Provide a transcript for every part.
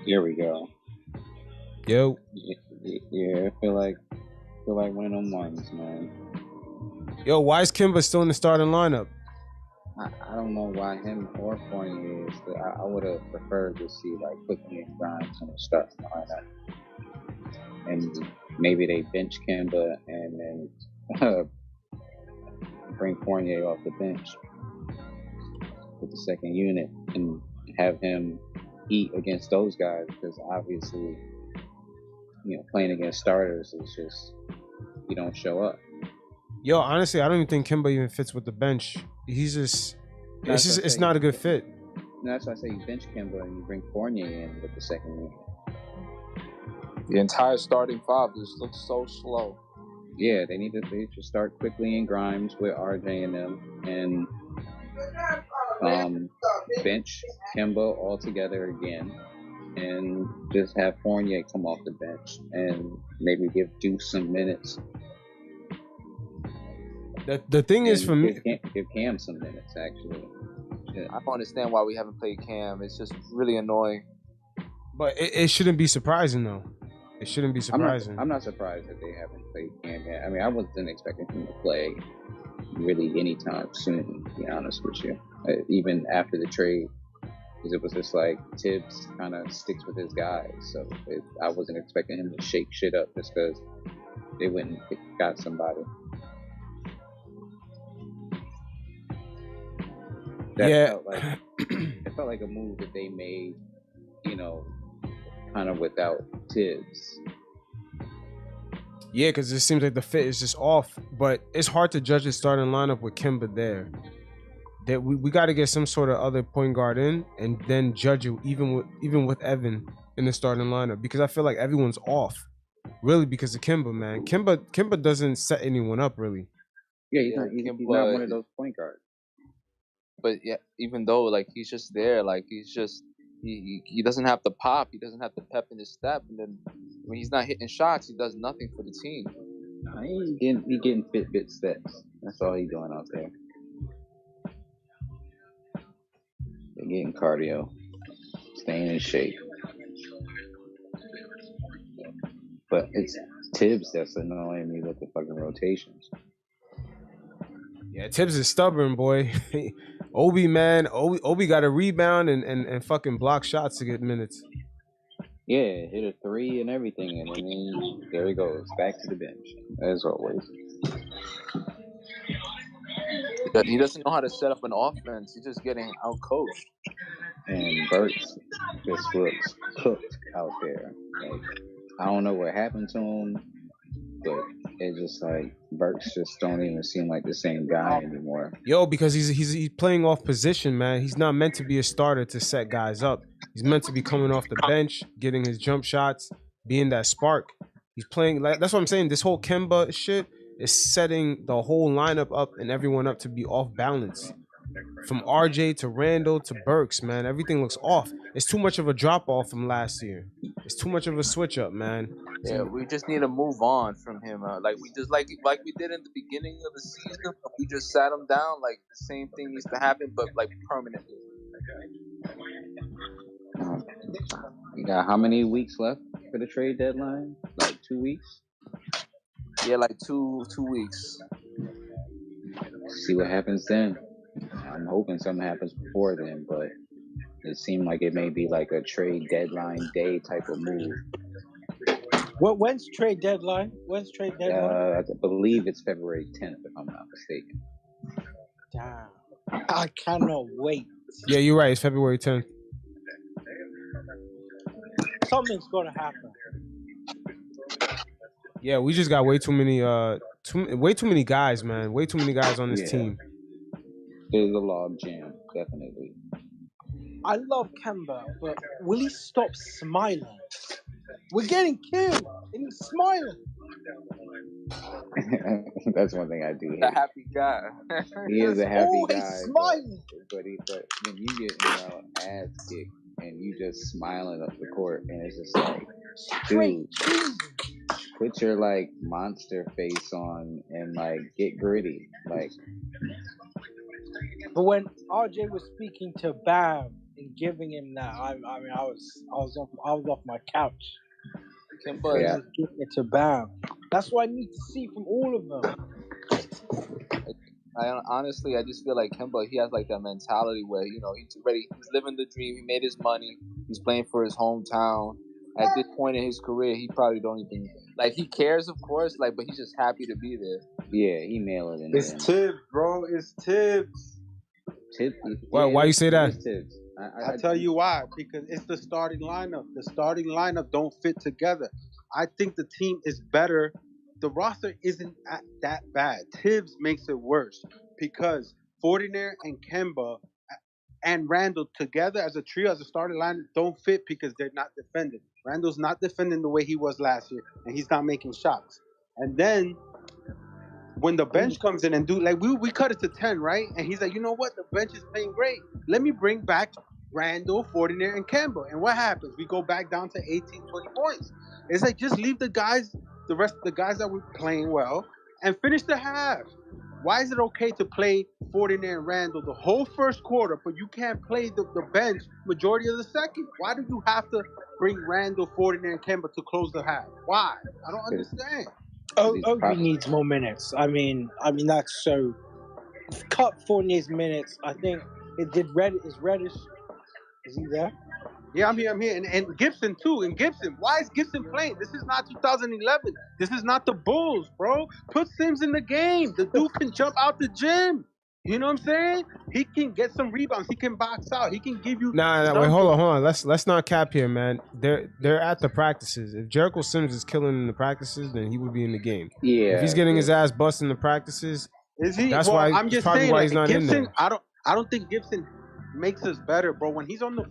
Here we go. Yo. Yeah, I feel like one of them ones, man. Yo, why is Kimba still in the starting lineup? I don't know why him or Fournier is. I would have preferred to see like Quickly and Grimes in the starting lineup, and maybe they bench Kimba and then bring Fournier off the bench with the second unit and have him eat against those guys because obviously, playing against starters is just you don't show up. Yo, honestly, I don't even think Kimba even fits with the bench. He's just, it's not a good fit. That's why I say you bench Kimba and you bring Fournier in with the second unit. The entire starting five just looks so slow. Yeah, they should start Quickly in Grimes with RJ and them, and bench Kimba all together again, and just have Fournier come off the bench and maybe give Deuce some minutes. The thing is for me, give Cam some minutes actually. Yeah. I don't understand why we haven't played Cam. It's just really annoying. But it shouldn't be surprising though. It shouldn't be surprising. I'm not surprised that they haven't played Cam yet. I mean, I wasn't expecting him to play really anytime soon, to be honest with you. Even after the trade, because it was just like Tibbs kind of sticks with his guys. So I wasn't expecting him to shake shit up just because they went and got somebody. It felt like a move that they made, kind of without Tibbs. Yeah, because it seems like the fit is just off. But it's hard to judge the starting lineup with Kimba there. That we got to get some sort of other point guard in, and then judge it even with Evan in the starting lineup, because I feel like everyone's off, really, because of Kimba, man. Kimba doesn't set anyone up really. Yeah, he's not one of those point guards. But yeah, even though like he's just there, like he's just he doesn't have the pop, he doesn't have the pep in his step, and then when he's not hitting shots, he does nothing for the team. He's getting Fitbit steps. That's all he's doing out there. They're getting cardio, staying in shape. But it's Tibbs that's annoying me with the fucking rotations. Yeah, Tibbs is stubborn, boy. Obi, man, Obi got a rebound and fucking block shots to get minutes. Yeah, hit a three and everything, and then there he goes, back to the bench, as always. He doesn't know how to set up an offense. He's just getting outcoached. And Burks just looks cooked out there. Like, I don't know what happened to him, but it's just like Burks just don't even seem like the same guy anymore. Yo, because he's playing off position, man. He's not meant to be a starter to set guys up. He's meant to be coming off the bench, getting his jump shots, being that spark. He's playing like that's what I'm saying. This whole Kemba shit is setting the whole lineup up and everyone up to be off balance. From RJ to Randall to Burks, man, everything looks off. It's too much of a drop off from last year. It's too much of a switch up, man. Yeah, we just need to move on from him. Like we did in the beginning of the season. We just sat him down. Like the same thing needs to happen, but like permanently. You got how many weeks left for the trade deadline? Like 2 weeks? Yeah, like two weeks. See what happens then. I'm hoping something happens before then, but it seemed like it may be like a trade deadline day type of move. When's trade deadline? I believe it's February 10th, if I'm not mistaken. Damn. I cannot wait. Yeah, you're right. It's February 10th. Something's gonna happen. Yeah, we just got way too many guys, man. Way too many guys on this team. There's a log jam, definitely. I love Kemba, but will he stop smiling? We're getting killed, and he's smiling. That's one thing I do hate. A happy guy. He is a happy guy. He's smiling. But when you get ass kicked and you just smiling up the court, and it's just like, dude, put your like monster face on and like get gritty, like. But when RJ was speaking to Bam in giving him that. I mean, I was off my couch. Kimba Yeah. is, Just giving it to Bam. That's what I need to see from all of them. honestly, I just feel like Kimba, he has like that mentality where, you know, he's living the dream. He made his money. He's playing for his hometown. At this point in his career, he probably don't even, like, he cares, of course, like, but he's just happy to be there. Yeah, he nailed it. It's Tibbs, bro. It's Tibbs. Tibbs. Why you say that? Tibbs. I tell you why. Because it's the starting lineup. The starting lineup don't fit together. I think the team is better. The roster isn't that bad. Tibbs makes it worse because Fortinaire and Kemba and Randall together as a trio, as a starting line, don't fit because they're not defending. Randall's not defending the way he was last year, and he's not making shots. And then when the bench comes in and we cut it to 10, right? And he's like, you know what? The bench is playing great. Let me bring back Randall, Fortinaire, and Kemba. And what happens? We go back down to 18, 20 points. It's like, just leave the rest of the guys that were playing well, and finish the half. Why is it okay to play Fortinaire and Randall the whole first quarter, but you can't play the bench majority of the second? Why do you have to bring Randall, Fortinaire, and Kemba to close the half? Why? I don't understand. Obi needs more minutes. I mean that's so. Cut Fournier's minutes. I think it did. Reddish? Is he there? Yeah, I'm here. And Gibson too. And Gibson, why is Gibson playing? This is not 2011. This is not the Bulls, bro. Put Sims in the game. The dude can jump out the gym. You know what I'm saying? He can get some rebounds. He can box out. He can give you. Nah. Wait, hold on. Let's not cap here, man. They're at the practices. If Jericho Sims is killing in the practices, then he would be in the game. Yeah. If he's getting his ass busted in the practices, is he? That's well, why. I'm just probably saying. Why he's not Gibson, in there. I don't think Gibson makes us better, bro. When he's on the,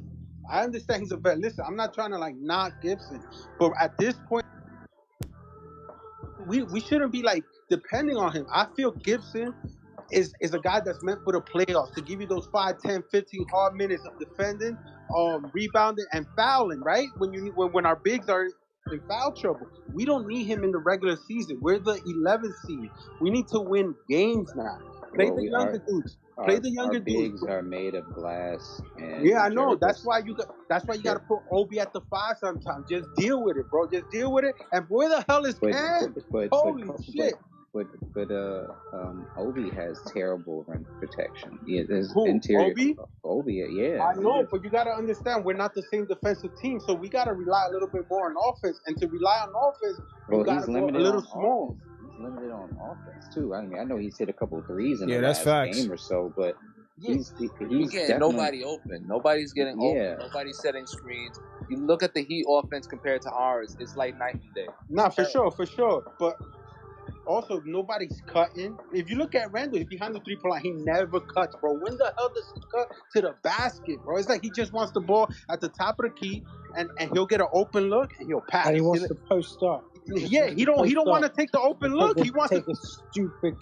I understand he's a vet. Listen, I'm not trying to like knock Gibson, but at this point, we shouldn't be like depending on him. I feel Gibson is a guy that's meant for the playoffs to give you those 5, 10, 15 hard minutes of defending, rebounding, and fouling. Right when our bigs are in foul trouble, we don't need him in the regular season. We're the 11th seed. We need to win games now. Play the younger dudes. Play the younger dudes. Bigs are made of glass. And yeah, I know. That's why you got to put Obi at the 5 sometimes. Just deal with it, bro. Just deal with it. And where the hell is Cam? Holy shit. But Obi has terrible rim protection. Yeah, there's Who? interior. Obi, yeah. I know, but you got to understand we're not the same defensive team, so we got to rely a little bit more on offense. And to rely on offense, you got to go a little small. He's limited on offense too. I mean, I know he's hit a couple of threes in the that's last facts. game or so, but he's getting nobody open. Nobody's getting open. Nobody's setting screens. You look at the Heat offense compared to ours, it's like night and day. Nah, for sure. But also, nobody's cutting. If you look at Randall, he's behind the 3-point line. He never cuts, bro. When the hell does he cut to the basket, bro? It's like he just wants the ball at the top of the key, and he'll get an open look, and he'll pass. And he wants to post up. Yeah, he don't want to take the open look. He wants to take a stupid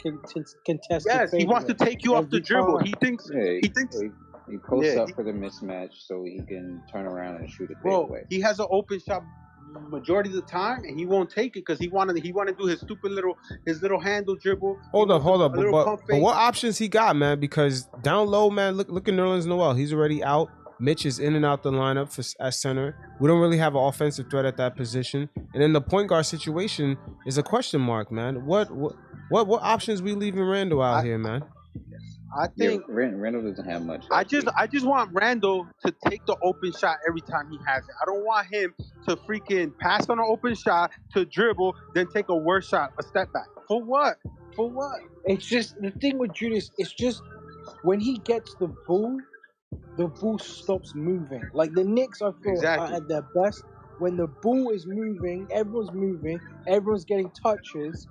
contested. Yes, he wants to take you off the dribble. He thinks. He posts up for the mismatch so he can turn around and shoot it away. He has an open shot majority of the time, and he won't take it because he want to do his stupid little handle dribble. Hold up. But what options he got, man? Because down low, man, look at Nerlens Noel. He's already out. Mitch is in and out the lineup at center. We don't really have an offensive threat at that position. And then the point guard situation is a question mark, man. What options we leaving Randall out here, man? I think Randall doesn't have much. I just want Randall to take the open shot every time he has it. I don't want him to freaking pass on an open shot, to dribble, then take a worse shot, a step back. For what? It's just the thing with Julius. It's just when he gets the ball stops moving. Like the Knicks, I feel are at their best when the ball is moving. Everyone's moving. Everyone's getting touches.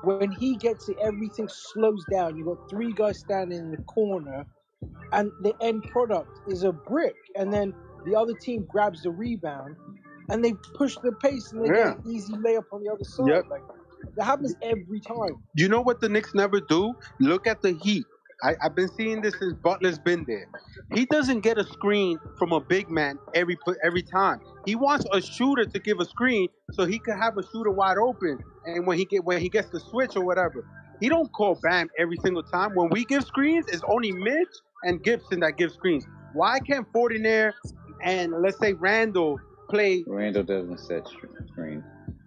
When he gets it, everything slows down. You've got 3 guys standing in the corner, and the end product is a brick. And then the other team grabs the rebound, and they push the pace, and they get an easy layup on the other side. Yep. Like that happens every time. You know what the Knicks never do? Look at the Heat. I've been seeing this since Butler's been there. He doesn't get a screen from a big man every time. He wants a shooter to give a screen so he can have a shooter wide open. And when he gets the switch or whatever, he don't call Bam every single time. When we give screens, it's only Mitch and Gibson that give screens. Why can't Fortinaire and let's say Randall play? Randall doesn't set screen.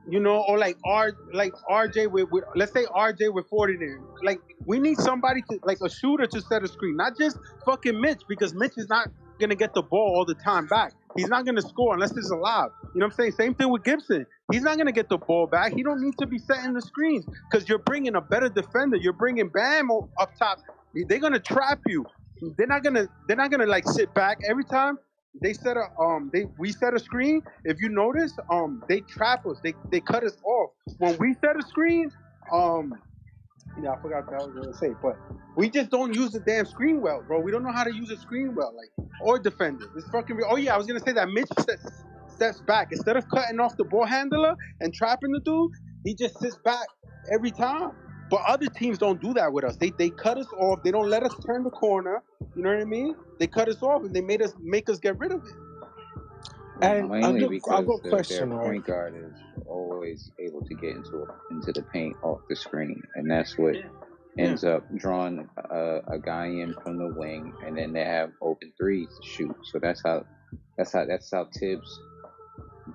You know, or like RJ with let's say RJ with Fortinaire. Like we need somebody to like a shooter to set a screen, not just fucking Mitch, because Mitch is not gonna get the ball all the time back. He's not gonna score unless it's allowed. You know what I'm saying? Same thing with Gibson. He's not gonna get the ball back. He don't need to be setting the screens because you're bringing a better defender. You're bringing Bam up top. They're gonna trap you. They're not gonna like sit back every time. They set we set a screen. If you notice, they trap us. They cut us off. When we set a screen, I forgot what I was gonna say, but we just don't use the damn screen well, bro. We don't know how to use a screen well, like, or defend it. It's fucking. Oh yeah, I was gonna say that Mitch steps back instead of cutting off the ball handler and trapping the dude. He just sits back every time. But other teams don't do that with us. They cut us off. They don't let us turn the corner. You know what I mean? They cut us off and they make us get rid of it. And mainly because their right? point guard is always able to get into the paint off the screen, and that's what ends up drawing a guy in from the wing, and then they have open threes to shoot. So that's how Tibbs'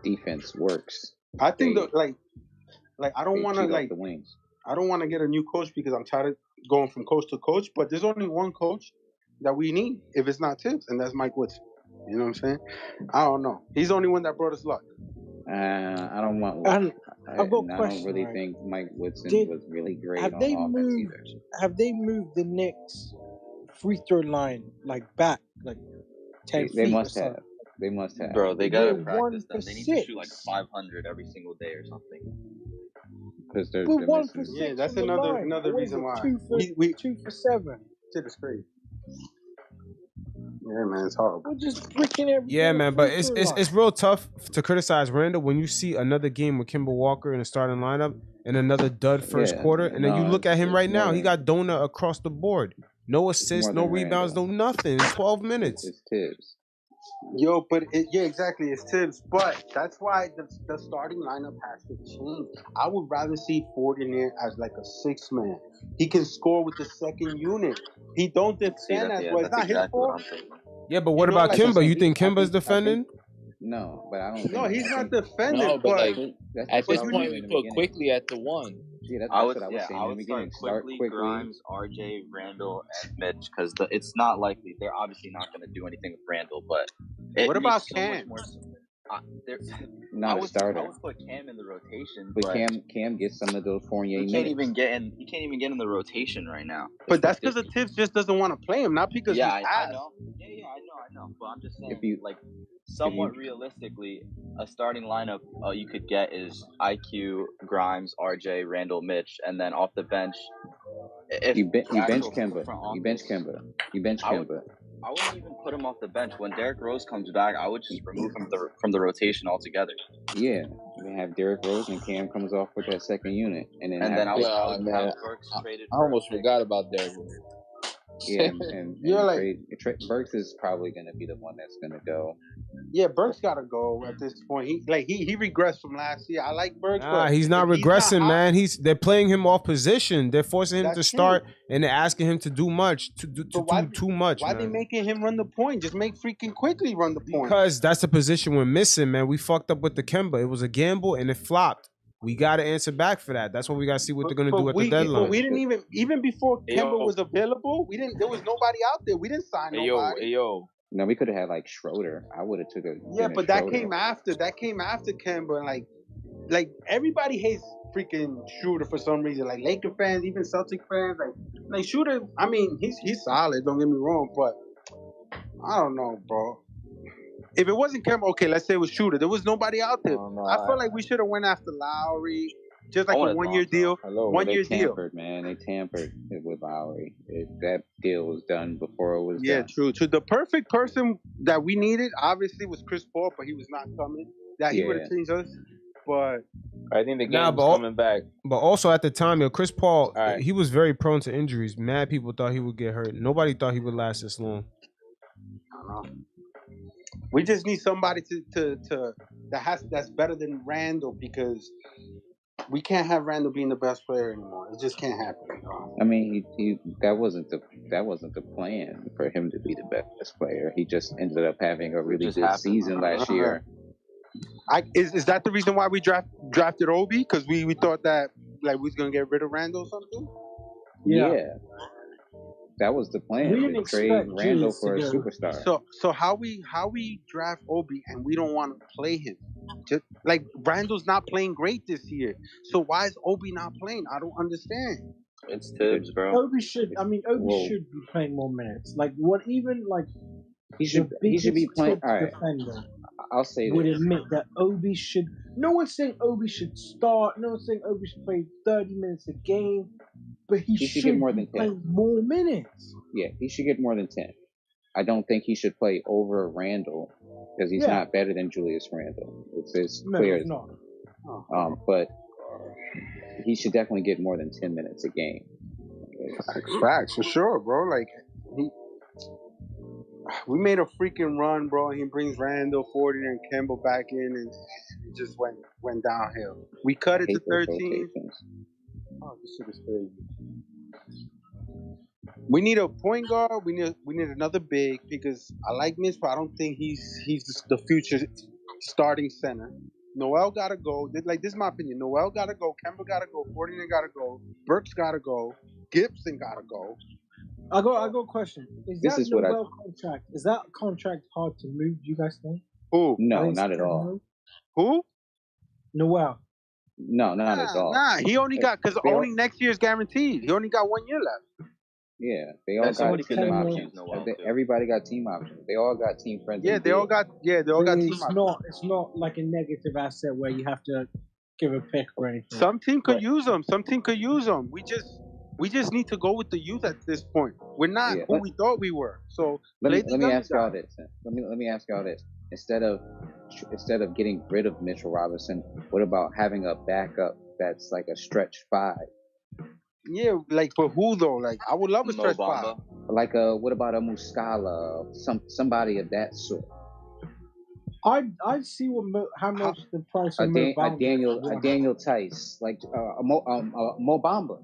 defense works. I think like I don't want to like the wings. I don't want to get a new coach because I'm tired of going from coach to coach. But there's only one coach that we need if it's not Tibbs, and that's Mike Woodson. You know what I'm saying? I don't know. He's the only one that brought us luck. I don't want. I've got a question. I don't really think Mike Woodson was really great on offense either. Have they moved the Knicks free throw line back 10 feet? They must have. They must have. Bro, they gotta practice them. They need to shoot 500 every single day or something. Because they're missing. Yeah, that's another reason why. 2 for 7. Shit is crazy. Yeah, man, it's horrible. We're just freaking everything. Yeah, man, but it's real tough to criticize Randall when you see another game with Kemba Walker in the starting lineup and another dud first quarter, and then you look at him right now. He got donut across the board. No assists, no rebounds, no nothing in 12 minutes. It's Tibbs. Yo, but exactly, it's Tibbs. But that's why the starting lineup has to change. I would rather see Ford in there as like a 6-man. He can score with the second unit. He don't defend as well. It's not his fault. Yeah, but what about Kemba? You think Kimba's defending? No, but I don't. No, he's not defending. No, but at this point, we put Quickly at the 1. Yeah, that's what I was saying. I would start quickly, Grimes, RJ, Randall, and Mitch, because it's not likely. They're obviously not going to do anything with Randall, but what about Cam? Not a starter. I would put Cam in the rotation, but Cam gets some of those Fournier minutes. He can't even get in the rotation right now. But that's because the Tibbs just doesn't want to play him, not because I know. Yeah, I know. But I'm just saying, somewhat realistically, a starting lineup you could get is IQ, Grimes, RJ, Randall, Mitch, and then off the bench. You bench Kemba. You bench Kemba. I wouldn't even put him off the bench. When Derrick Rose comes back, I would just remove him from the rotation altogether. Yeah, we have Derrick Rose and Cam comes off with that second unit, and then I almost forgot about Derrick Rose. Yeah, and Burks is probably going to be the one that's going to go. Yeah, Burks got to go at this point. He regressed from last year. I like Burks. He's not regressing, man. They're playing him off position. They're forcing him to start, and they're asking him to do too much. Why are they making him run the point? Just make freaking Quickly run the point. Because that's the position we're missing, man. We fucked up with the Kemba. It was a gamble, and it flopped. We got to answer back for that. That's what we got to see what they're going to do at the deadline. But we didn't even before Kemba was available, there was nobody out there. We didn't sign nobody. No, we could have had Schroeder. I would have took a but that came after Kemba, and like everybody hates freaking Schroeder for some reason. Like Laker fans, even Celtic fans, like Schroeder. I mean, he's solid. Don't get me wrong, but I don't know, bro. If it wasn't Kemba, okay, let's say it was Schroeder. There was nobody out there. I feel like we should have went after Lowry, just like a 1-year deal. One-year deal. Man, they tampered with Lowry. That deal was done before it was done. Yeah, true. So the perfect person that we needed, obviously, was Chris Paul, but he was not coming. He would have changed us. But I think the game's coming back. But also at the time, Chris Paul, he was very prone to injuries. Mad people thought he would get hurt. Nobody thought he would last this long. I don't know. We just need somebody that's better than Randall, because we can't have Randall being the best player anymore. It just can't happen. I mean, that wasn't that wasn't the plan for him to be the best player. He just ended up having a really just good happened. season last year. Is that the reason why we drafted Obi? Because we thought that like we was gonna get rid of Randall or something? Yeah. That was the plan. We didn't to trade expect Randall Julius for a to go. superstar. So how we draft Obi and we don't want to play him? Just like Randall's not playing great this year. So why is Obi not playing? I don't understand. It's Tibbs, bro. Obi should be playing more minutes. Like what? Even like he should be playing. All right, defender I'll say would this. admit that Obi should. No one's saying Obi should start. No one's saying Obi should play 30 minutes a game. But he should get more than 10. Play more minutes. Yeah, he should get more than 10. I don't think he should play over Randall because he's not better than Julius Randle. It's clear. He's not. But he should definitely get more than 10 minutes a game. Facts for sure, bro. Like we made a freaking run, bro. And he brings Randall, 40, and Campbell back in, and it just went downhill. We cut it to 13. Oh, this shit is crazy. We need a point guard. We need another big because I like Mitch, but I don't think he's the future starting center. Noel gotta go. Like this is my opinion. Noel gotta go. Kemba gotta go. Fortner gotta go. Burks gotta go. Gibson gotta go. I got a question. Is that Noel contract? Is that contract hard to move? Do you guys think? Who? No, not at all. Who? Noel. No, not at all. Nah, he only got because only next year is guaranteed. He only got 1 year left. Yeah, they all got team options. Everybody got team options. They all got team friends. Yeah, they all got team options. It's not like a negative asset where you have to give a pick or anything. Some team could use them. Some team could use them. We just need to go with the youth at this point. We're not who we thought we were. So let me ask y'all this. Let me ask y'all this. Instead of getting rid of Mitchell Robinson, what about having a backup that's like a stretch 5? Yeah, like for who though? Like I would love a stretch 5. Like what about a Muscala? Somebody of that sort. I see how much the price of a Daniel Tice, like a Mo Bamba.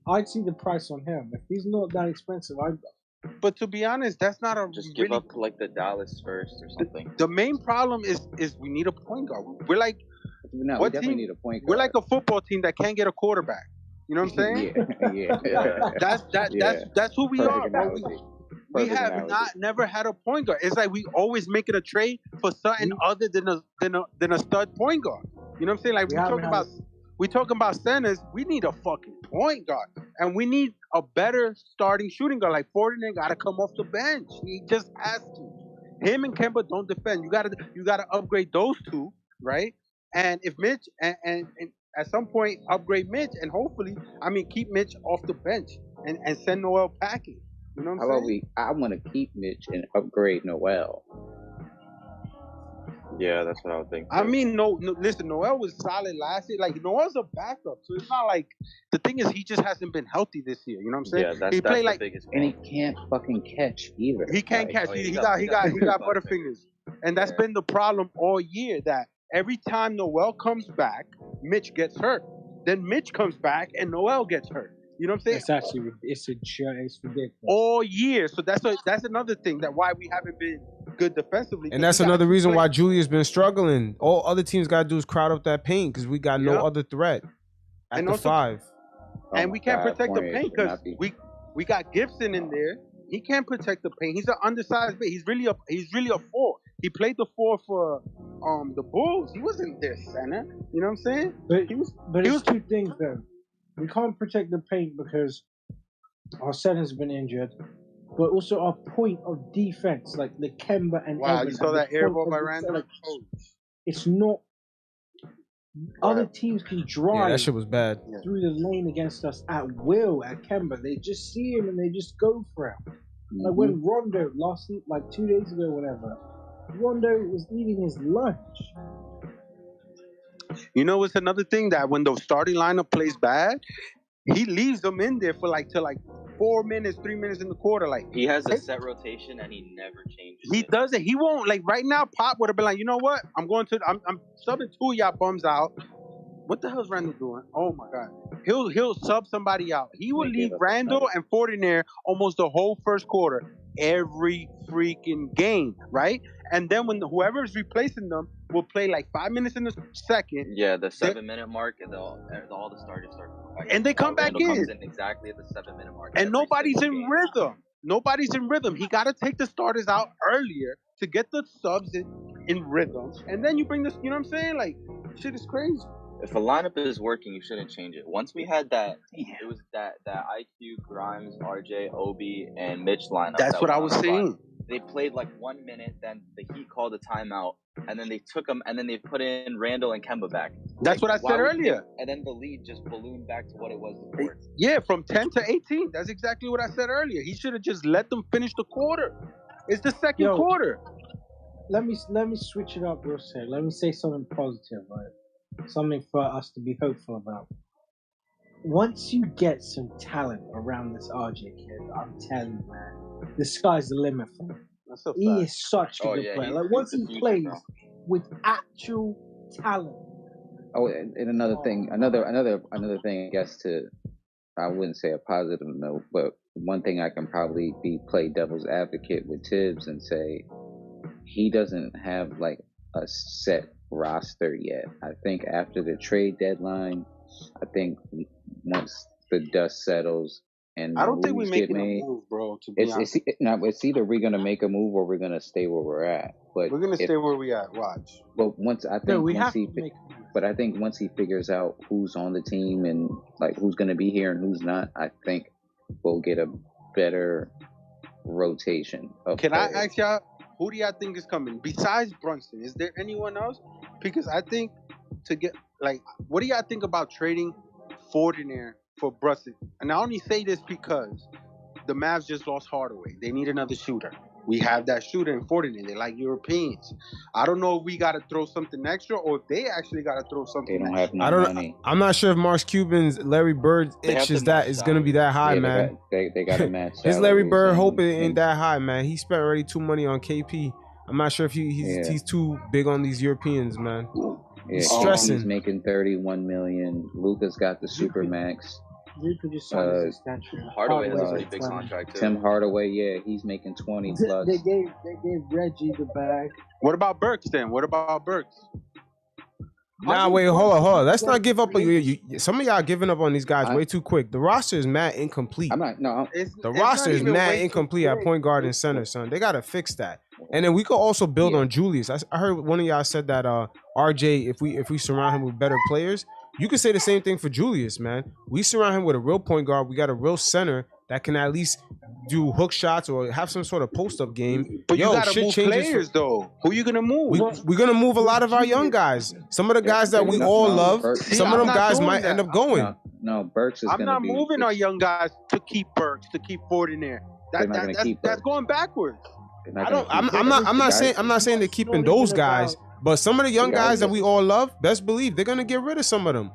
I'd see the price on him. If he's not that expensive, But to be honest, that's not a just give up like the Dallas first or something. The main problem is we need a point guard. We're like we definitely need a point guard. We're like a football team that can't get a quarterback. You know what I'm saying? yeah. That's who we Perfect are. We have never had a point guard. It's like we always making a trade for something other than a stud point guard. You know what I'm saying? Like we talking about centers. We need a fucking point guard, and we need a better starting shooting guard. Like Fortner got to come off the bench. He just has to. Him and Kemba don't defend. You gotta upgrade those two, right? And if Mitch and at some point upgrade Mitch, and hopefully, keep Mitch off the bench and send Noel packing. You know what I'm saying? I want to keep Mitch and upgrade Noel. Yeah, that's what I would think. Listen, Noel was solid last year. Like Noel's a backup, so it's not like the thing is he just hasn't been healthy this year. You know what I'm saying? Yeah, that's the biggest and he can't fucking catch either. He can't catch. He got butterfingers, and that's been the problem all year. That every time Noel comes back, Mitch gets hurt. Then Mitch comes back and Noel gets hurt. You know what I'm saying? It's ridiculous. All year. So that's another thing that why we haven't been good defensively. And that's another reason why Julia's been struggling. All other teams got to do is crowd up that paint because we got no other threat at the 5. And we can't protect the paint because we got Gibson in there. He can't protect the paint. He's an undersized big. He's really a 4. He played the 4 for the Bulls. He wasn't their center. You know what I'm saying? But it's two things though. We can't protect the paint because our center's been injured, but also our point of defense, like the Kemba and Wow, Evans, you saw that air ball by Randall? It's not. Other teams can drive. That shit was bad. Through the lane against us at will at Kemba. They just see him and they just go for him. Mm-hmm. Like when Rondo like 2 days ago, whatever. Rondo was eating his lunch. You know, it's another thing that when the starting lineup plays bad, he leaves them in there for till 4 minutes, 3 minutes in the quarter. Like he has a set rotation and he never changes. He doesn't. He won't. Like right now, Pop would have been like, you know what? I'm subbing 2 of y'all bums out. What the hell's Randall doing? Oh my God. He'll sub somebody out. He will leave Randall and Fortinaire almost the whole first quarter every freaking game, right? And then when whoever's replacing them will play like 5 minutes in the second. Yeah, the 7-minute mark, and all the starters start. And they come back Randall in. comes in exactly at the 7-minute mark. And nobody's in rhythm. Nobody's in rhythm. He got to take the starters out earlier to get the subs in rhythm. And then you bring this, you know what I'm saying? Like, shit is crazy. If a lineup is working, you shouldn't change it. Once we had that, it was that IQ, Grimes, RJ, Obi, and Mitch lineup. That's what I was saying. They played like 1 minute, then the Heat called a timeout, and then they took them, and then they put in Randall and Kemba back. That's what I said earlier. And then the lead just ballooned back to what it was before. Yeah, from 10 to 18. That's exactly what I said earlier. He should have just let them finish the quarter. It's the second quarter. Let me switch it up real quick. Let me say something positive, right? Something for us to be hopeful about. Once you get some talent around this RJ kid, I'm telling you, man, the sky's the limit for him. He is such a good player. Like once he plays with actual talent. Oh, and another thing, another thing, I guess I wouldn't say a positive note, but one thing I can probably play devil's advocate with Tibbs and say he doesn't have like a set roster yet. I think after the trade deadline, I think once the dust settles and I don't think we're making made, a move, bro. To be honest, it's either we're gonna make a move or we're gonna stay where we're at. But we're gonna stay where we at. Watch. But I think once he figures out who's on the team and like who's gonna be here and who's not, I think we'll get a better rotation of Can players. I ask y'all, who do y'all think is coming besides Brunson? Is there anyone else? Because I think what do y'all think about trading Fortinaire for Brunson? And I only say this because the Mavs just lost Hardaway. They need another shooter. We have that shooter in Fortinaire. They like Europeans. I don't know if we got to throw something extra or if they actually got to throw something They don't extra. have no money. I'm not sure if Mark Cuban's Larry Bird itch is going to be that high, man. They got to match. His Larry Bird hope it ain't that high, man. He spent already too money on KP. I'm not sure if he's too big on these Europeans, man. He's stressing. He's making $31 million. Luka's got the super max. Luka just signed his extension. Hardaway has a pretty big contract too. Tim Hardaway, he's making 20 plus. They gave Reggie the bag. What about Burks then? What about Burks? Nah, wait, hold on. Let's not give up. Some of y'all giving up on these guys way too quick. The roster is mad incomplete. The roster is mad incomplete at point guard and center, son. They gotta fix that. And then we could also build on Julius. I heard one of y'all said that RJ, if we surround him with better players, you could say the same thing for Julius, man. We surround him with a real point guard. We got a real center that can at least do hook shots or have some sort of post-up game. But you gotta move players, though. Who you gonna move? We're gonna move a lot of our young guys. Some of the guys that we all love. Some of them guys might end up going. No, Burks is I'm not moving our young guys to keep Burks, to keep Fortinaire. That's going backwards. I'm not saying they're keeping those guys, but some of the young guys that we all love, best believe they're gonna get rid of some of them.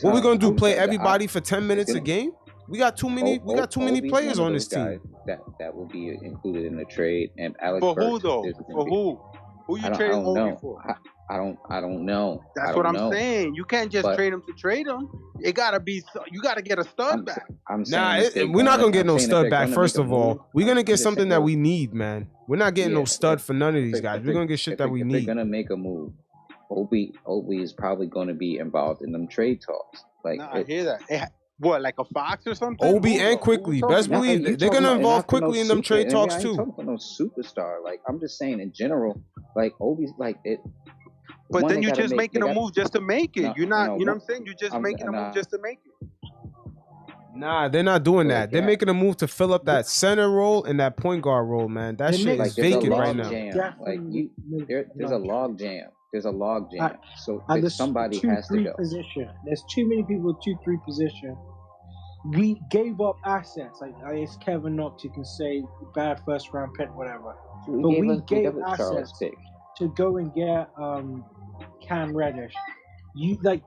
What we gonna do? Play everybody for 10 minutes a game? We got too many. We got too many players on this team. That will be included in the trade. And Alex for Burks who though? For who? Who you trading Obi for? I don't know. That's what I'm saying. You can't just trade him to trade him. It gotta be. You gotta get a stud back. We're not gonna get no stud back. First of all, we're gonna get something that we need, man. We're not getting no stud for none of these guys. We're gonna get shit that we need. If they're gonna make a move, Obi is probably gonna be involved in them trade talks. I hear that. What, like a Fox or something? Obi and Quickly. Best believe they're gonna involve Quickly in them trade talks too. I'm talking about no superstar. Like I'm just saying in general. Like Obi's like it. But then you're just making a move just to make it. You're not. You know what I'm saying? You're just making a move just to make it. Nah, they're not doing that. They're making a move to fill up that center role and that point guard role, man. That shit is vacant right now. There's a log jam. There's a log jam. So somebody has to go. There's too many people 2-3 position. We gave up assets. Like I guess Kevin Knox, you can say bad first round pick, whatever. But we gave assets to go and get Cam Reddish.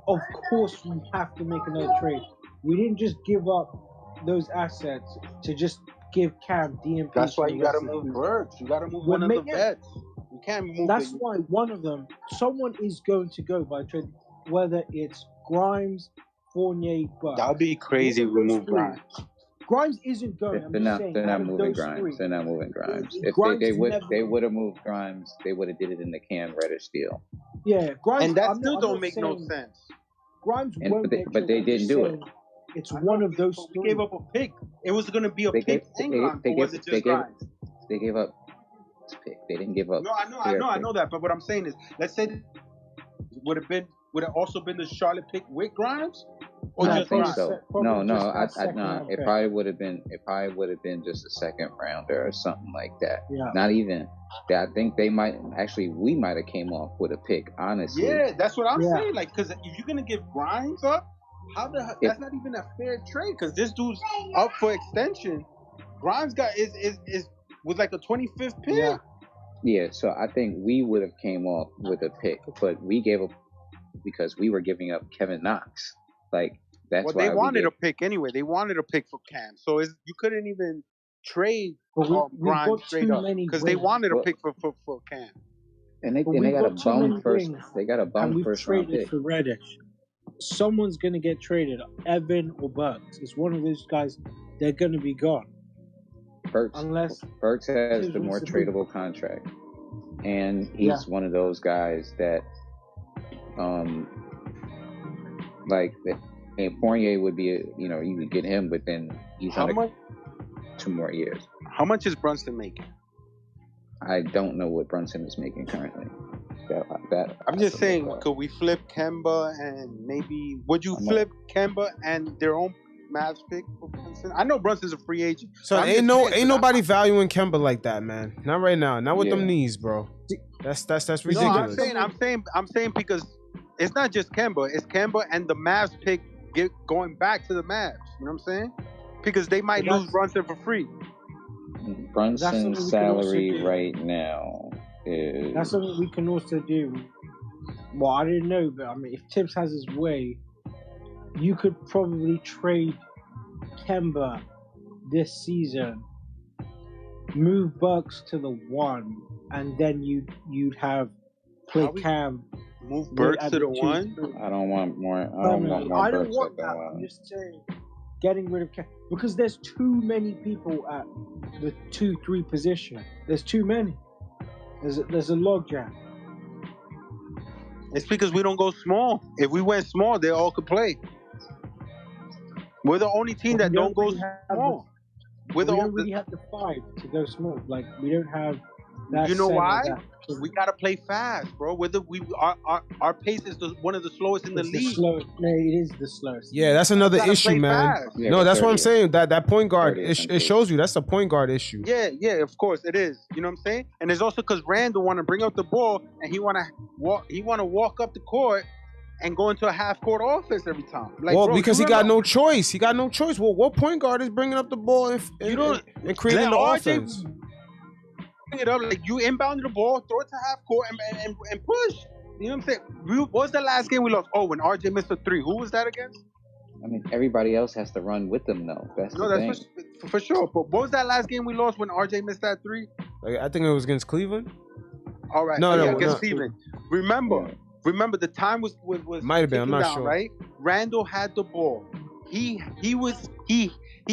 Of course we have to make another trade. We didn't just give up those assets to just give Cam DMP. That's why you gotta move Burks. You gotta move one of the vets. You can't move. That's why one of them, someone is going to go by trade, whether it's Grimes, Fournier, Bucks. That would be crazy if we move Grimes. Grimes isn't going. They're not moving Grimes. They're not moving Grimes. If they would have moved Grimes, they would have did it in the Cam Reddish deal. Yeah, Grimes. And that still don't make no sense. Grimes won't but they didn't do it. It's one of those. We gave up a pick. It was going to be a pick. They gave up pick. They didn't give up. No, I know that. But what I'm saying is, let's say would it also been the Charlotte pick with Grimes? Or I just think Grimes? so. No. It probably would have been just a second rounder or something like that. Yeah. Not even. I think we might have came off with a pick. Honestly. Yeah, that's what I'm saying. Like, because if you're gonna give Grimes up, that's not even a fair trade. Because this dude's up for extension. Grimes was like a 25th pick. Yeah. Yeah, so I think we would have came off with a pick, but we gave up because we were giving up Kevin Knox. Like that's why they wanted a pick anyway. They wanted a pick for Cam, so you couldn't even trade Grimes straight up because they wanted a pick for Cam. And they got a bum first. They got a bum first round pick for Reddish. Someone's gonna get traded, Evan or Burks. It's one of those guys. They're gonna be gone. Burks has the more tradable contract, and he's one of those guys that, and Fournier would be, you could get him, but then he's on 2 more years. How much is Brunson making? I don't know what Brunson is making currently. I'm just saying, could we flip Kemba and maybe would you flip Kemba and their own Mavs pick for Brunson? I know Brunson's a free agent. So ain't nobody valuing Kemba like that, man. Not right now. Not with them knees, bro. That's ridiculous. No, I'm saying because it's not just Kemba. It's Kemba and the Mavs pick going back to the Mavs. You know what I'm saying? Because they might lose Brunson for free. Brunson's salary right now is... That's something we can also do. Well, I didn't know, but I mean, if Tibbs has his way, you could probably trade Kemba this season, move Bucks to the 1, and then you'd have play Cam. Move Burks to the 1? I don't want more. I don't want that. I'm just saying, getting rid of Cam because there's too many people at the 2-3 position. There's too many. There's a logjam. It's because we don't go small. If we went small, they all could play. We're the only team that don't go small. We don't really have the 5 to go small. Like we don't have that. You know why? We gotta play fast, bro. Our pace is one of the slowest in the league. No, it is the slowest. Yeah, that's another issue, man. Yeah, no, that's what I'm saying. That point guard, it shows you that's a point guard issue. Yeah, of course it is. You know what I'm saying? And it's also because Randall want to bring up the ball and he want to walk up the court and go into a half-court offense every time. Like, well, because he got no choice. He got no choice. Well, what point guard is bringing up the ball and creating the offense? Bring it up, like you inbounded the ball, throw it to half-court and push. You know what I'm saying? What was the last game we lost? Oh, when RJ missed a 3. Who was that against? I mean, everybody else has to run with them, though. That's for sure. But what was that last game we lost when RJ missed that 3? I think it was against Cleveland. All right. Against Cleveland. Remember, the time was might have been. I'm not sure. Right? Randall had the ball. He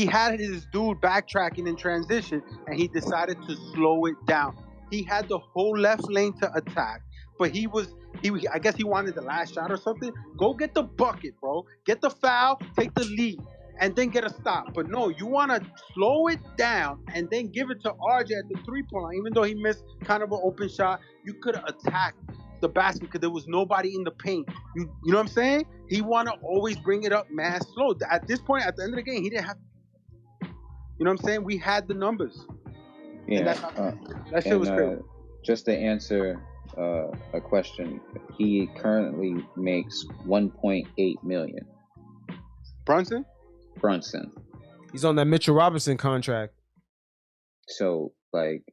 had his dude backtracking in transition, and he decided to slow it down. He had the whole left lane to attack, but I guess he wanted the last shot or something. Go get the bucket, bro. Get the foul, take the lead, and then get a stop. But no, you want to slow it down and then give it to RJ at the 3-point line. Even though he missed kind of an open shot, you could have attacked the basket because there was nobody in the paint. You know what I'm saying? He want to always bring it up mad slow. At this point, at the end of the game, he didn't have. You know what I'm saying? We had the numbers. Yeah, that shit was crazy. Just to answer a question, he currently makes $1.8 million. Brunson. He's on that Mitchell Robinson contract. So, like,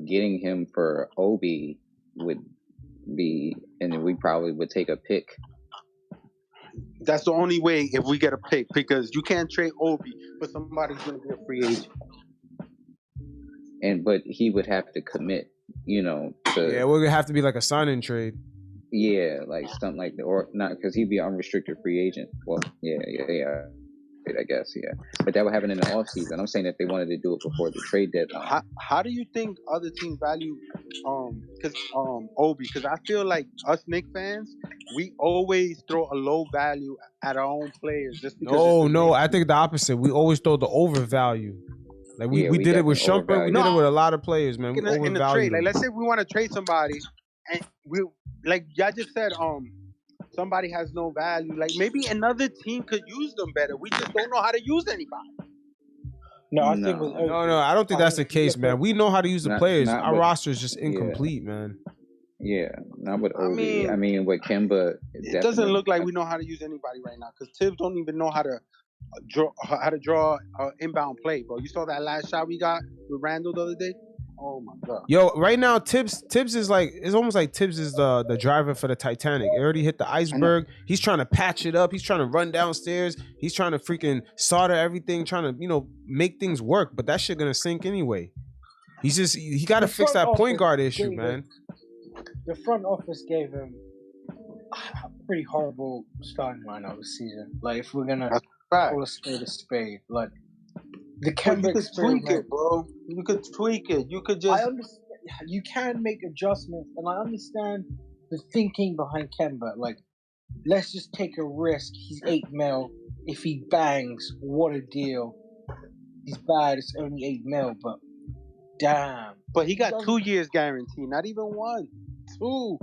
getting him for Obi would be, and then we probably would take a pick. That's the only way if we get a pick, because you can't trade Obi for somebody who's going to be a free agent. But he would have to commit, Yeah, it would have to be like a sign-in trade. Yeah, like something like that, or not, because he'd be an unrestricted free agent. Well, yeah. I guess, yeah. But that would happen in the offseason. I'm saying that they wanted to do it before the trade deadline. How do you think other teams value Obi? Because I feel like us Knicks fans, we always throw a low value at our own players just because. No, I think the opposite. We always throw the overvalue. Like we did it with Shumpert. We did it with a lot of players, man. We in the trade, like let's say we want to trade somebody, and we like y'all just said, somebody has no value. Like maybe another team could use them better. We just don't know how to use anybody. No, I think I don't think that's the case, man. We know how to use the players. Our roster is just incomplete, man. Yeah, not with Obi. I mean, with Kemba, it doesn't look like we know how to use anybody right now because Tibbs don't even know how to draw inbound play, bro. You saw that last shot we got with Randall the other day. Oh my god. Yo, right now Tibbs is like, it's almost like Tibbs is the driver for the Titanic. It already hit the iceberg. He's trying to patch it up. He's trying to run downstairs. He's trying to freaking solder everything, trying to, make things work, but that shit gonna sink anyway. He got to fix that point guard issue, man. The front office gave him a pretty horrible starting lineup this season. Like, if we're gonna call a spade, like the Kemba experiment, tweak it, bro. You could tweak it. You could just. I understand. You can make adjustments, and I understand the thinking behind Kemba. Like, let's just take a risk. He's $8 million. If he bangs, what a deal. He's bad. It's only $8 million, but damn. But he got 2 years guarantee, not even 1, 2.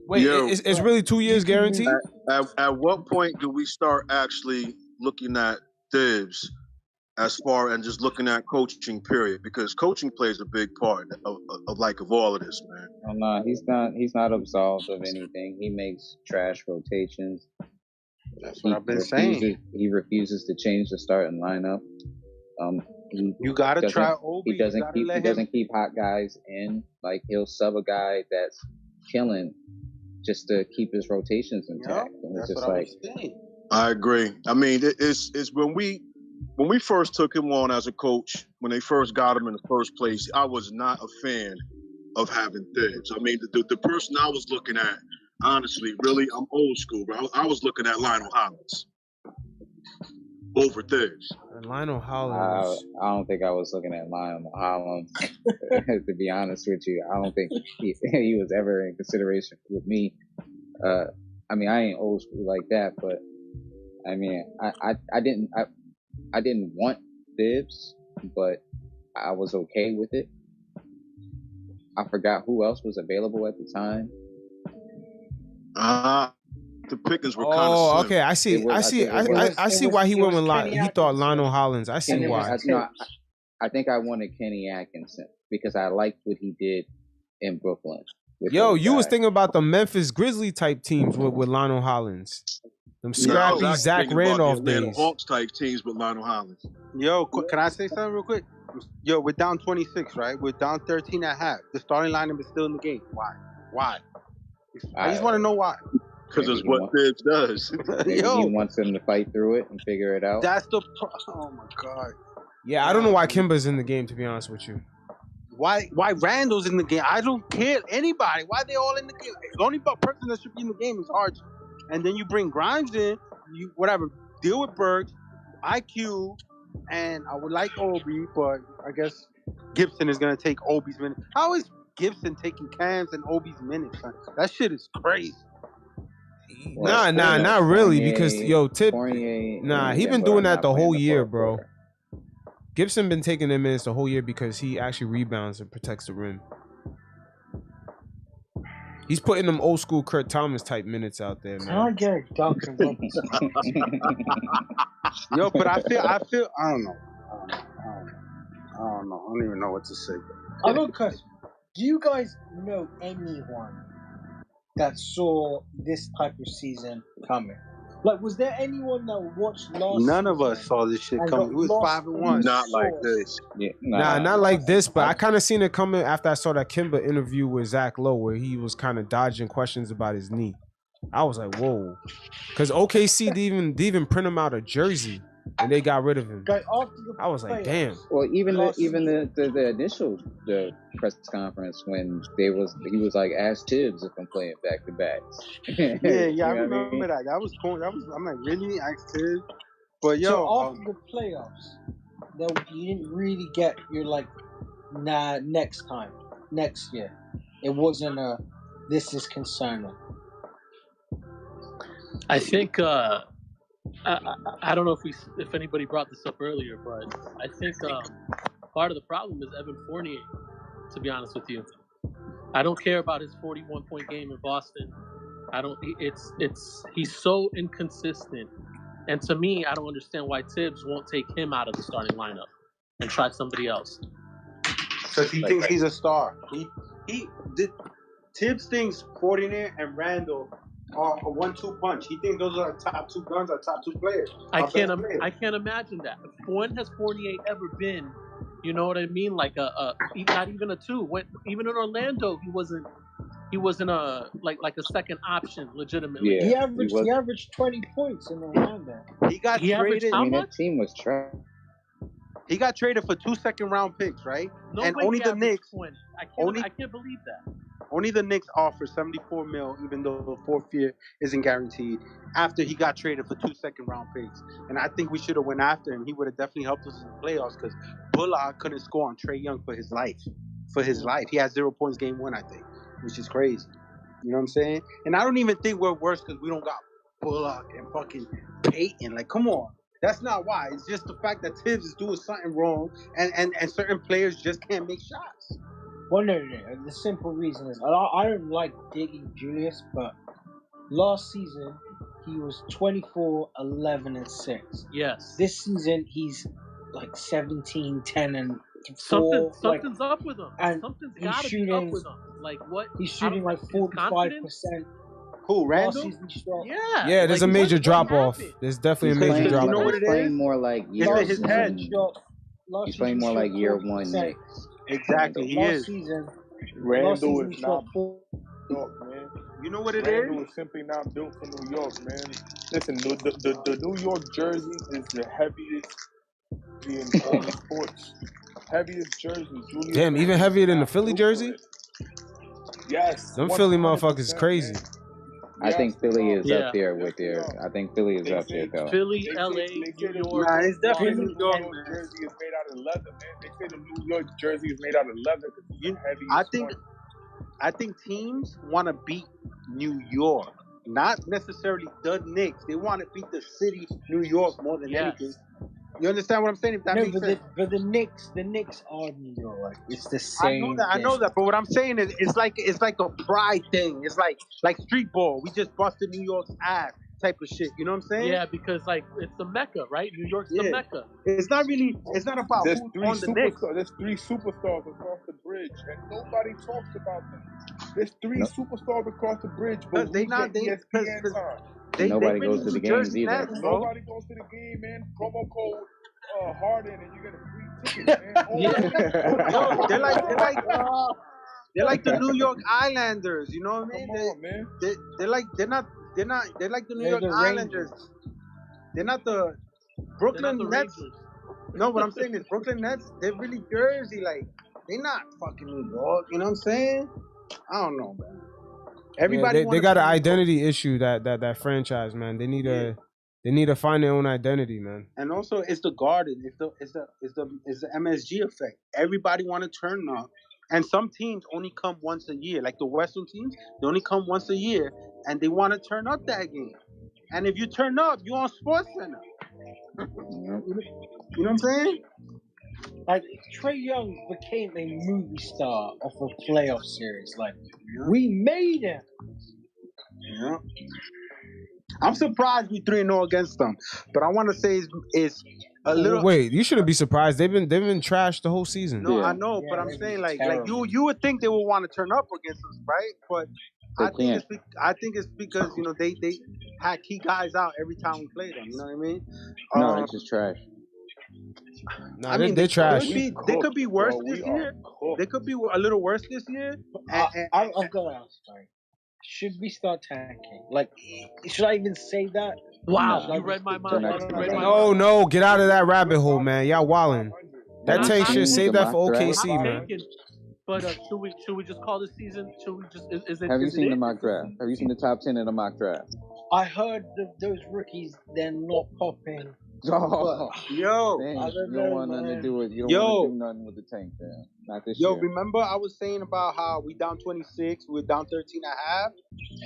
Wait, it's really 2 years guaranteed? At what point do we start actually looking at Tibbs as far and just looking at coaching period? Because coaching plays a big part of all of this, man. No, he's not absolved of anything. He makes trash rotations. That's what I've been saying. He refuses to change the starting lineup. You gotta try Obi. He doesn't keep hot guys in. Like, he'll sub a guy that's killing just to keep his rotations intact. And it's just like, I agree. I mean, it's when we first took him on as a coach, when they first got him in the first place, I was not a fan of having Tibbs. I mean, the person I was looking at, honestly, really, I'm old school, bro. I was looking at Lionel Hollins over Tibbs. And Lionel Hollins. I don't think I was looking at Lionel Hollins. To be honest with you, I don't think he was ever in consideration with me. I mean, I ain't old school like that, but I mean, I didn't want Tibbs, but I was okay with it. I forgot who else was available at the time. The pickings were kind of slim. Oh, okay. I see why he went with Lionel. He thought Lionel Hollins. I see why. I think I wanted Kenny Atkinson because I liked what he did in Brooklyn. Yo, you was thinking about the Memphis Grizzly type teams with Lionel Hollins. Them scrappy Zach Randolph days. Hawks type teams with Lionel Hollins. Yo, can I say something real quick? Yo, we're down 26, right? We're down 13 at half. The starting lineup is still in the game. Why? I just want to know why. Because it's what Tibbs does. Yo, he wants them to fight through it and figure it out. That's the oh my god. Yeah, I don't know why Kemba's in the game, to be honest with you. Why Randall's in the game? I don't care anybody. Why they all in the game? The only person that should be in the game is Archie. And then you bring Grimes in, deal with Burks, IQ, and I would like Obi, but I guess Gibson is gonna take Obi's minutes. How is Gibson taking Cam's and Obi's minutes? Man? That shit is crazy. Nah, not really, because Tib, he been doing that the whole year, bro. Gibson been taking them minutes the whole year because he actually rebounds and protects the rim. He's putting them old school Kurt Thomas type minutes out there, man. I get it, Duncan. Yo, but I feel. I don't know. I don't even know what to say. I have a question. Do you guys know anyone that saw this type of season coming? Like, was there anyone that watched last? None of us saw this shit coming. It was 5-1. Not like this. Yeah, not like this. But I kind of seen it coming after I saw that Kemba interview with Zach Lowe, where he was kind of dodging questions about his knee. I was like, whoa, because OKC didn't even print him out a jersey. and they got rid of him. Guys, after the I was like, playoffs, damn. Well, even last the initial press conference when he was like, ask Tibbs if I'm playing back to backs. Yeah, I remember that. That was cool. I'm like, really? Ask Tibbs? But yo, so after the playoffs, you didn't really get. You're like, nah, next year. It wasn't this is concerning. I think I don't know if anybody brought this up earlier, but I think part of the problem is Evan Fournier. To be honest with you, I don't care about his 41-point game in Boston. I don't. He's so inconsistent, and to me, I don't understand why Tibbs won't take him out of the starting lineup and try somebody else. Because he thinks he's a star. Tibbs thinks Fournier and Randall are a 1-2 punch. He thinks those are top two guns, or top two players. I can't imagine that. When has Fournier ever been? You know what I mean? Like not even a 2. Even in Orlando, he wasn't a like a second option legitimately. Yeah, he averaged 20 points in Orlando. He got traded. How much? That team was trash. He got traded for 2 second-round picks, right? No, and only the Knicks. I can't believe that. Only the Knicks offered $74 million, even though the fourth year isn't guaranteed. After he got traded for 2 second-round picks, and I think we should have went after him. He would have definitely helped us in the playoffs because Bullock couldn't score on Trae Young for his life. He had 0 points game 1, I think, which is crazy. You know what I'm saying? And I don't even think we're worse because we don't got Bullock and fucking Peyton. Like, come on. That's not why. It's just the fact that Tibbs is doing something wrong, and certain players just can't make shots. Well, no. The simple reason is I don't like digging Julius, but last season he was 24, 11, and 6. Yes. This season he's like 17, 10, and 4. Something's up with him. And something's got to be up with him. Like what? He's shooting like 45%. Who, Randall? Yeah, there's a major drop off. There's definitely a major drop off. You know what it is? He's playing more like his head. He's playing more like year 1 Knicks. Exactly, he last is. Season, Randall is shot not New York, man. You know what it Randall is? is simply not built for New York, man. Listen, the New York jersey is the heaviest in all the sports. Heaviest jersey. Julius Damn, even heavier than the Philly jersey? Yes. Them Philly motherfuckers is crazy. Man. I think Philly is up there Yes, with their. I think Philly is up there though. Philly, LA, New York. Nah, it's definitely New York. New York jersey is made out of leather, man. They say the New York jersey is made out of leather because it's heavy. I think teams want to beat New York, not necessarily the Knicks. They want to beat the city, New York, more than anything. You understand what I'm saying? If that makes sense. But the Knicks are New York. It's the same. I know that. But what I'm saying is, it's like a pride thing. It's like street ball. We just busted New York's ass type of shit. You know what I'm saying? Yeah, because like it's the Mecca, right? New York's the Mecca. It's not about There's who's 3 on the Knicks. There's 3 superstars across the bridge, and nobody talks about them. There's 3 superstars across the bridge, but they not. Nobody goes to the games either. Nobody goes to the game, man. Promo code Harden, and you get a free ticket, man. Yo, they're like the New York Islanders. You know what I mean? Come on, man. They're like the New York Islanders. They're not the Brooklyn Nets. No, what I'm saying is Brooklyn Nets. They're really Jersey. Like they're not fucking New York. You know what I'm saying? I don't know, man. Everybody they got an identity issue that franchise, man. They need to find their own identity, man. And also, it's the Garden. It's the MSG effect. Everybody want to turn up, and some teams only come once a year. Like the Western teams, they only come once a year, and they want to turn up that game. And if you turn up, you on Sports Center. You know what I'm saying? Like Trae Young became a movie star off a playoff series. Like we made him. Yeah. I'm surprised we 3-0 against them, but I want to say it's a little. Wait, you shouldn't be surprised. They've been trashed the whole season. No, I know, but I'm saying like you would think they would want to turn up against us, right? But I think it's because they had key guys out every time we played them. You know what I mean? No, it's just trash. No, they're trash. They could be worse this year. They could be a little worse this year. I'm gonna ask, sorry. Should we start tanking? Like, should I even say that? Wow, No. you read my They're mind. not You gonna read do my that. No, mind. no, get out of that rabbit hole, man. Y'all wildin'. That Have you tank shit, seen save the that for mock draft? OKC, I'm man. thinking, but should we just call the season? Should we just is it? Have you is it seen the it? mock draft? Have you seen the top 10 in the mock draft? I heard those rookies, they're not popping. Oh, Yo, man, I you don't don't know, want nothing to man. do with. You don't Yo. want to do nothing with the tank, man. Not this Yo, year. remember I was saying about how we down 26, we were down 13 and a half,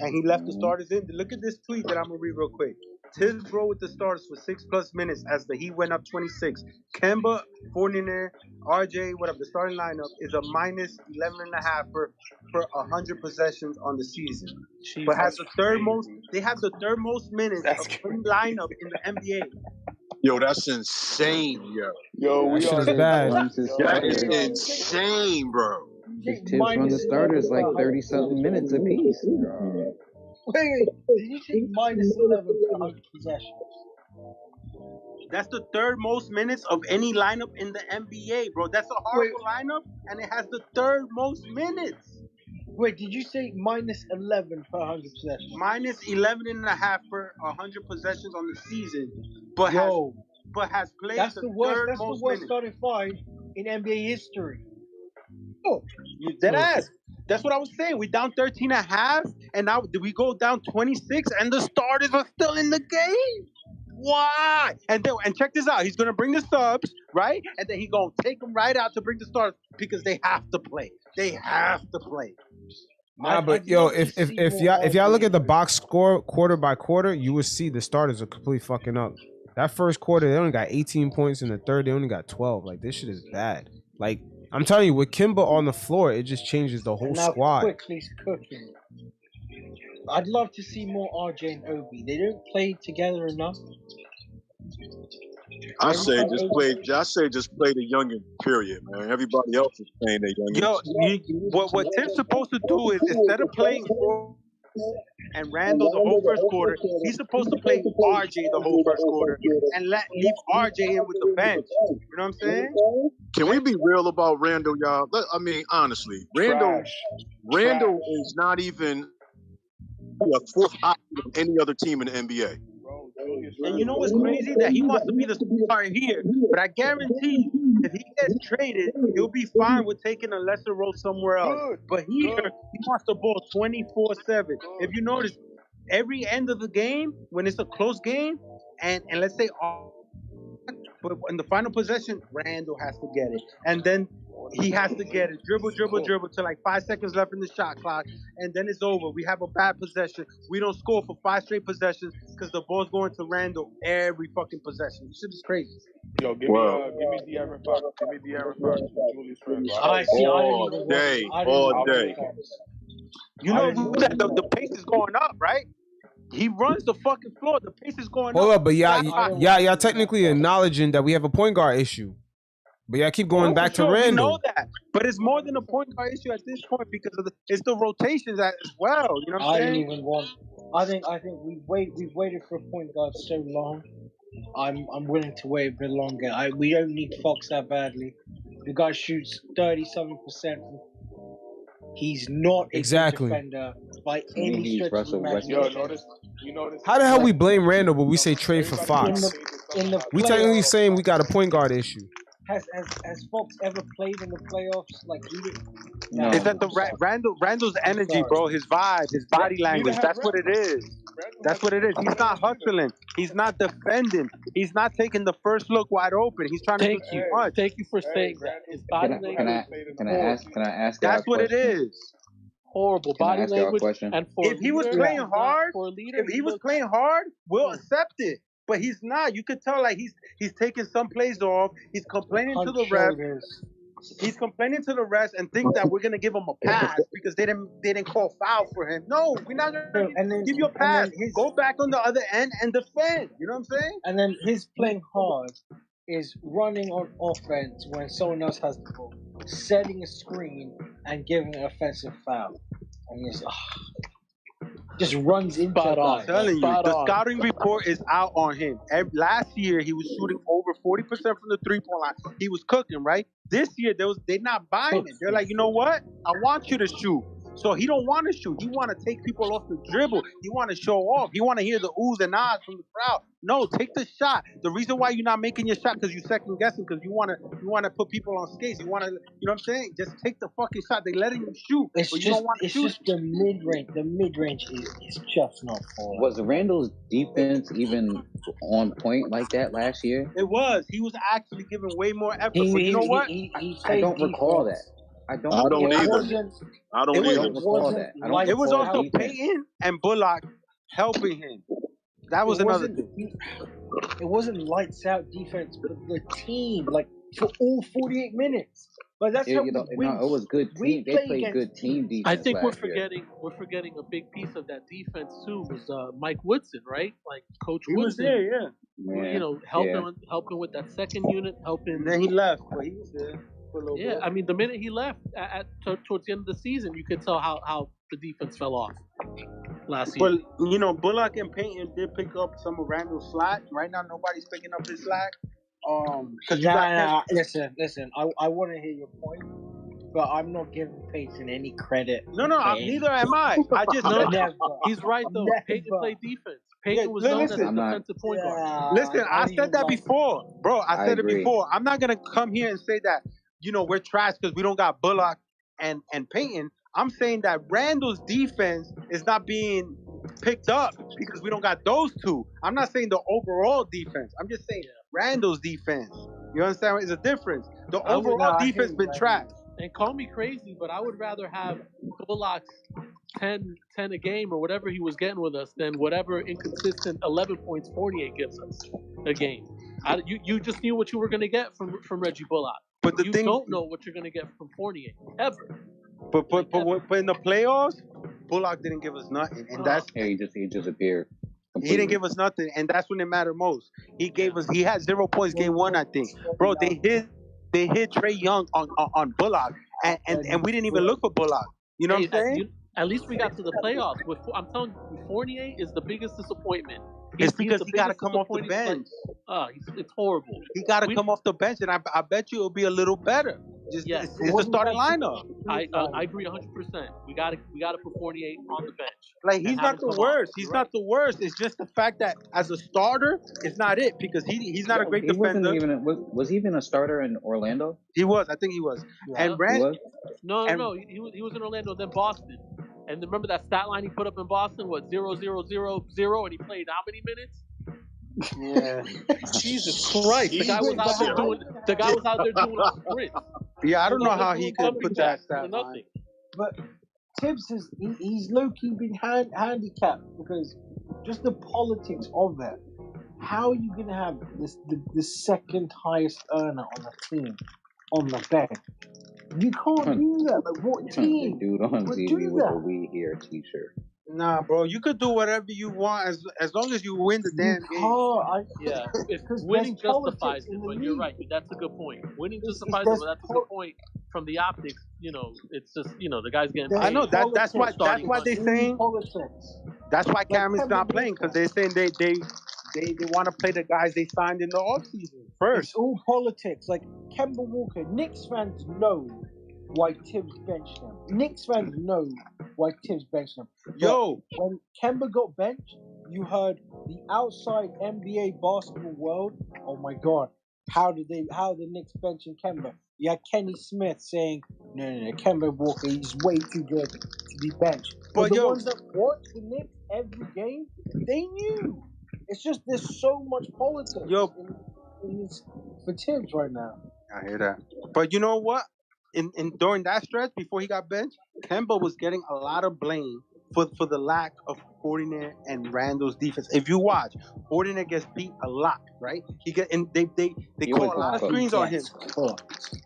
and he left the starters in? Look at this tweet that I'm going to read real quick. Tibbs rolled with the starters for 6+ minutes as the Heat went up 26. Kemba, Fournier, RJ, whatever, the starting lineup is a minus 11.5 for 100 possessions on the season. But has the third most, they have the third most minutes of any lineup in the NBA. Yo, that's insane, yo. Yo, That we shit are is Tibbs bad. runs his That is starters. insane, bro. Tibbs run the starters like 30-something minutes apiece. Wait, did you say minus 11 per 100 possessions? That's the third most minutes of any lineup in the NBA, bro. That's a horrible lineup, and it has the third most minutes. Wait, did you say minus 11 per 100 possessions? Minus 11.5 per 100 possessions on the season, but has played that's the worst. third That's most the worst minutes. starting five in NBA history. Oh, you dead ass. That's what I was saying. We down 13.5, and now we go down 26, and the starters are still in the game. Why? And check this out. He's gonna bring the subs, right? And then he's gonna take them right out to bring the starters because they have to play. They have to play. Nah, but yo, if y'all look at the box score quarter by quarter, you will see the starters are completely fucking up. That first quarter, they only got 18 points. In the third, they only got 12. Like, this shit is bad. Like, I'm telling you, with Kimba on the floor, it just changes the whole squad. Quickly's cooking. I'd love to see more RJ and Obi. They don't play together enough. I say just play the youngin, period, man. Everybody else is playing their youngins. Yo, what Tim's supposed to do is instead of playing and Randall the whole first quarter, he's supposed to play RJ the whole first quarter and leave RJ in with the bench. You know what I'm saying? Can we be real about Randall, y'all? I mean, honestly, Randall is not even a fourth option of any other team in the NBA. And you know what's crazy? That he wants to be the star here. But I guarantee if he gets traded, he'll be fine with taking a lesser role somewhere else. But here, he wants the ball 24/7. If you notice, every end of the game, when it's a close game, and let's say, but in the final possession, Randall has to get it. And then he has to get it. Dribble till like 5 seconds left in the shot clock. And then it's over. We have a bad possession. We don't score for 5 straight possessions because the ball's going to Randall every fucking possession. This shit is crazy. Yo, give me De'Aaron Fox. Give me De'Aaron Fox and Julius Randle. All day. You know that the pace is going up, right? He runs the fucking floor. The pace is going Hold up. up, but y'all technically acknowledging that we have a point guard issue. But y'all keep going back to Randall. We know that, but it's more than a point guard issue at this point because it's the rotations as well. You know what I'm saying? I didn't even want. I think we've waited for a point guard so long. I'm willing to wait a bit longer. We don't need Fox that badly. The guy shoots 37%. He's not a good defender by any stretch of the imagination. How the hell we blame Randall, but we say trade for Fox? We technically saying we got a point guard issue. Has Fox ever played in the playoffs? Like he did? No. Is that the Randall's energy, bro? His vibe, his body language. That's what it is. That's what it is. He's not hustling. He's not defending. He's not taking the first look wide open. He's trying to do too much. Thank you for saying that. His body language. Can I ask? That's what it is. Horrible body language. And if he was playing hard, we'll accept it. But he's not. You could tell like he's taking some plays off. He's complaining to the refs. He's complaining to the refs and think that we're gonna give him a pass because they didn't call foul for him. No, we're not gonna give you a pass. Go back on the other end and defend. You know what I'm saying? And then his playing hard is running on offense when someone else has the ball, setting a screen and giving an offensive foul. And he's just runs into that. I'm telling you, the scouting report is out on him. Last year, he was shooting over 40% from the three-point line. He was cooking, right? This year, they're not buying it. They're like, you know what? I want you to shoot. So he don't want to shoot. He want to take people off the dribble. He want to show off. He want to hear the oohs and ahs from the crowd. No, take the shot. The reason why you're not making your shot because you're second guessing because you want to put people on skates. You want to, you know what I'm saying? Just take the fucking shot. They letting you shoot, but you don't want to shoot. It's just the mid range. The mid range is just not falling. Was Randall's defense even on point like that last year? It was. He was actually giving way more effort. But you know what? I don't recall that. I don't either. I don't recall that. It was also Payton and Bullock helping him. That was another thing. It wasn't lights out defense, but the team, like for all 48 minutes. But that's how it was good team. They played good team defense. I think we're forgetting a big piece of that defense too was Mike Woodson, right? Like Coach Woodson. He was there, yeah. You know, helping with that second unit, helping. And then he left, but he was there. Yeah, I mean, the minute he left towards the end of the season, you could tell how the defense fell off last year. But, you know, Bullock and Payton did pick up some of Randall's slack. Right now, nobody's picking up his slack. Listen, I want to hear your point, but I'm not giving Payton any credit. No, neither am I. I just know. He's right, though. Payton played defense. Payton was known as a defensive point guard. Listen, I said that before. Bro, I said it before. I'm not going to come here and say that, you know, we're trash because we don't got Bullock and Payton. I'm saying that Randall's defense is not being picked up because we don't got those two. I'm not saying the overall defense. I'm just saying Randall's defense. You understand? It's a difference. The overall defense been trash. And call me crazy, but I would rather have Bullock's 10 a game or whatever he was getting with us than whatever inconsistent 11 points 48 gives us a game. You just knew what you were going to get from Reggie Bullock. But you don't know what you're going to get from Fournier ever. But in the playoffs, Bullock didn't give us nothing, and that's he just appeared. Completely. He didn't give us nothing, and that's when it mattered most. He gave us. He had 0 points game one, I think. Bro, they hit Trey Young on Bullock, and we didn't even look for Bullock. You know what I'm saying? At least we got to the playoffs. I'm telling you, Fournier is the biggest disappointment. It's because he got to come off the bench. It's horrible. He got to come off the bench, and I bet you it'll be a little better. It's the starting lineup. I agree 100%. We got to put Fournier on the bench. Like he's not the worst. He's not the worst. It's just the fact that as a starter, it's not it because he's not a great defender. Was he even a starter in Orlando? He was. I think he was. Yeah. And Brand. No. He was in Orlando, then Boston. And remember that stat line he put up in Boston? What, 0, 0, 0, 0, and he played how many minutes? Yeah. Jesus Christ. The guy was out there doing a sprint. Yeah, I don't know how he could put that stat line. But Tibbs he's low-key been handicapped because just the politics of it. How are you going to have the second highest earner on the team on the bench? You can't do that. Like, what team dude on TV with a "We Here" T-shirt? Nah, bro. You could do whatever you want as long as you win the damn game. Winning justifies it. But you're right. That's a good point. Winning justifies it, but that's a good point. From the optics, you know, it's just the guy's getting paid. I know that's why they saying. That's why Cam is not playing because they're saying they want to play the guys they signed in the offseason first. It's all politics. Like Kemba Walker, Knicks fans know why Tibbs benched him. Knicks fans know why Tibbs benched him. But when Kemba got benched, you heard the outside NBA basketball world. Oh my God, how the Knicks benching Kemba? You had Kenny Smith saying, no, Kemba Walker, he's way too good to be benched. But the ones that watch the Knicks every game, they knew. It's just there's so much politics for Tibbs right now. I hear that. But you know what? In during that stretch before he got benched, Kemba was getting a lot of blame for the lack of Fournier and Randall's defense. If you watch, Fournier gets beat a lot, right? They call a lot of screens on him.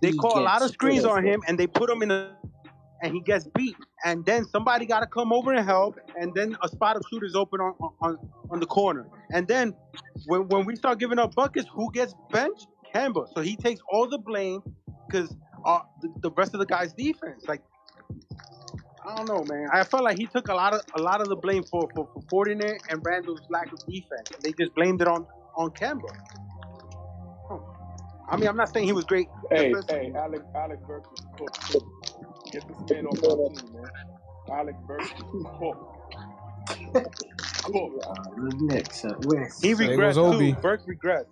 They call a lot of screens on him, and they put him and he gets beat. And then somebody got to come over and help, and then a spot of shooters open on the corner. And then when we start giving up buckets, who gets benched? Kemba. So he takes all the blame because the rest of the guys' defense. Like, I don't know, man. I felt like he took a lot of the blame for Fournier and Randall's lack of defense. They just blamed it on Kemba. I mean, I'm not saying he was great. Hey, Alex Burke is cooked. Get this man off my team, man. Alec Burks is The Knicks. He There regressed goes Obi. too. Burke regressed.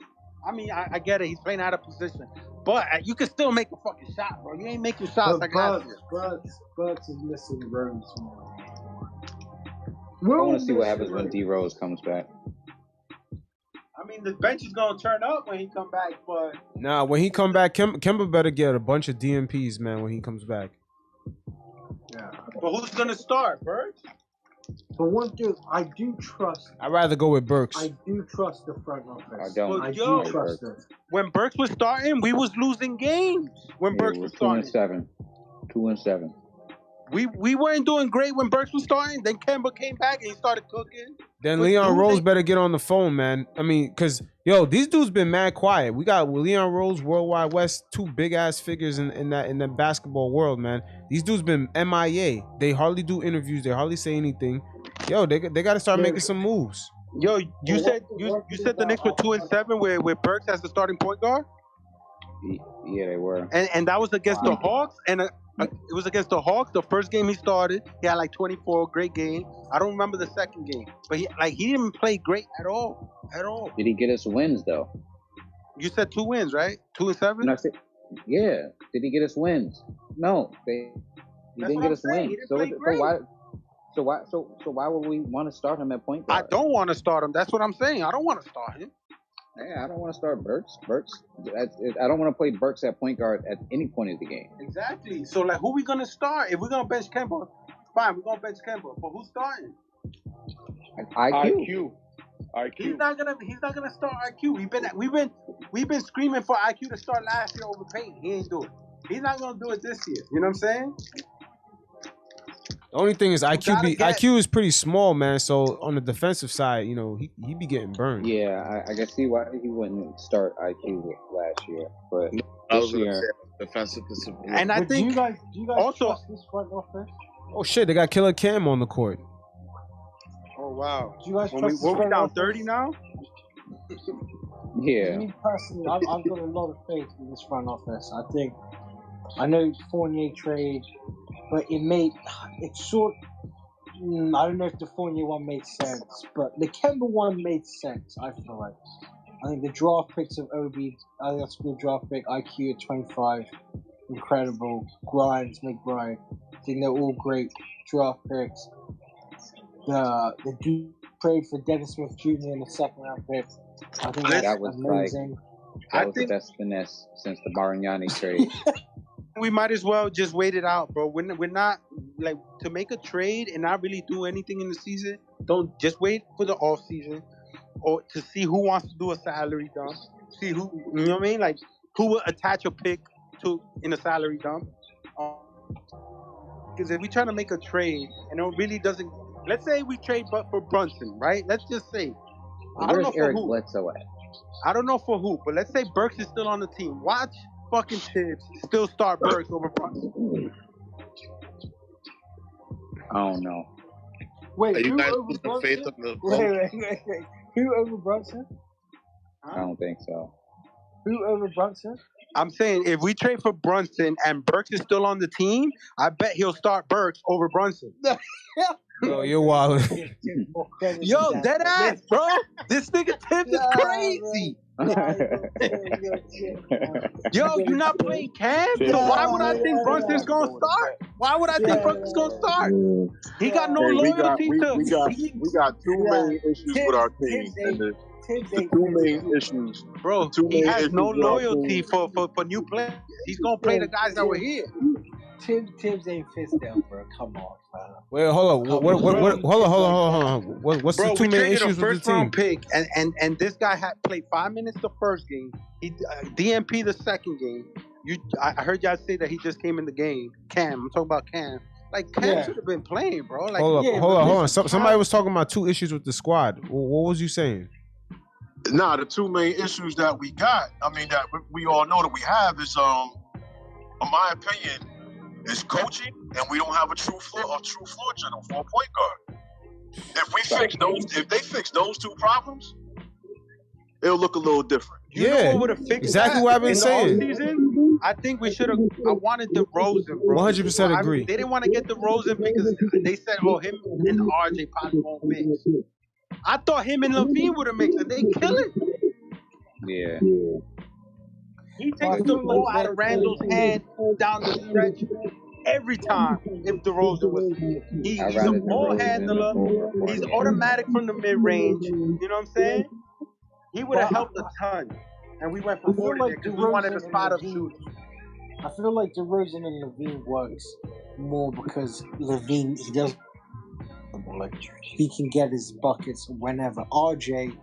I mean, I get it. He's playing out of position, but you can still make a fucking shot, bro. You ain't making shots like last year. Burks is missing Rose. I want to see what happens when D Rose comes back. I mean, the bench is gonna turn up when he come back, but Nah, when he come back, Kemba better get a bunch of DMPs, man. When he comes back. Yeah. but who's gonna start, Burke? But one thing, I do trust. I'd rather go with Burks. I do trust the front office. I don't. I Yo, do trust it. When Burks was starting, we was losing games. When Yeah, Burks we're was 2-7. starting, 2-7. we weren't doing great when Burks was starting. Then Kemba came back and he started cooking. Then But Leon do Rose they- better get on the phone, man. I mean, cause these dudes been mad quiet. We got Leon Rose, Worldwide West, two big ass figures in the basketball world, man. These dudes been MIA. They hardly do interviews. They hardly say anything. Yo, they got to start making some moves. Yo, you said the Knicks were 2-7 with Burks as the starting point guard, Yeah, they were. and that was against the Hawks, and it was against the Hawks. The first game he started, he had like 24, great game. I don't remember the second game, but he didn't play great at all. Did he get us wins though? You said 2 wins, right? 2-7. And I said, yeah. Did he get us wins? No, he That's didn't what get I'm us saying. wins. He didn't So play great. why would we want to start him at point guard? I don't want to start him. That's what I'm saying. I don't want to start him. Yeah, I don't want to start Burks. I don't want to play Burks at point guard at any point of the game. Exactly. So like, who we gonna start? If we're gonna bench Kemba, fine, we're gonna bench Kemba. But who's starting? IQ. He's not gonna start IQ. We've been screaming for IQ to start last year over Payton. He ain't do it. He's not gonna do it this year. You know what I'm saying? The only thing is gotta get- IQ is pretty small, man. So on the defensive side, he be getting burned. Yeah, I can see why he wouldn't start IQ last year, but I this was gonna year, say defensive discipline. And I But think do you guys also- trust this front office? Oh shit, they got Killer Cam on the court. Oh wow. Do you guys When trust we this front down office? 30 now? yeah. Me personally, I've got a lot of faith in this front office. I know Fournier trade, but it's sort. I don't know if the Fournier one made sense, but the Kemba one made sense. I feel like. I think the draft picks of Obi, I think that's a good draft pick. IQ at 25, incredible. Grimes, McBride, I think they're all great draft picks. The dude trade for Dennis Smith Jr. in the second round pick. I think that's That was amazing. That was the best finesse since the Marignani trade. We might as well just wait it out, bro. We're not like to make a trade and not really do anything in the season. Don't just wait for the off season or to see who wants to do a salary dump. See who, you know what I mean? Like who will attach a pick to in a salary dump. Because if we try to make a trade and it really doesn't, let's say we trade for Brunson, right? Let's just say. I don't Where's know for Eric who. Bledsoe at? I don't know for who, but let's say Burks is still on the team. Watch fucking Tibbs still start Burks over Brunson. I don't know. Wait, Are you who guys over put the Brunson? faith in the Wait. Who over Brunson? I don't think so. Who over Brunson? I'm saying if we trade for Brunson and Burks is still on the team, I bet he'll start Burks over Brunson. Yo, you're wild. Yo, dead ass, bro. This nigga Tibbs is crazy. Yo, you're not playing Cam, so why would I think Brunson's gonna start? Why would I think Brunson's gonna start? He got no Hey, loyalty we to. got two main issues with our team, and the two main issues. Bro, two he main has issues no with our loyalty team. for new players. He's gonna play the guys that were here. Tibbs ain't Fizdale, bro. Come on, man. Wait, hold on. Hold on. What's Bro, the two we main traded issues a with the first team? round pick, and this guy had played 5 minutes the first game. He DMP the second game. I heard y'all say that he just came in the game. Cam, I'm talking about Cam. Like Cam should have been playing, bro. Like, Hold on. Somebody was talking about two issues with the squad. What was you saying? Nah, the two main issues that we got, I mean, that we all know that we have is, in my opinion, is coaching, and we don't have a true floor general for a point guard. If they fix those two problems, it'll look a little different. you know what would have fixed exactly that what I've been in the saying. offseason? I think we should have. I wanted DeRozan, bro. 100% agree. They didn't want to get DeRozan because they said, "Oh, him and RJ probably won't mix." I thought him and Levine would have mixed, and they kill it. Yeah. He takes the ball out of Randall's hand down the stretch every time. If DeRozan was, he's a ball handler. He's automatic from the mid range. You know what I'm saying? He would have helped a ton. And we went for more because we wanted a spot up shooter. I feel like DeRozan and Levine works more because Levine, he does, like, he can get his buckets whenever. RJ,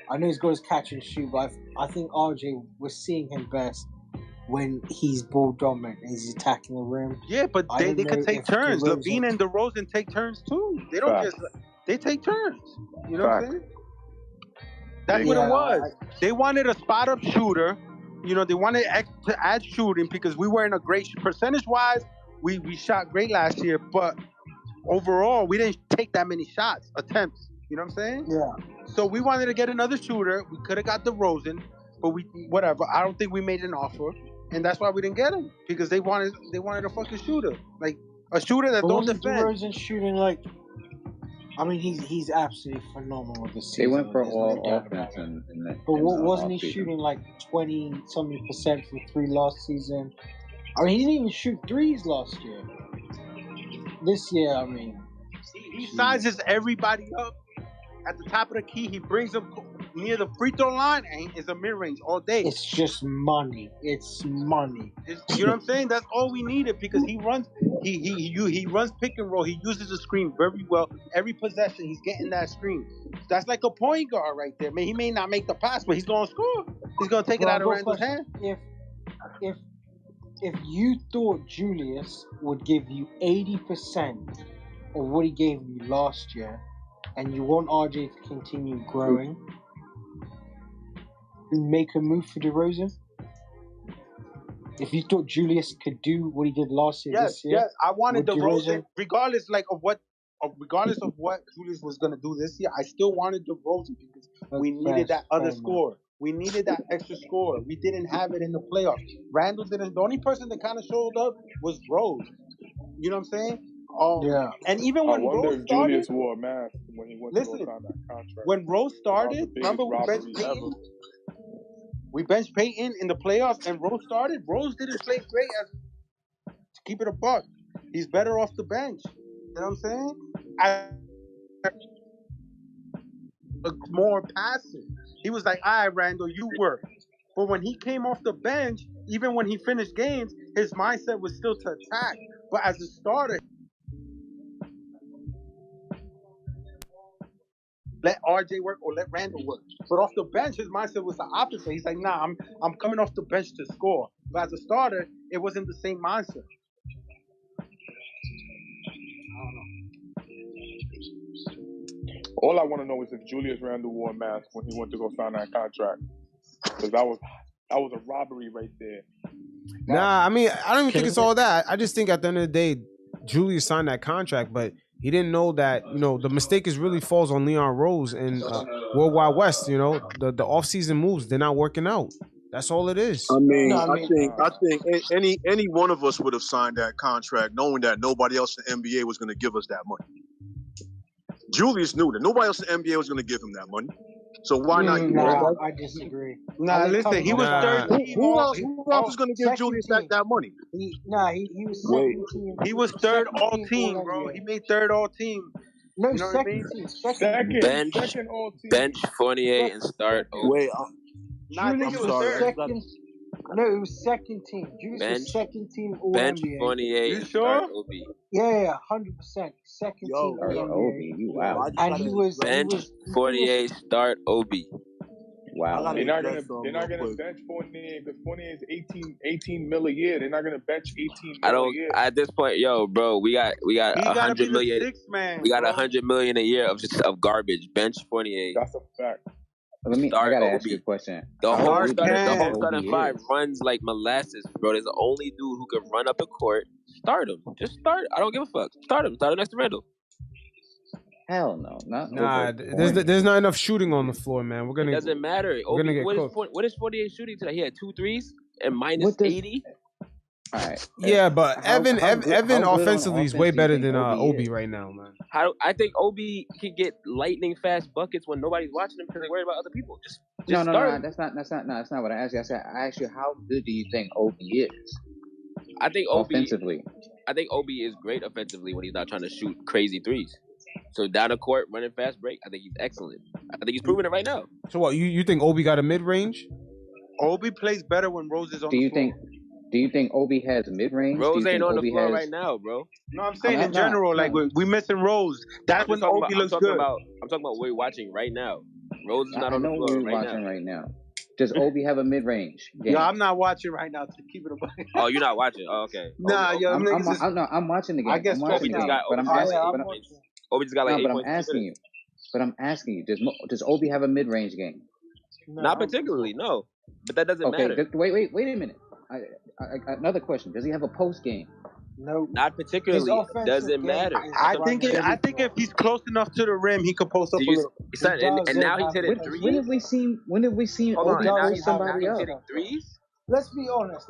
I know he's got his catch and shoot, but I think RJ, we're seeing him best when he's ball dominant and he's attacking the rim. Yeah, but they can take turns. Levine and DeRozan take turns too. They don't they take turns. You know what I'm saying? That's what it was. They wanted a spot up shooter. You know, they wanted to add shooting because we were in a great percentage-wise. We shot great last year, but overall, we didn't take that many attempts. You know what I'm saying? Yeah. So we wanted to get another shooter. We could have got DeRozan, but whatever. I don't think we made an offer, and that's why we didn't get him because they wanted a fucking shooter, like a shooter that don't defend. DeRozan shooting like. I mean, he's absolutely phenomenal this season. They went for all offense but wasn't he shooting like 20-something% from three last season? I mean, he didn't even shoot threes last year. This year, I mean, he sizes everybody up at the top of the key. He brings them near the free throw line and it's a mid range all day. It's just money. It's money. You know what I'm saying? That's all we needed because he runs. He runs pick and roll. He uses the screen very well. Every possession, he's getting that screen. That's like a point guard right there. Man, he may not make the pass, but he's gonna score. He's gonna take it out of Randall's hand. If you thought Julius would give you 80% of what he gave you last year, and you want RJ to continue growing, you make a move for DeRozan. If you thought Julius could do what he did last year, this year, yes, I wanted DeRozan, regardless of what Julius was gonna do this year. I still wanted DeRozan because we needed that other score. We needed that extra score. We didn't have it in the playoffs. Randall didn't. The only person that kind of showed up was Rose. You know what I'm saying? Yeah. And even when Rose started, Julius wore a mask when he went to go sign that contract. When Rose started, remember we benched Peyton in the playoffs, and Rose started. Rose didn't play great to keep it a buck. He's better off the bench. You know what I'm saying? More passive. He was like, all right, Randall, you work. But when he came off the bench, even when he finished games, his mindset was still to attack. But as a starter, let RJ work or let Randall work. But off the bench, his mindset was the opposite. He's like, nah, I'm coming off the bench to score. But as a starter, it wasn't the same mindset. All I want to know is if Julius Randle wore a mask when he went to go sign that contract, because that was a robbery right there. Nah, I mean, I don't even think it's all that. I just think at the end of the day, Julius signed that contract, but he didn't know that, the mistake really falls on Leon Rose and World Wide West. The offseason moves, they're not working out. That's all it is. I mean, I think any one of us would have signed that contract knowing that nobody else in the NBA was going to give us that money. Julius knew that nobody else in the NBA was going to give him that money. So why not? I disagree. Listen, he was third team. Who else was going to give Julius that money? He was second team. He was third all team, bro. He made third all team. No, you know second team. Second all team. Bench Fournier and start. Wait, Julius was second. No, it was second team. Julius was second team All Bench NBA. Fournier You and sure? start Obi. Yeah, 100%. Second team All NBA. Wow. And he was Bench Fournier, start Obi. Wow. They're not gonna bench Fournier because Fournier is 18 mil a year. They're not gonna bench 18 mil a year. At this point, bro, we got $100 million. We got $100 million a year of garbage. Bench Fournier. That's a fact. I gotta ask you a question. The whole starting five runs like molasses, bro. There's the only dude who can run up the court. Start him. Just start. I don't give a fuck. Start him. Start him next to Randall. Hell no. There's not enough shooting on the floor, man. It doesn't matter. We're gonna get cooked. What is 48 shooting today? He had 2 threes. and minus 80. All right. Yeah, but Evan offensively is way better than Obi Obi right now, man. I think Obi can get lightning fast buckets when nobody's watching him because they're worried about other people. Just no, start. That's not what I asked you. I asked you how good do you think Obi is? I think Obi offensively. I think Obi is great offensively when he's not trying to shoot crazy threes. So down the court, running fast break, I think he's excellent. I think he's proving it right now. So what? You think Obi got a mid range? Obi plays better when Rose is on the floor. Do you think Obi has mid range? Rose ain't on the floor right now, bro. No, I'm saying in general, like we missing Rose. That's when Obi looks good. I'm talking about what we're watching right now. Rose is not on the floor right now. Does Obi have a mid range? Yo, I'm not watching right now. To keep it above. Oh, you're not watching? Oh, okay. Nah, yo, I'm watching the game. I guess Obi just got like 8 points. But I'm asking you, does Obi have a mid range game? No, not particularly, no. But that doesn't matter. Wait a minute. Another question. Does he have a post game? No, not particularly. Doesn't matter. I think if he's close enough to the rim, he could post up a little. And now he's hitting threes. When have we seen Obi post somebody up? Hitting threes? Let's be honest.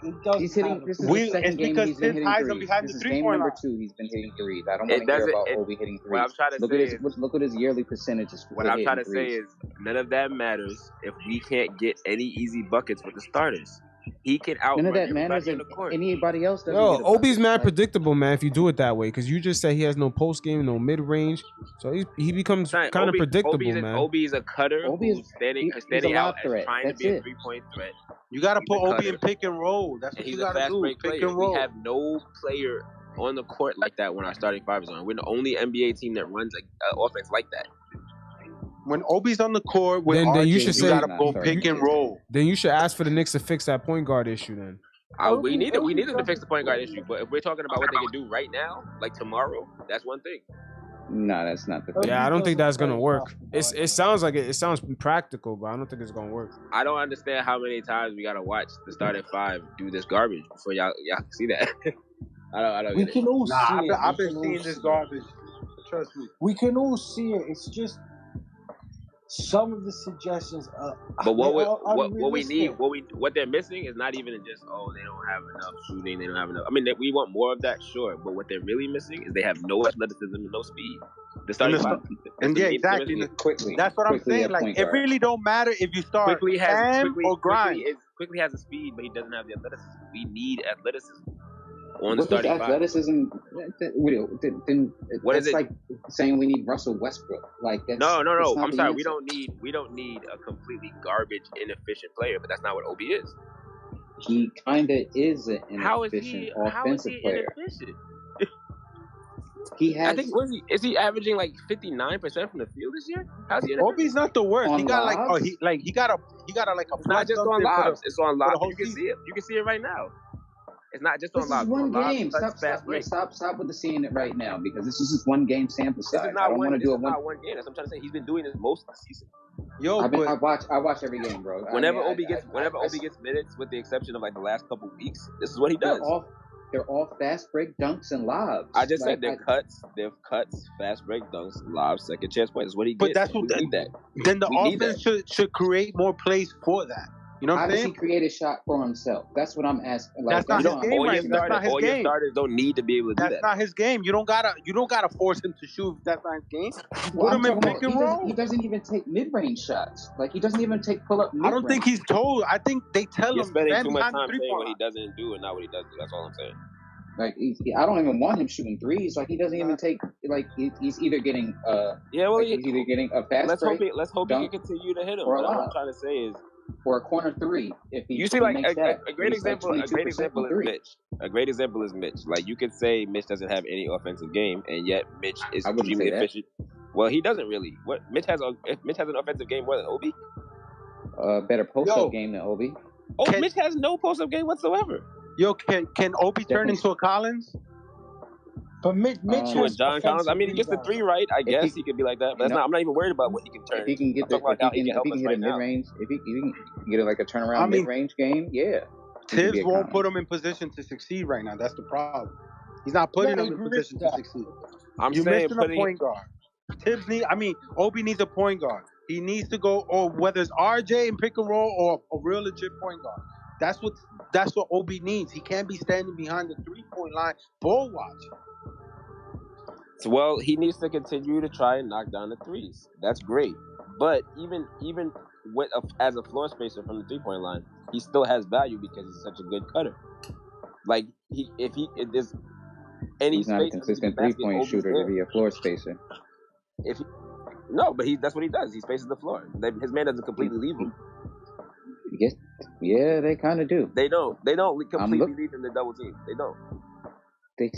He does. He's hitting. This is the second game he's been hitting threes. This is game number 2. He's been hitting threes. I don't want to hear about Obi hitting threes. What I'm trying to say look at his yearly percentages. What I'm trying to say is none of that matters if we can't get any easy buckets with the starters. He can out. None of that matters if anybody else doesn't. Yo, Obi's mad predictable, man. If you do it that way, because you just said he has no post game, no mid range, so he becomes kind of predictable, man. Obi's a cutter. Obi's standing out and trying to be a 3-point threat. You got to put Obi in pick and roll. That's what you got to do. Pick and roll. We have no player on the court like that when our starting five is on. We're the only NBA team that runs an offense like that. When Obi's on the court, then you should say, gotta go pick and roll. Then you should ask for the Knicks to fix that point guard issue. Then we need to fix the point guard issue. But if we're talking about what they can do right now, like tomorrow, that's one thing. No, that's not the thing. Yeah, I don't think that's gonna work. It sounds like it sounds practical, but I don't think it's gonna work. I don't understand how many times we gotta watch the starting five do this garbage before y'all can see that. I don't. We can all see it. I've been seeing this garbage. Trust me. We can all see it. It's just. Some of the suggestions are. But what we need, what they're missing is not even just they don't have enough shooting, they don't have enough. I mean, we want more of that, sure. But what they're really missing is they have no athleticism and no speed. The starting five, exactly. Quickly, that's what I'm saying. Like, it really don't matter if you start Cam or Grimes. Quickly has the speed, but he doesn't have the athleticism. We need athleticism. What's athleticism? What is it? Like saying we need Russell Westbrook. Like that's, no. I'm sorry. We don't need a completely garbage, inefficient player. But that's not what Obi is. He kind of is an inefficient offensive player. Inefficient? He has. I think is he averaging like 59% from the field this year? How's he? Obi's not the worst. He got he got a not just on lobs. It's on lobs. You can see it. You can see it right now. It's not just on lobs. This is one game. Stop with the seeing it right now because this is just one game sample size. This is not one game. That's what I'm trying to say. He's been doing this most of the season. I watch every game, bro. Whenever Obi gets minutes, with the exception of like the last couple weeks, this is what he does. They're all fast break dunks and lobs. I just said they're cuts, fast break dunks, lobs, second chance points. That's what he gets. But that's what we need that. Then the offense should create more plays for that. You know what I'm saying? How does he create a shot for himself? That's what I'm asking. That's not his game, right? That's not his game. Your starters don't need to be able to do that. That's not his game. You don't gotta force him to shoot if that's not his game. Put him in pick and roll. He doesn't even take mid-range shots. Like he doesn't even take pull-up. I don't think he's told. I think they tell him. You're spending too much time saying what he doesn't do and not what he does do. That's all I'm saying. Like I don't even want him shooting threes. Like he doesn't even take. Like he's either getting he's either getting a fast break. Let's hope he can continue to hit him. What I'm trying to say is. For a corner three, if he see like a great example is Mitch. A great example is Mitch. Like you could say Mitch doesn't have any offensive game, and yet Mitch is extremely efficient. Well, he doesn't really. Mitch has an offensive game more than Obi. Better post-up game than Obi. Mitch has no post-up game whatsoever. Yo, can Obi turn into a Collins? But Mitch has John Collins. I mean, he gets the three right. I guess he could be like that. But I'm not even worried about what he can turn. If he can get if he can hit a mid-range, if he can get like a turnaround mid-range game, yeah. Tibbs won't put him in position to succeed right now. That's the problem. He's not putting him in position to succeed. You're missing a point guard. Obi needs a point guard. He needs to go, or whether it's RJ in pick and roll or a real legit point guard. That's what Obi needs. He can't be standing behind the 3-point line ball watching. So, well, he needs to continue to try and knock down the threes. That's great. But even with as a floor spacer from the 3-point line, he still has value because he's such a good cutter. Like if there's any he's not a consistent 3-point shooter to be a floor spacer. But that's what he does. He spaces the floor. His man doesn't completely leave him. Yes, yeah, they kind of do. They don't completely leave him to double team. They don't. They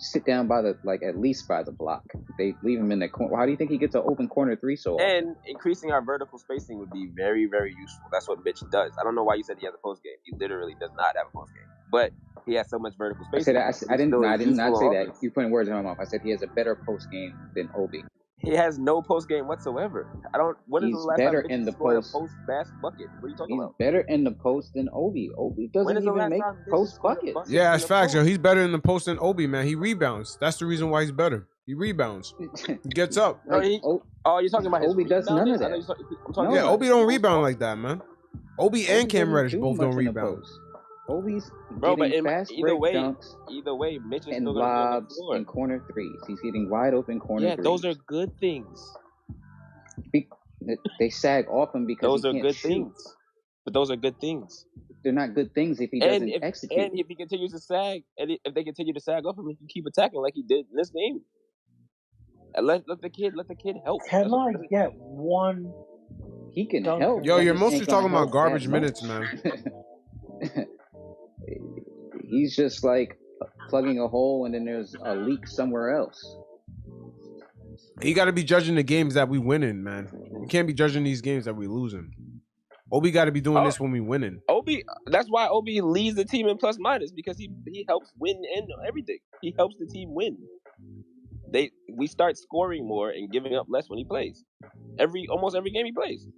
sit down by at least by the block. They leave him in the corner. How do you think he gets an open corner 3 so often? And increasing our vertical spacing would be very, very useful. That's what Mitch does. I don't know why you said he has a post game. He literally does not have a post game. But he has so much vertical spacing. I did not say that. You putting words in my mouth. I said he has a better post game than Obi. He has no post game whatsoever. When is the last better time in the post post bucket? What are you talking about? He's better in the post than Obi. Obi doesn't even make post buckets. Yeah, that's facts, yo. He's better in the post than Obi, man. He rebounds. That's the reason why he's better. He rebounds. He gets up. You're talking about Obi does none of that. Obi don't rebound like that, man. Obi and Cam Reddish both don't rebound. Obi's getting fast break dunks. Either way, Mitch is and still lobs and corner threes. He's getting wide open corner threes. Yeah, those are good things. They sag off him because those are good things. But those are good things. They're not good things if he doesn't execute. And if he continues to sag, and if they continue to sag off him, he can keep attacking like he did in this game. And let the kid help. Can I get one? He can help. Yo, you're mostly talking about garbage minutes, man. He's just plugging a hole and then there's a leak somewhere else. You got to be judging the games that we winning, man. You can't be judging these games that we losing. Obi got to be doing this when we winning. That's why Obi leads the team in plus minus, because he helps win and everything. He helps the team win. We start scoring more and giving up less when he plays. Almost every game he plays.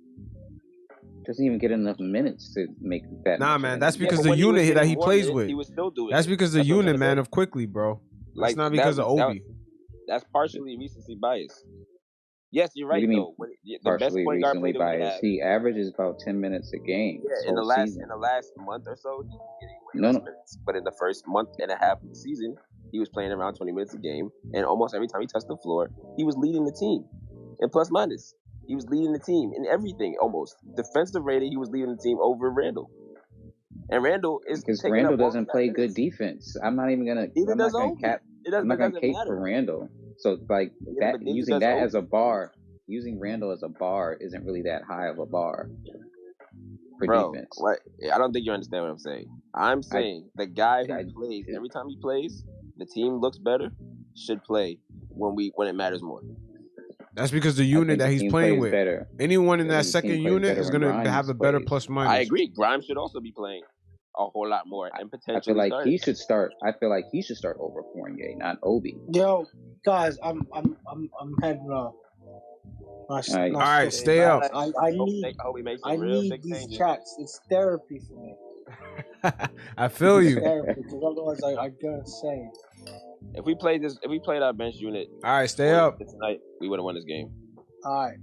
Doesn't even get enough minutes to make that. Nah, man, that's because the unit that he plays with. He was still doing that's because the unit, man, of quickly, bro. That's not because of Obi. That's partially recency bias. Yes, you're right. What do you mean, the partially best point guard recency bias? He averages about 10 minutes a game. Yeah, in the last month or so, he was getting way less minutes. But in the first month and a half of the season, he was playing around 20 minutes a game, and almost every time he touched the floor, he was leading the team in plus minus. He was leading the team in everything, almost. Defensive rating, he was leading the team over Randall. And Randall is because Randall doesn't play good defense. I'm not even gonna. I'm not gonna cape for Randall. So using that as a bar, using Randall as a bar isn't really that high of a bar for defense. What? I don't think you understand what I'm saying. I'm saying the guy who plays every time he plays, the team looks better, should play when it matters more. That's because the unit that he's playing with. Better. Anyone in that second unit is going to have a better plus minus. I agree. Grimes should also be playing a whole lot more and potentially. I feel like he should start. I feel like he should start over Fournier, not Obi. Yo, guys, I'm heading off. All right, stay up. I need these chats. It's therapy for me. I feel you. Because otherwise, I gotta say. If we played our bench unit, all right, stay up tonight, we would have won this game. All right.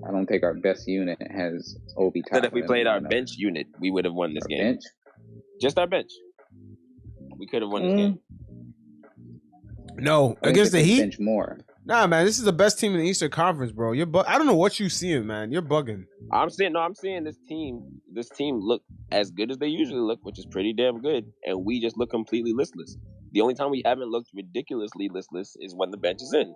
I don't think our best unit has Obi. But if we played our bench unit, we would have won this game. Bench? Just our bench. We could have won this game. No, against the Heat. Bench more. Nah, man, this is the best team in the Eastern Conference, bro. I don't know what you seeing, man. You're bugging. I'm seeing this team look as good as they usually look, which is pretty damn good, and we just look completely listless. The only time we haven't looked ridiculously listless is when the bench is in.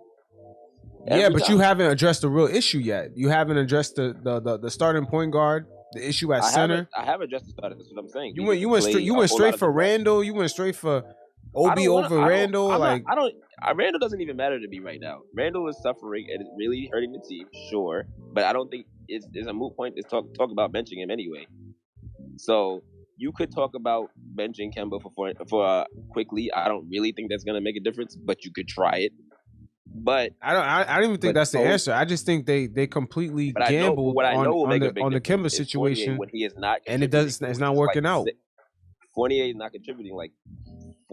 You haven't addressed the real issue yet. You haven't addressed the starting point guard, the issue at center. I have addressed the starter. That's what I'm saying. You went straight for Randall. You went straight for Obi over Randall. Randall doesn't even matter to me right now. Randall is suffering and it's really hurting the team, sure, but I don't think it's a moot point to talk about benching him anyway. So you could talk about benching Kemba for quickly. I don't really think that's gonna make a difference, but you could try it. But I don't even think that's the answer. I just think they completely gambled on the Kemba situation when he is not, and it's not working out. Fournier is not contributing like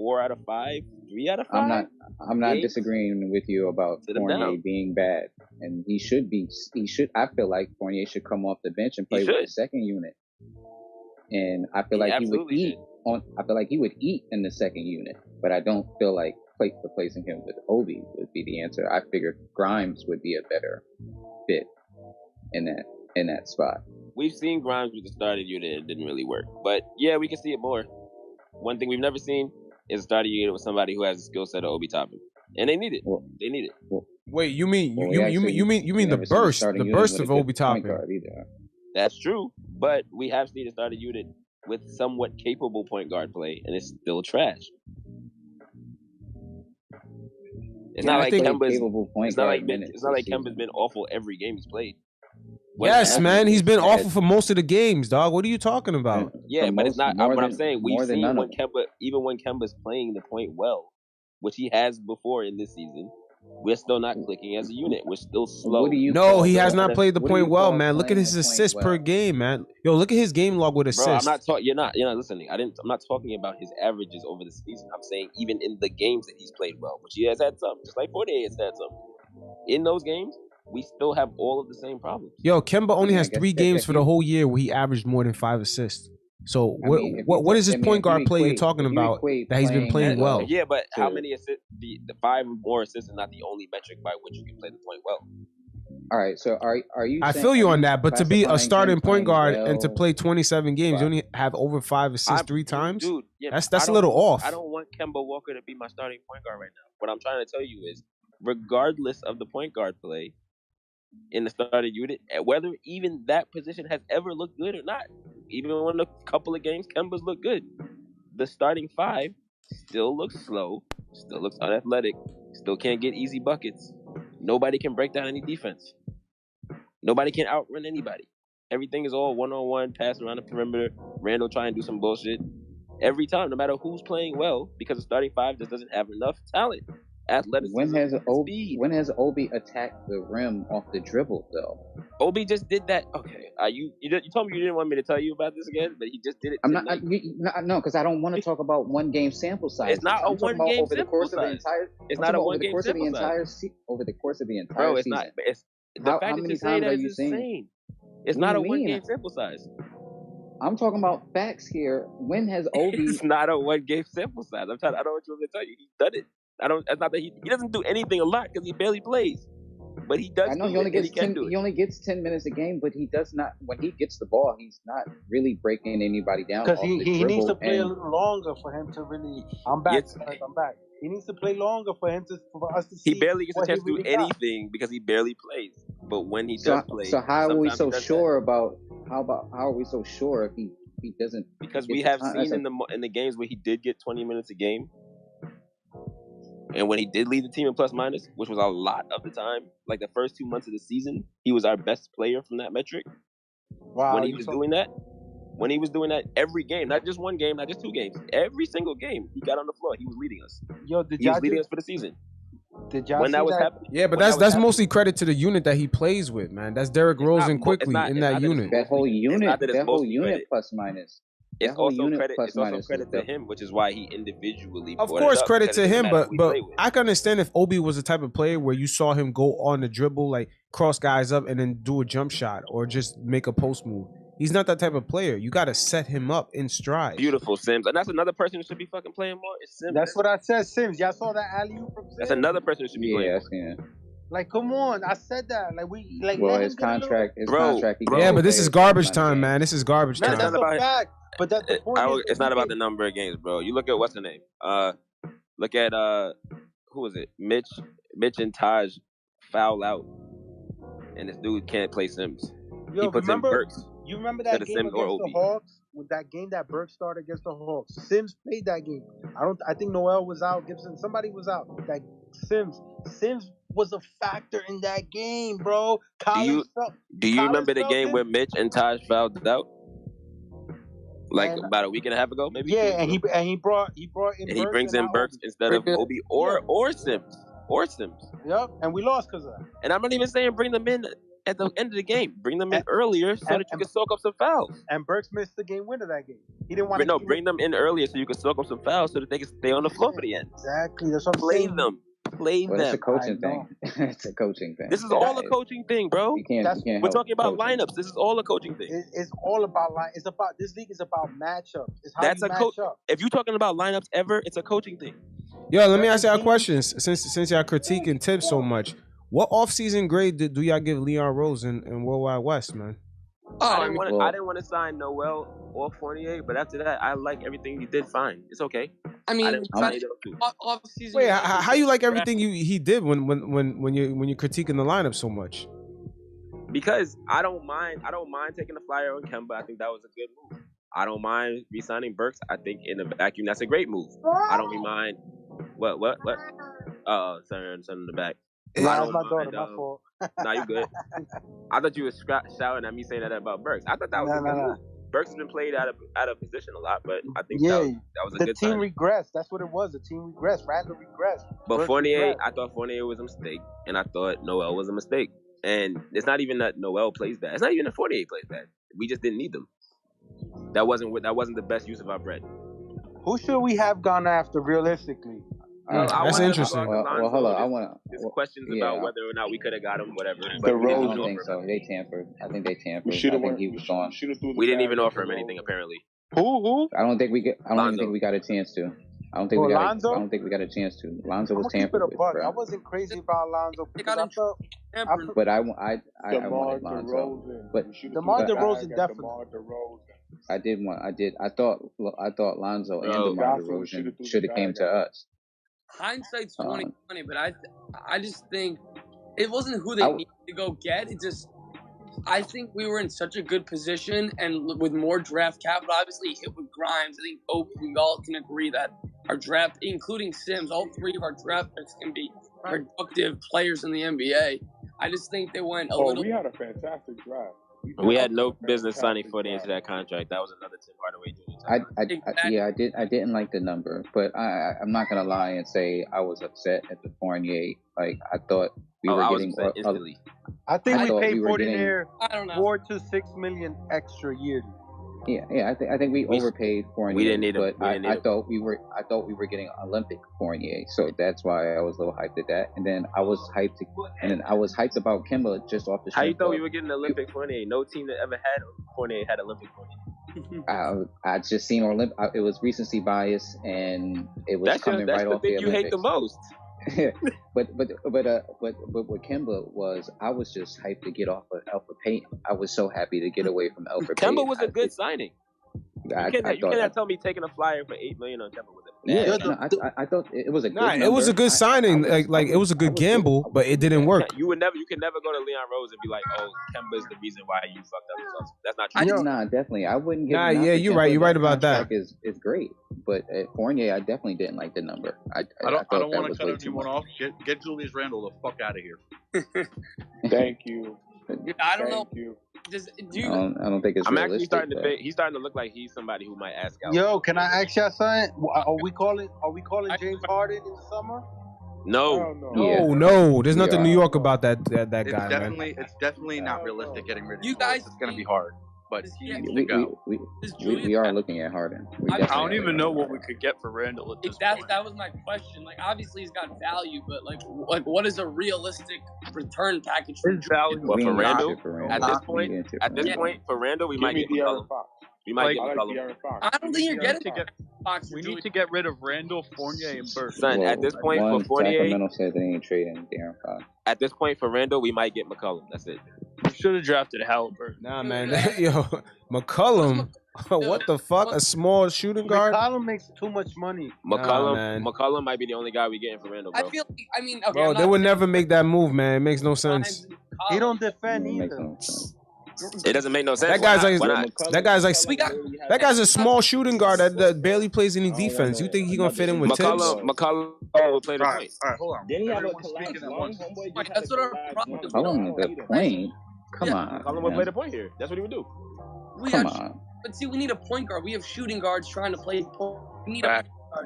4 out of 5, 3 out of 5. I'm not games? disagreeing with you about Fournier being bad, and he should be. I feel like Fournier should come off the bench and play with the second unit, and I feel like he would eat I feel like he would eat in the second unit, but I don't feel like replacing him with Obi would be the answer. I figured Grimes would be a better fit in that spot. We've seen Grimes with the starting unit and it didn't really work, but yeah, we can see it more. One thing we've never seen is a starting unit with somebody who has the skill set of Obi Toppin, and they need it. They need it. Wait, you mean the burst of Obi Toppin? That's true, but we have seen a starting unit with somewhat capable point guard play, and it's still trash. It's not like Kemba's been awful every game he's played. Yes, man, he's been awful for most of the games, dog. What are you talking about? Yeah, but it's not what I'm saying. We've seen when Kemba, even when Kemba's playing the point well, which he has before in this season, we're still not clicking as a unit. We're still slow. No, he has not played the point well, man. Look at his assists per game, man. Yo, look at his game log with assists. Bro, I'm not talking. You're not listening. I'm not talking about his averages over the season. I'm saying even in the games that he's played well, which he has had some, just like Fournier has had some. In those games, we still have all of the same problems. Yo, Kemba only has 3 games for the whole year where he averaged more than 5 assists. So what is this point guard play you're talking about that he's been playing well? Yeah, but how many assists? The 5 more assists is not the only metric by which you can play the point well. All right, so are you? I feel you on that, but to be a starting point guard and to play 27 games, you only have over 5 assists 3 times. Dude, yeah, that's a little off. I don't want Kemba Walker to be my starting point guard right now. What I'm trying to tell you is, regardless of the point guard play in the starting unit, whether even that position has ever looked good or not, even when a couple of games Kemba's looked good, the starting 5 still looks slow, still looks unathletic, still can't get easy buckets. Nobody can break down any defense. Nobody can outrun anybody. Everything is all one-on-one, pass around the perimeter, Randall try and do some bullshit. Every time, no matter who's playing well, because the starting 5 just doesn't have enough talent. Athleticism. When has Obi attacked the rim off the dribble though? Obi just did that. Okay, you told me you didn't want me to tell you about this again, but he just did it. No, because I don't want to talk about 1 game sample size. It's not a 1 game sample size. It's not a 1 game sample size. Over the course of the entire season. Bro, it's season. not. It's the fact that you say that is insane. It's not a 1 game sample size. I'm talking about facts here. When has Obi? It's not a 1 game sample size. I don't know what you want me to tell you. He's done it. It's not that he doesn't do anything a lot because he barely plays, but he does. I know he only gets 10. He only gets 10 minutes a game, but he does not. When he gets the ball, he's not really breaking anybody down. Because he needs to play a little longer for him to really. I'm back. I'm back. He needs to play longer for us to see. He barely gets a chance to do anything because he barely plays. But when he does play, so how are we so sure about? How are we so sure if he doesn't? Because we have seen in the games where he did get 20 minutes a game. And when he did lead the team in plus minus, which was a lot of the time, like the first 2 months of the season, he was our best player from that metric. Wow. When he was doing that every game, not just 1 game, not just 2 games, every single game he got on the floor, he was leading us. He was leading us for the season. Did y'all when see that was happening? Yeah, but that's mostly credit to the unit that he plays with, man. That's Derrick Rose and Quickly in that unit. That whole unit plus minus. It's also credit to him, which is why he individually. Of course, credit to him, but I can understand if Obi was the type of player where you saw him go on the dribble, like cross guys up and then do a jump shot or just make a post move. He's not that type of player. You got to set him up in stride. Beautiful, Sims, and that's another person who should be fucking playing more. It's Sims. That's what I said, Sims. Y'all saw that alley-oop from Sims? That's another person who should be playing. Yeah. Like, come on! I said that. Well, his contract. Yeah, but this is garbage time, man. This is garbage time. That's a fact. But that's the point. It's not about the number of games, bro. You look at what's the name? Look at who is it? Mitch and Taj foul out, and this dude can't play Sims. Yo, he puts in Burks. You remember that game against the Hawks? With that game that Burks started against the Hawks, Sims played that game. I think Noel was out. Gibson, somebody was out. That Sims was a factor in that game, bro. Do you remember the game where Mitch and Taj fouled out? Like about a week and a half ago, maybe. Yeah, and he brought in. And he brings in Burks instead of Obi or Sims. Yep, and we lost because of that. And I'm not even saying bring them in at the end of the game. Bring them in earlier so that you can soak up some fouls. And Burks missed the game winner that game. He didn't want to. No, bring them in earlier so you can soak up some fouls so that they can stay on the floor for the end. Exactly. That's what I'm Play saying. them. Play them. It's a coaching thing. It's a coaching thing. This is all a coaching thing, bro. We're talking about lineups. This is all a coaching thing. It's all about It's about this league is about matchups. It's how That's you a match up. If you're talking about lineups ever, it's a coaching thing. Yo, let me ask y'all a question. Since y'all critiquing Tibbs so much, what offseason grade do y'all give Leon Rose in Worldwide West, man? I didn't want to sign Noel or Fournier, but after that, I like everything he did. Fine, it's okay. I mean, off season. Wait, how you like everything he did when you're critiquing the lineup so much? Because I don't mind taking a flyer on Kemba. I think that was a good move. I don't mind re-signing Burks. I think in a vacuum that's a great move. I don't mind. What? Son in the back. Yeah, that's my daughter. My fault. Nah, you good. I thought you were shouting at me saying that about Burks. I thought that was a good move. Burks has been played out of position a lot, but I think that was a good team time. regressed. That's what it was. The team regressed. Randall regressed. But Burks Fournier, regressed. I thought Fournier was a mistake, and I thought Noel was a mistake. And it's not even that Noel plays bad. It's not even that Fournier plays bad. We just didn't need them. That wasn't the best use of our bread. Who should we have gone after realistically? That's interesting. Well, hold on. I want There's questions about whether or not we could have got him, whatever. But I don't think so. They tampered. I think they tampered. I think he was gone. We didn't even offer him anything, apparently. Who? I don't think we get. I don't even think we got a chance to. I don't think we got. Lonzo? I don't think we got a chance to. Lonzo was I'm tampered with. I wasn't crazy about Lonzo because I felt. But I wanted Lonzo. But DeMar DeRozan definitely. I thought Lonzo and DeMar DeRozan should have came to us. Hindsight's 20/20, but I just think it wasn't who they needed to go get. It just I think we were in such a good position, and with more draft capital, obviously hit with Grimes. I think we all can agree that our draft, including Sims, all three of our draft picks can be productive players in the NBA. I just think they went a little. We had a fantastic draft. We had no business signing Fournier into that contract. That was another Tim Hardaway doing. I didn't like the number, but I'm not gonna lie and say I was upset at the Fournier. Like I thought we were getting. I think we paid Fournier $4 to $6 million extra yearly. Yeah. I think we overpaid Fournier. We didn't need him. But I thought we were getting Olympic Fournier, so that's why I was a little hyped at that. And then I was hyped about Kemba just off the. How you thought we were getting Olympic Fournier? No team that ever had Fournier had Olympic Fournier. I just seen Olympic. It was recency bias, and it was coming right off the Olympics. That's the thing you hate the most. but what Kemba was, I was just hyped to get off of Alpha Payton. I was so happy to get away from Alpha Payton. Kemba was a good signing. You cannot tell me taking a flyer for $8 million on Kemba was I thought it was a good number. It was a good signing. Like it was a good gamble, but it didn't work. You can never go to Leon Rose and be like, "Oh, Kemba's the reason why you fucked up yourself." That's not true. Nah, definitely. I wouldn't give. You're right. You're right about that. Is great, but at Fournier, I definitely didn't like the number. I don't want to cut anyone off. Get Julius Randle the fuck out of here. Thank you. I don't know. I don't think it's I'm realistic. Actually starting to think he's starting to look like he's somebody who might ask out. Yo, can I ask y'all something? Are we calling James Harden in the summer? No. There's nothing New York about that guy. It's definitely not realistic getting rid of you guys. It's gonna be hard. But he needs to go. We are looking at Harden. I don't even know what we could get for Randall at this point. That was my question. Like, obviously he's got value, but like what is a realistic return package for value? Well, for Randall, at this point, for Randall, we might get McCollum. We might get McCollum. I don't think you're getting Fox. We need to get rid of Randall, Fournier, and Burke. Son, at this point, for Fournier, Sacramento said they ain't trading De'Aaron Fox. At this point, for Randall, we might get McCollum. That's it. We should have drafted Halliburton. Nah, man. Yo, McCollum. What the fuck? A small shooting guard? McCollum makes too much money. McCollum might be the only guy we getting for Randall, bro. Okay, bro, they would never make that move, man. It makes no sense. He don't defend either. It doesn't make no sense. That guy's a small shooting guard that barely plays any defense. You think he gonna fit in with Tibbs? McCollum will play the point. All right, hold on. Didn't he have a collapse long, homeboy? That's what our problem is. McCollum the point. Come on. McCollum will play the point here. That's what he would do. Come on. But see, we need a point guard. We have shooting guards trying to play point. We need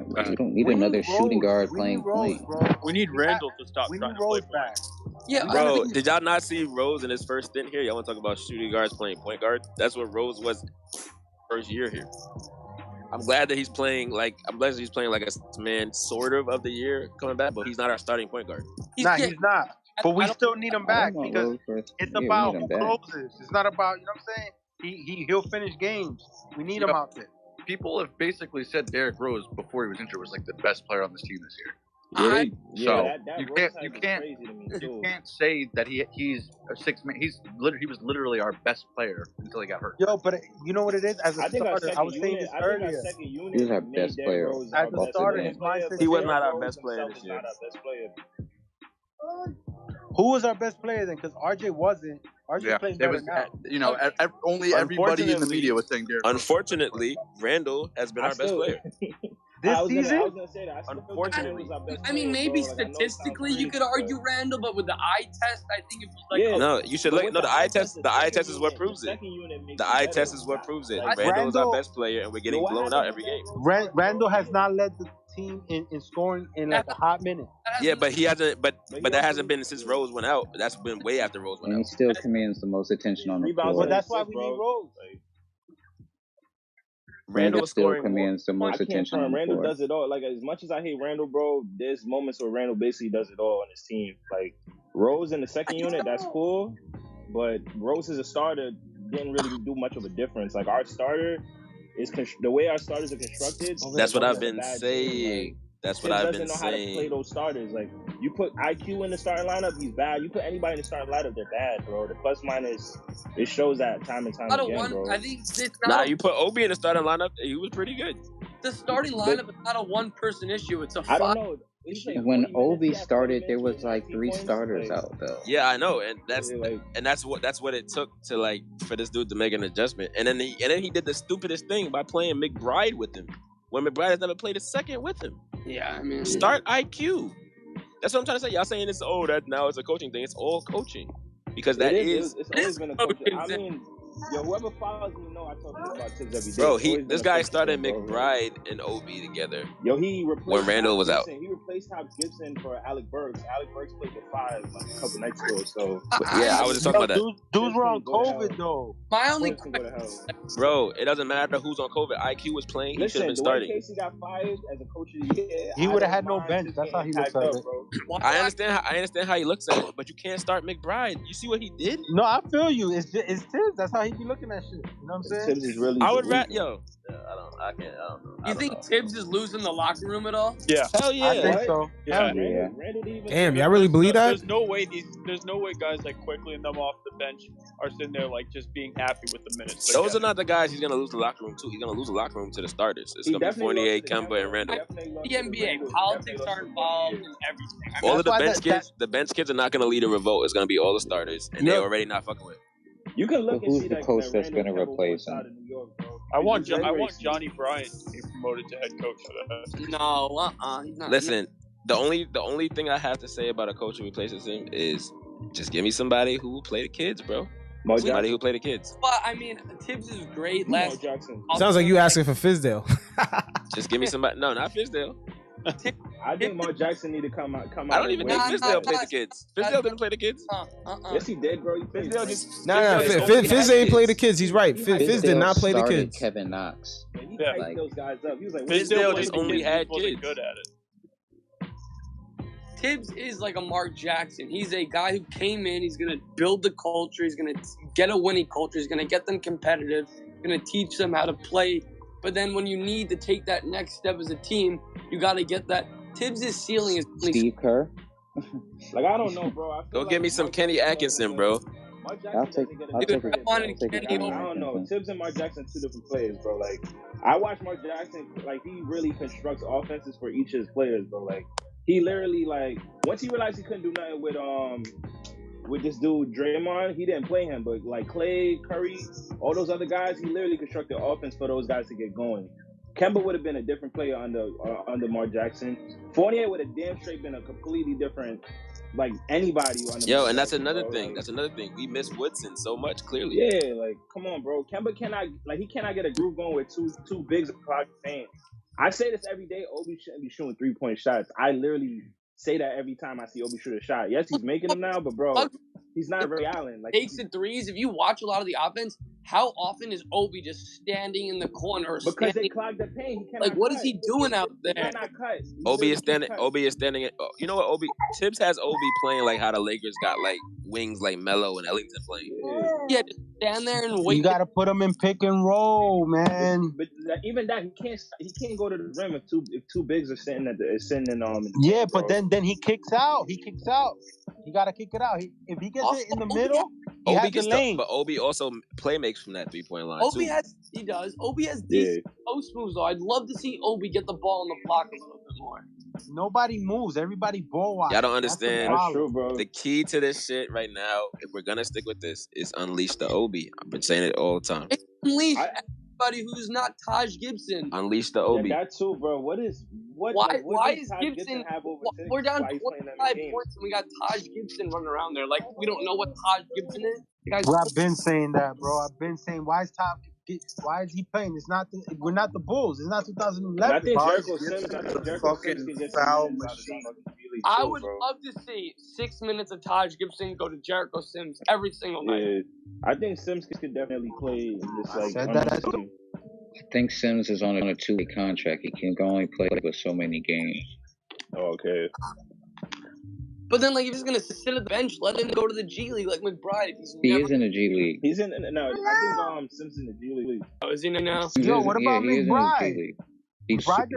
We don't need another shooting guard playing point. We need Randall to stop trying to play back. Yeah, bro. Did y'all not see Rose in his first stint here? Y'all want to talk about shooting guards playing point guard? That's what Rose was first year here. I'm glad that he's playing like a man sort of the year coming back, but he's not our starting point guard. He's not. But we still need him back because it's about who closes. It's not about, you know what I'm saying? He'll finish games. We need him out there. People have basically said Derrick Rose before he was injured was like the best player on this team this year. You can't say that he's a six man. He was literally our best player until he got hurt. Yo, but you know what it is? As a starter, I was saying this earlier. He was our best player. As a starter, his mindset. He was not our best player this year. Who was our best player then? Because RJ wasn't. RJ plays better now. You know, only everybody in the media was saying Derrick. Unfortunately, Randall has been our best player. This season? Unfortunately. I mean, maybe statistically you could argue Randall, but with the eye test, I think it was like. No, you should look. No, the eye test. The eye test is what proves it. The eye test is what proves it. Randall is our best player, and we're getting blown out every game. Randall has not led the team in scoring in like a hot minute. Yeah, but he hasn't. But that hasn't been since Rose went out. That's been way after Rose went out. And he still commands the most attention on the floor. But that's why we need Rose. Randall still commands the most attention on the Randall floor. does it all. Like, as much as I hate Randall, bro, there's moments where Randall basically does it all on his team. Like, Rose in the second unit, that's cool, but Rose as a starter didn't really do much of a difference. Like, our starter is the way our starters are constructed. That's what I've been saying. That's what I've been saying. Doesn't know how to play those starters. Like, you put IQ in the starting lineup, he's bad. You put anybody in the starting lineup, they're bad, bro. The plus minus, it shows that time and time again, bro. I think you put Obi in the starting lineup, he was pretty good. The starting lineup is not a one-person issue. It's a I don't know. When Obi started, there was like 3 starters out though. Yeah, I know, and that's what it took to like for this dude to make an adjustment. And then he did the stupidest thing by playing McBride with him when McBride has never played a second with him. Yeah, I mean, start IQ. That's what I'm trying to say. Y'all saying it's that now it's a coaching thing. It's all coaching because it's always been a coaching. I mean, whoever follows me know I talk about Tibbs every day. Bro, this guy started McBride and Obi together. He replaced when Randall was out. He replaced Hobbs Gibson for Alec Burks. Alec Burks played the 5 like a couple nights ago. So I was just talking about that. Dudes were on COVID though. My only bro, it doesn't matter who's on COVID. IQ was playing. He should have been starting. Casey got fired as a coach of the year. He would have had no bench. That's how he looks at it. I understand how he looks at it, but you can't start McBride. You see what he did? No, I feel you. It's Tibbs. That's how he be looking at shit. You know what I'm saying? Tibbs is really. I would I don't know. You think Tibbs is losing the locker room at all? Yeah. Hell yeah. I think so. Yeah. Damn, y'all really believe that? There's no way guys like Quickly and them off the bench are sitting there like just being happy with the minutes. Those are not the guys he's gonna lose the locker room to. He's gonna lose the locker room to the starters. It's gonna be Fournier, Kemba, and Randall. The NBA politics are involved in everything. I mean, all of the bench kids are not gonna lead a revolt. It's gonna be all the starters, and they're already not fucking with. You can look who's and see the coach that's going to replace him? I want Johnny Bryant to be promoted to head coach for that. No, Listen, the only thing I have to say about a coach who replaces him is just give me somebody who will play the kids, bro. Somebody who play the kids. Well, I mean, Tibbs is great. Sounds like you asking for Fizdale. Just give me somebody. No, not Fizdale. I think Mark Jackson need to come out. I don't even think Fizdale played the kids. Fizdale didn't play the kids. Yes, he did, bro. Fizdale just Fizz ain't play the kids. He's right. Fizz did not play the kids. Kevin Knox. He hyped those guys up. He was like, Fizdale just only had kids. Good at it. Tibbs is like a Mark Jackson. He's a guy who came in. He's gonna build the culture. He's gonna get a winning culture. He's gonna get them competitive. He's gonna teach them how to play. But then when you need to take that next step as a team, you got to get that. Tibbs' ceiling is Steve Kerr. Like, I don't know, bro. Go get me some Kenny Atkinson, bro. I'll take I don't know. Tibbs and Mark Jackson, 2 different players, bro. Like, I watch Mark Jackson. Like, he really constructs offenses for each of his players, bro. Like, he literally, like, once he realized he couldn't do nothing with this dude Draymond, he didn't play him. But like Clay, Curry, all those other guys, he literally constructed offense for those guys to get going. Kemba would have been a different player under Mark Jackson. Fournier would have damn straight been a completely different, like, anybody. And that's another thing. That's another thing. We miss Woodson so much, clearly. Yeah, like, come on, bro. Kemba cannot get a groove going with two bigs of clock fans. I say this every day. Obi shouldn't be shooting 3-point shots. I literally say that every time I see Obi shoot a shot. Yes, he's making them now, but bro, he's not Ray Allen. Like takes the threes. If you watch a lot of the offense, how often is Obi just standing in the corner? Because they clog the paint. He like, what is he doing out there? He cannot cut. Obi is standing. You know what? Tibbs has Obi playing like how the Lakers got like wings like Melo and Ellington playing. Yeah, just stand there and wait. You gotta put him in pick and roll, man. But even that, he can't go to the rim if two bigs are sitting in Yeah, but then he kicks out. He gotta kick it out. If he gets it in the middle, he has the lane. But Obi also play makes from that 3-point line. Obi has decent post moves though. I'd love to see Obi get the ball in the block a little bit more. Nobody moves. Everybody ball wise. Y'all don't understand. That's true, bro. The key to this shit right now, if we're gonna stick with this, is unleash the Obi. I've been saying it all the time. Unleash everybody who's not Taj Gibson. Unleash the Obi. Yeah, that too, bro. Why is Gibson? We're down 25 points and we got Taj Gibson running around there. Like we don't know what Taj Gibson is. Bro, I've been saying that, bro. I've been saying why is he playing? We're not the Bulls. It's not 2011. I think Jericho Sims can get foul machine. I would love to see 6 minutes of Taj Gibson go to Jericho Sims every single night. I think Sims could definitely play in this like. I think Sims is on a 2-week contract. He can only play with so many games. Okay. But then, like, if he's gonna sit at the bench, let him go to the G League, like McBride. He is in the G League. He's in. No, I think Sims in the G League. Oh, is he now? Yo, what about McBride? McBride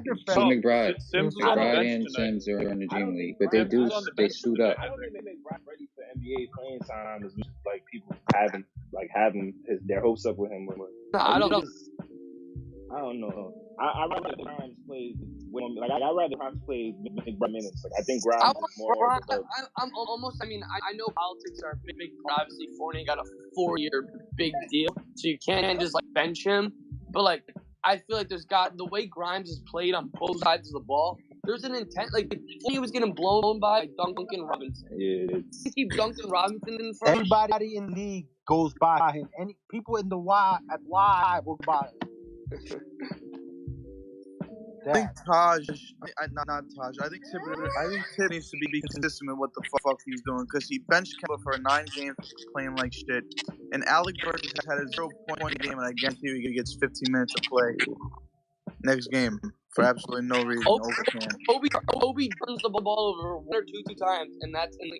and Sims are in the G League, but they suit up. I don't think they make McBride ready for NBA playing time as much as like people having their hopes up with him. I don't know. I don't know. I'd rather Grimes play I'd rather Grimes play McBride minutes. Like I think Grimes is more. I'm almost. I mean, I know politics are big. Obviously, Fournier got a 4-year big deal, so you can't just like bench him. But like, I feel like the way Grimes is played on both sides of the ball. There's an intent. Like he was getting blown by Duncan Robinson. Yeah. You keep Duncan Robinson in front. Everybody in the league goes by him. Any people in the Y will by him. I think Taj, not Taj. I think Tibb needs to be consistent with what the fuck he's doing because he benched Kemba for 9 games playing like shit, and Alec Burks had a 0-point game, and I guarantee you he gets 15 minutes of play next game for absolutely no reason. Obi turns the ball over 1 or 2 times, and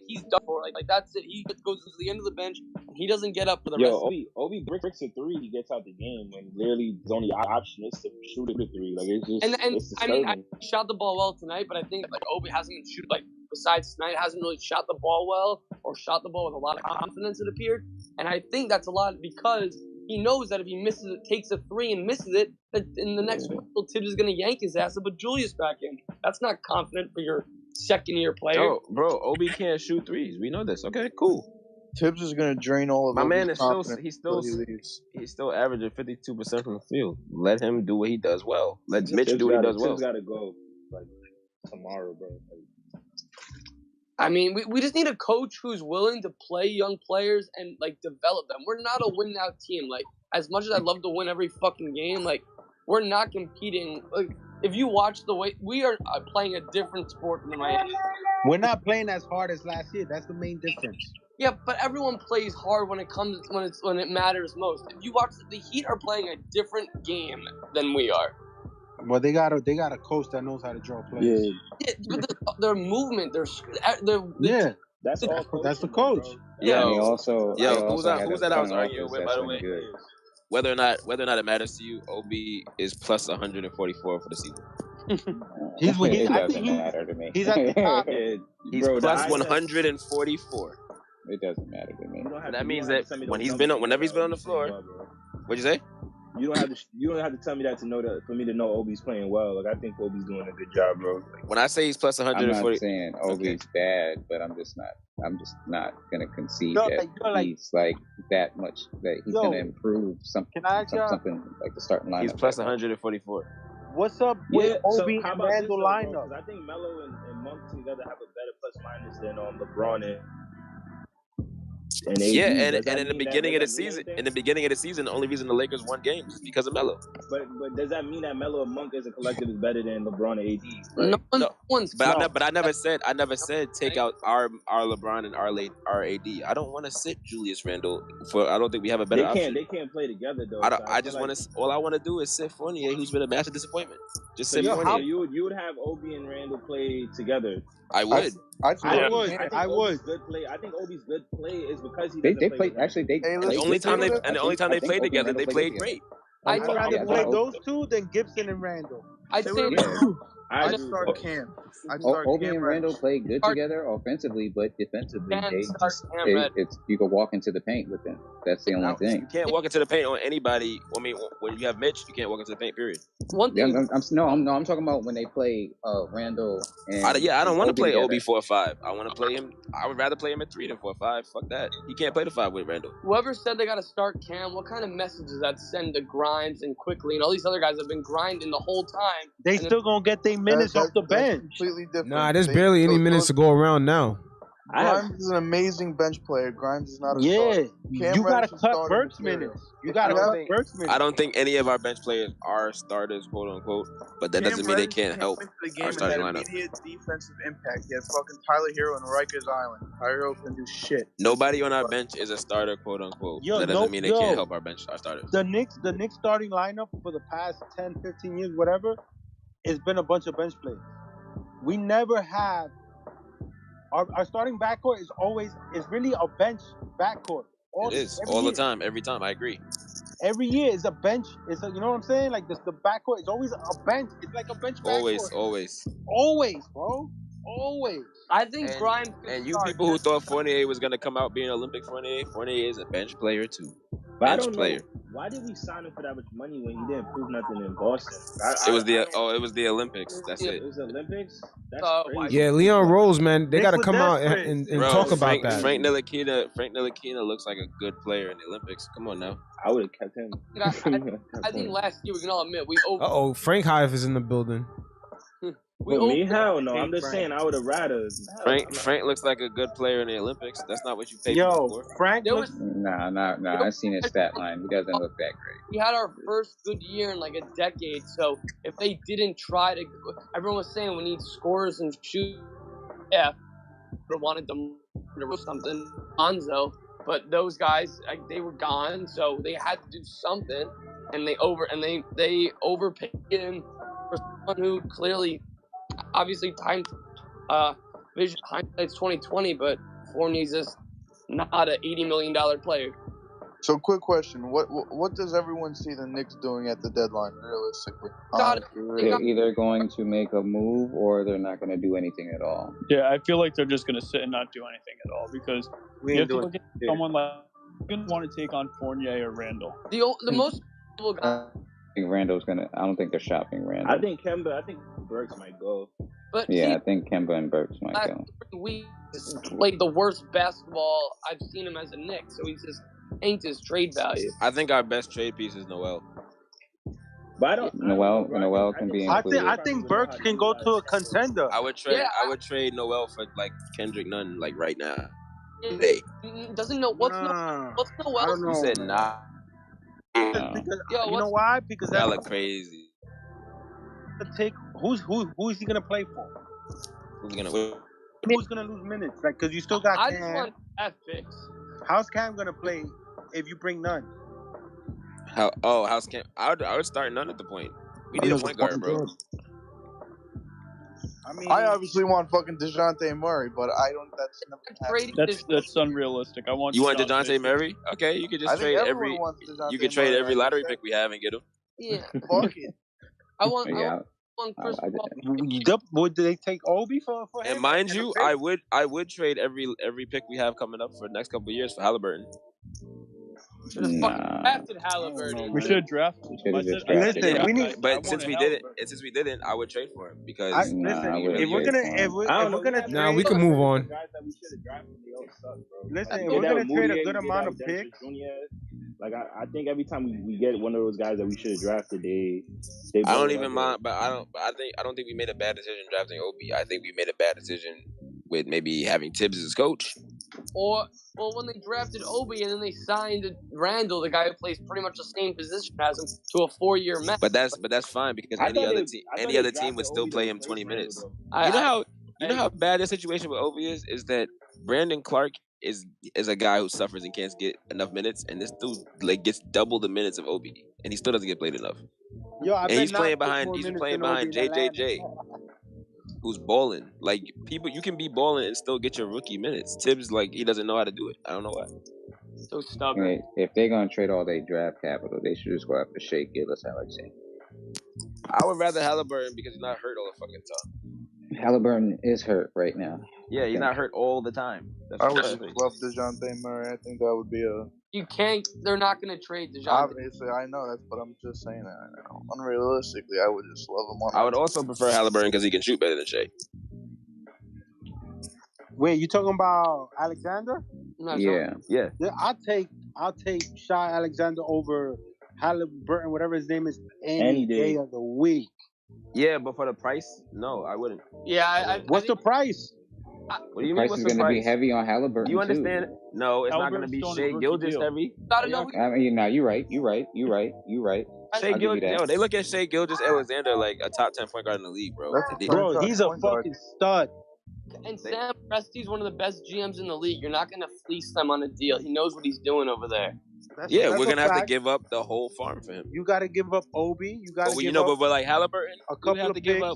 he's done for it. Like that's it. He just goes to the end of the bench. And he doesn't get up for the rest. Obi bricks a 3. He gets out the game, and literally his only option is to shoot a 3. Like it's just. It's I mean, I shot the ball well tonight, but I think like Obi hasn't shoot like besides tonight hasn't really shot the ball well or shot the ball with a lot of confidence. It appeared, and I think that's a lot because. He knows that if he misses it, takes a 3 and misses it, that in the next one, Tibbs is going to yank his ass and put Julius back in. That's not confident for your second-year player. Yo, bro, Obi can't shoot threes. We know this. Okay, cool. Tibbs is going to drain all of my man. Is he's still averaging 52% from the field. Let him do what he does well. Let Mitch do what he does well. Tibbs got to go like tomorrow, bro. I mean, we just need a coach who's willing to play young players and, like, develop them. We're not a win-now team. Like, as much as I'd love to win every fucking game, like, we're not competing. Like, if you watch the way... We are playing a different sport than Miami. We're not playing as hard as last year. That's the main difference. Yeah, but everyone plays hard when it matters most. If you watch... The Heat are playing a different game than we are. Well, they got a coach that knows how to draw plays. Yeah, but their movement, that's the coach. Who's that I was arguing with, by the way? Whether or not it matters to you, Obi is plus 144 for the season. It doesn't matter to me. He's at the top. He's plus 144. It doesn't matter to me. That means that whenever he's been on the floor, what'd you say? You don't have to tell me that to know that for me to know Obi's playing well. Like I think Obi's doing a good job, bro. When I say he's plus 140, I'm not saying Obi's bad, but I'm just not gonna concede that he's like that much that he's gonna improve something like the starting lineup. He's plus 144. What's up with Obi and Randall lineup? I think Melo and Monk together have a better plus minus than LeBron and. and AD. Yeah, and Does that in the mean that- beginning of the does that mean season, anything? the only reason the Lakers won games is because of Melo. But does that mean that Melo and Monk as a collective is better than LeBron and AD? No one's. But I never said take out our LeBron and our AD. I don't want to sit Julius Randle for. I don't think we have a better option. They can't play together though. I just want to. All I want to do is sit Fournier, who's been a massive disappointment. Just sit So Fournier. you would have Obi and Randle play together. I would. I would. Obi's good play. I think Obi's good play is because he They doesn't played play actually. They the only time they played together, they played great. I'd rather play those two than Gibson and Randle. I'd say I'd start Cam. Obi and Randle played good together offensively, but defensively, you can walk into the paint with them. That's the only thing. You can't walk into the paint on anybody. I mean, when you have Mitch, you can't walk into the paint. Period. One thing. I'm talking about when they play Randle. And I don't want to play together. Obi 4-5. I want to play him. I would rather play him at 3 than 4-5. Fuck that. He can't play the 5 with Randle. Whoever said they got to start Cam, what kind of message does that send to Grimes and Quickly and all these other guys that have been grinding the whole time? They still gonna get their minutes off the bench. Completely different. Nah, there's barely any minutes to go around now. Grimes is an amazing bench player. Grimes is not a starter. Cam You gotta Reddish cut Burks minutes. You gotta cut Burks minutes. I don't think any of our bench players are starters, quote unquote. But that doesn't mean they can't help our starting lineup. Immediate defensive impact. He has fucking Tyler Hero and Rikers Island. Tyler Hero can do shit. Nobody on our bench is a starter, quote unquote. That doesn't mean they can't help our starters. The Knicks starting lineup for the past 10, 15 years, whatever, it's been a bunch of bench players. We never have our starting backcourt is really a bench backcourt. It is all the time, every time. I agree. Every year is a bench. You know what I'm saying? Like the backcourt is always a bench. It's like a bench backcourt. Always, bro. Always. I think Grimes. And you people who thought Fournier was gonna come out being Olympic Fournier is a bench player too. But I don't know. Why did we sign him for that much money when he didn't prove nothing in Boston? It was the Olympics. That's it. It was the Olympics. That's crazy. Yeah, Leon Rose, man, they got to come out and talk about that. Frank Ntilikina looks like a good player in the Olympics. Come on now. I would have kept him. I think last year we can all admit we over. Frank Hive is in the building. Me? Hell no. I'm just saying I would have rather. Frank looks like a good player in the Olympics. That's not what you paid for. Frank looks. Nah. I've seen his stat line. He doesn't look that great. We had our first good year in like a decade. So if they didn't try to, everyone was saying we need scorers and shoot. Yeah, but wanted them or something. Lonzo, but those guys they were gone, so they had to do something, and they overpaid him for someone who clearly. Obviously, vision hindsight's 2020, but Fournier's just not an $80 million player. So, quick question: What does everyone see the Knicks doing at the deadline, realistically? They're either going to make a move or they're not going to do anything at all. Yeah, I feel like they're just going to sit and not do anything at all because you have to look at someone like you didn't want to take on Fournier or Randle. The most guy. I think Randall's gonna. I don't think they're shopping Randall. I think Burks might go. But I think Kemba and Burks might go. We played the worst basketball I've seen him as a Knick, so he's just ain't his trade value. I think our best trade piece is Noel. But Noel can be included. I think Burks can go to a contender. I would trade Noel for like Kendrick Nunn like right now. Doesn't know what's Noel. He said nah. Because, you know why? Because that look crazy. Who is he gonna play for? Who's gonna win? Who's gonna lose minutes? Like, because you still got I Cam. just want that fix. How's Cam gonna play if you bring none? How's Cam? I would start Nunn at the point. We need a point guard, bro. I obviously want fucking DeJounte Murray, but I don't. That's never happened. That's unrealistic. You want DeJounte Murray? Okay, you could just trade every. You could trade every lottery pick we have and get him. Yeah. Fuck it. I want Chris Paul. Would they take Obi for him? And mind you, I would trade every pick we have coming up for the next couple of years for Halliburton. Should have fucking drafted Halliburton. We should have drafted. Listen, we need. But since we didn't, I would trade for him because. If we're gonna, now we can move on. Listen, if we're gonna trade a good amount of picks. Like I think every time we get one of those guys that we should have drafted, they I don't even mind, but I don't think we made a bad decision drafting Obi. I think we made a bad decision with maybe having Tibbs as coach, Or well, when they drafted Obi and then they signed Randall, the guy who plays pretty much the same position as him, to a 4-year max. But that's fine because any other team would still play him 20 minutes. You know how bad the situation with Obi is? Is that Brandon Clark is a guy who suffers and can't get enough minutes, and this dude like gets double the minutes of Obi, and he still doesn't get played enough. And he's playing behind JJJ, who's balling. Like people, you can be balling and still get your rookie minutes. Tibbs, like he doesn't know how to do it. I don't know why. So stubborn. Right. If they're gonna trade all their draft capital, they should just go after Shea Gilgeous-Alexander. I would rather Halliburton because he's not hurt all the fucking time. Halliburton is hurt right now. Yeah, he's not hurt all the time. I would just love DeJounte Murray. I think that would be a. You can't. They're not going to trade DeJounte. Obviously, I know that, but I'm just saying that. Unrealistically, I would just love him. I would also prefer Halliburton because he can shoot better than Shea. Wait, you talking about Alexander? Yeah. I'll take Shai Alexander over Halliburton, whatever his name is, any day of the week. Yeah, but for the price, no, I wouldn't. Yeah, what's the price? What do you mean? Price is going to be heavy on Halliburton. You understand? Too. No, it's not going to be Shea Gilgeous heavy. I mean, no, you're right. Shea Gilgeous, they look at Shea Gilgeous-Alexander like a top 10 point guard in the league, bro. Bro, he's a fucking stud. And Sam Presti's one of the best GMs in the league. You're not going to fleece them on a deal. He knows what he's doing over there. We're going to have to give up the whole farm for him. You got to give up Obi. You got to give up. But like Halliburton,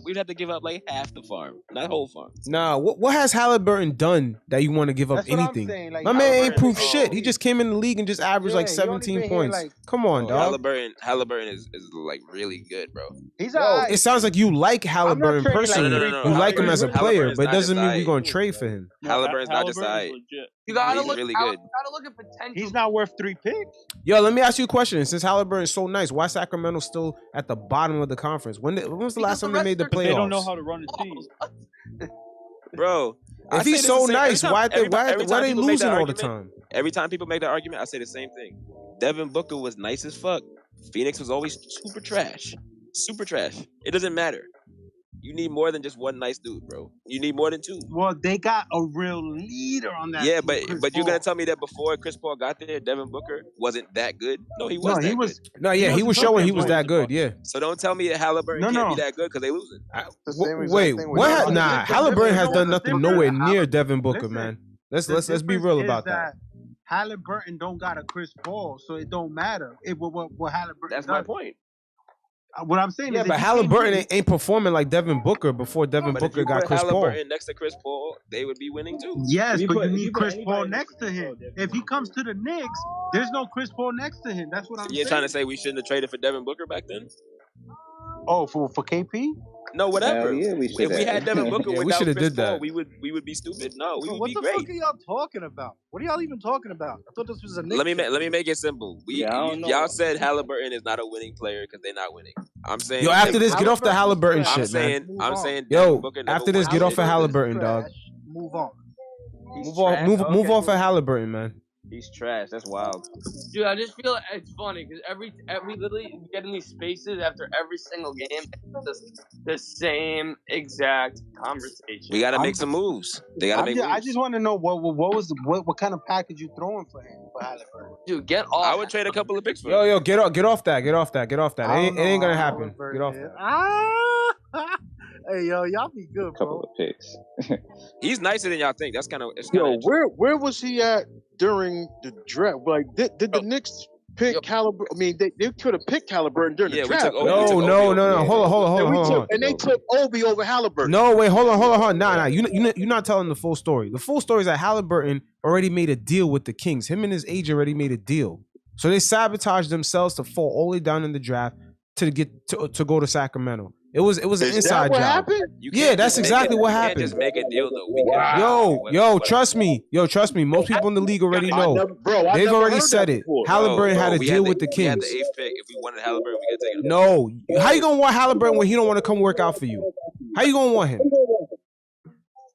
we'd have to give up like half the farm, not whole farm. Nah, what has Halliburton done that you want to give up anything? Like, my man ain't proved shit. He just came in the league and just averaged like 17 points. Come on, dog. Halliburton is like really good, bro. It sounds like you like Halliburton personally. You like him as a player, but it doesn't mean we're going to trade for him. Halliburton's not just side. You gotta look really good. Gotta look at potential. He's not worth 3 picks. Yo, let me ask you a question. Since Halliburton is so nice, why Sacramento still at the bottom of the conference? When was the last time they made the playoffs? They don't know how to run a team, bro. If he's so nice, why they losing all the time? Every time people make that argument, I say the same thing. Devin Booker was nice as fuck. Phoenix was always super trash. Super trash. It doesn't matter. You need more than just one nice dude, bro. You need more than two. Well, they got a real leader on that. Yeah, team, but you're gonna tell me that before Chris Paul got there, Devin Booker wasn't that good? No, he was. He was showing he was that good. Yeah. So don't tell me that Halliburton can't be that good because they losing. Wait, what? Nah, Halliburton has done nothing nowhere near Devin Booker, man. Let's be real about that. Halliburton don't got a Chris Paul, so it don't matter. What Halliburton. That's my point. What I'm saying is, but Halliburton ain't performing like Devin Booker before Devin Booker got Chris Paul. Halliburton next to Chris Paul, they would be winning too. Yes, but you need Chris Paul next to him. If he comes to the Knicks, there's no Chris Paul next to him. That's what I'm saying. You're trying to say we shouldn't have traded for Devin Booker back then? Oh, for KP? No, whatever. Yeah, if we had Devin Booker without Chris did Paul, that. we would be stupid. No, we would be great. What the fuck are y'all talking about? What are y'all even talking about? I thought this was a Knicks. Let me make it simple. Y'all said Halliburton is not a winning player because they're not winning. I'm saying. Yo, after this, get off the Halliburton shit, man. I'm saying. Yo, after this, get off of Halliburton, dog. Move on. Move off of Halliburton, man. He's trash. That's wild. Dude, I just feel it's funny because we literally get in these spaces after every single game. It's the same exact conversation. We got to make some moves. They got to make moves. I just want to know what kind of package you throwing for him for Halliburton. Dude, get off. I would trade a couple of picks for him. Yo, get off that. It ain't gonna happen. Get off that. Hey, yo, y'all be good, bro. Couple of picks. He's nicer than y'all think. That's kind of. Where was he at during the draft? Like, did the Knicks pick Halliburton? I mean, they could have picked Halliburton during the draft. No. Hold on. And they took Obi over Halliburton. No, wait, hold on. Nah. You're not telling the full story. The full story is that Halliburton already made a deal with the Kings. Him and his agent already made a deal. So they sabotaged themselves to fall all the way down in the draft to go to Sacramento. It was an inside job. Happened? Yeah, that's exactly what happened. Just make a deal though. Yo, trust me. Most people in the league already know. They've already said it. Halliburton had a deal with the Kings. We had the 8th pick. If we wanted Halliburton, we could take it. No, how you gonna want Halliburton when he don't want to come work out for you? How you gonna want him?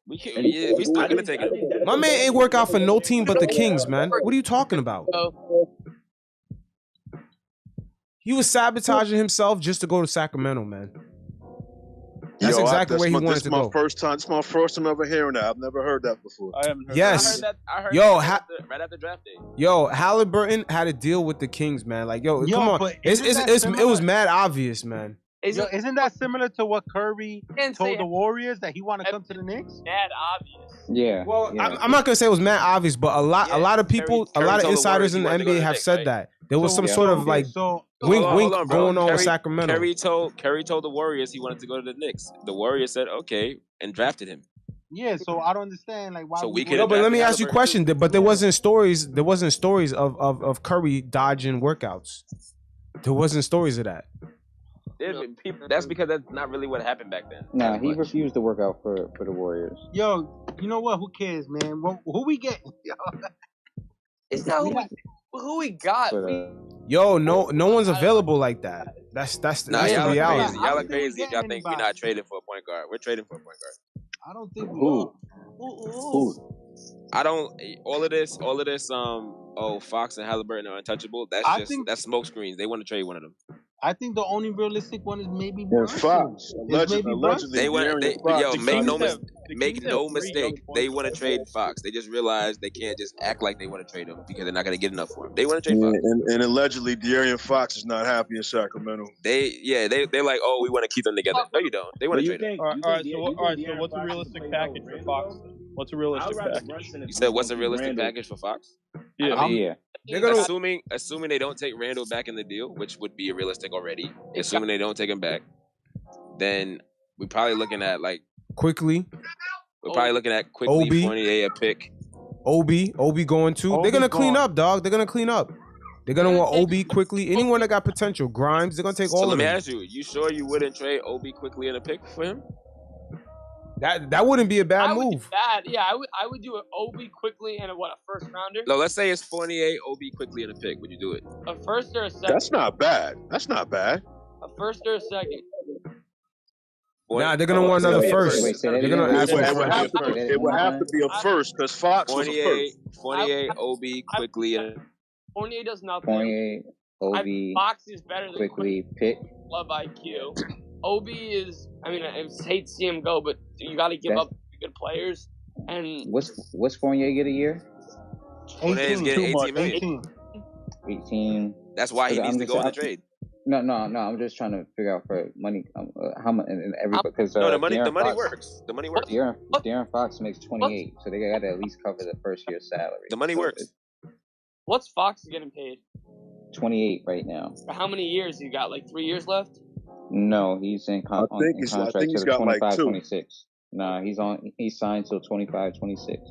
We still gonna take it. My man ain't work out for no team but the Kings, man. What are you talking about? He was sabotaging himself just to go to Sacramento, man. That's exactly where he wanted to go. It's my first time ever hearing that. I've never heard that before. I haven't heard yes. I heard yo, that right after draft day. Yo, Halliburton had a deal with the Kings, man. Like, come on. It was mad obvious, man. Isn't that similar to what Curry told the Warriors that he want to come to the Knicks? Mad obvious. Yeah. Well, yeah. I'm not gonna say it was mad obvious, but a lot of people, a lot of insiders in the NBA have said that there was some sort of like wink going on with Sacramento. Curry told the Warriors he wanted to go to the Knicks. The Warriors said okay and drafted him. Yeah, so I don't understand like why. So we no, but let me ask you a question. But there wasn't stories. There wasn't stories of Curry dodging workouts. There wasn't stories of that. That's because that's not really what happened back then. Nah, he refused to work out for the Warriors. Yo, you know what? Who cares, man? Who we getting? It's not who we got. Yo, no one's available like that. That's the reality. Y'all are crazy if y'all think we're not trading for a point guard. We're trading for a point guard. I don't think we are. Who? I don't. All of this. Fox and Halliburton are untouchable. That's smoke screens. They want to trade one of them. I think the only realistic one is maybe Fox. Allegedly, make no mistake. They want to trade Fox. They just realized they can't just act like they want to trade him because they're not going to get enough for him. They want to trade Fox. And allegedly, De'Aaron Fox is not happy in Sacramento. They're like, oh, we want to keep them together. No, you don't. They want to trade him. All right. So what's a realistic package for Fox? What's a realistic package? You said what's a realistic package for Fox? Yeah. They're gonna, assuming they don't take Randall back in the deal, which would be realistic already. Assuming they don't take him back, then we're probably looking at like Quickly. We're probably looking at Quickly, Fournier, a pick. Obi going too. They're gonna clean up, dog. They're gonna clean up. They're gonna want Obi Quickly. Anyone that got potential, Grimes. They're gonna take all of them. So let me ask you: you sure you wouldn't trade Obi Quickly in a pick for him? That wouldn't be a bad move. Yeah, I would do an Obi Quickly and a first rounder. No, let's say it's Fournier, Obi Quickly in a pick. Would you do it? A first or a second? That's not bad. A first or a second? Nah, they're gonna want another first. They're gonna ask for it would have to be a first because Fox was a first. Fournier, Obi Quickly. Fournier does nothing. Fournier, Obi, Fox is better than Quickly, pick. Love IQ. Obi is. I mean, I hate to see him go, but you got to give up good players. And what's Fournier get a year? Fournier's getting 18 million. 18. That's why he needs to go in the trade. No. I'm just trying to figure out for money how much and every because the money works. The money works. De'Aaron Fox makes 28, so they got to at least cover the first year's salary. The money works. What's Fox getting paid? 28 right now. For how many years? You got like 3 years left? No, he's in contract till 25, 26. Nah, he's signed till 25, 26.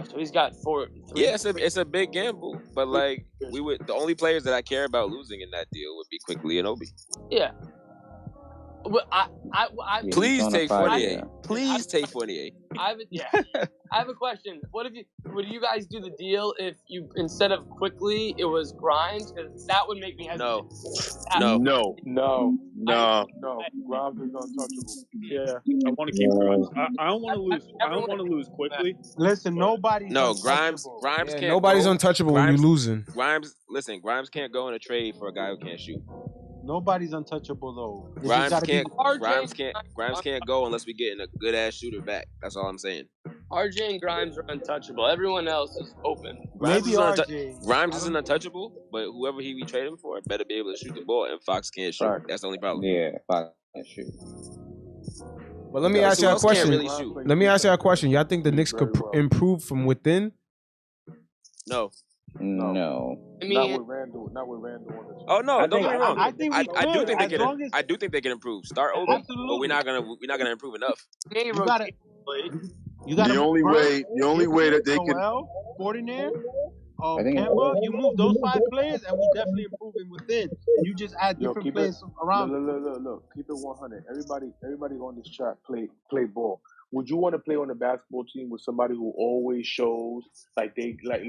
So he's got 4. 3. Yeah, it's a big gamble, but like the only players that I care about losing in that deal would be Quickly and Obi. Yeah. But please take Fournier. Please take Fournier. I have a question. Would you guys do the deal if you instead of Quickly it was Grimes? Because that would make me hesitate. No. Grimes is untouchable. Yeah, I want to keep Grimes. I don't want to lose. I don't want to lose Quickly. Listen, nobody's Grimes can't. Nobody's untouchable when you're losing. Grimes can't go in a trade for a guy who can't shoot. Nobody's untouchable though. Grimes can't go unless we get a good ass shooter back. That's all I'm saying. RJ and Grimes are untouchable. Everyone else is open. Grimes isn't untouchable, but whoever we trade him for better be able to shoot the ball, and Fox can't shoot. That's the only problem. Yeah, Fox can't shoot. But let me ask you a question. Let me ask you a question. Y'all think the Knicks could improve from within? No. I mean, not with Randall. Oh no! Don't get me wrong. I do think they can improve. Start Obi, but we're not gonna improve enough. You got the only way that they can. Fournier, Kemba, you move those 5 players, and we definitely improving within. You just add different players around. Look. Keep it 100. Everybody on this track play ball. Would you want to play on a basketball team with somebody who always shows like they like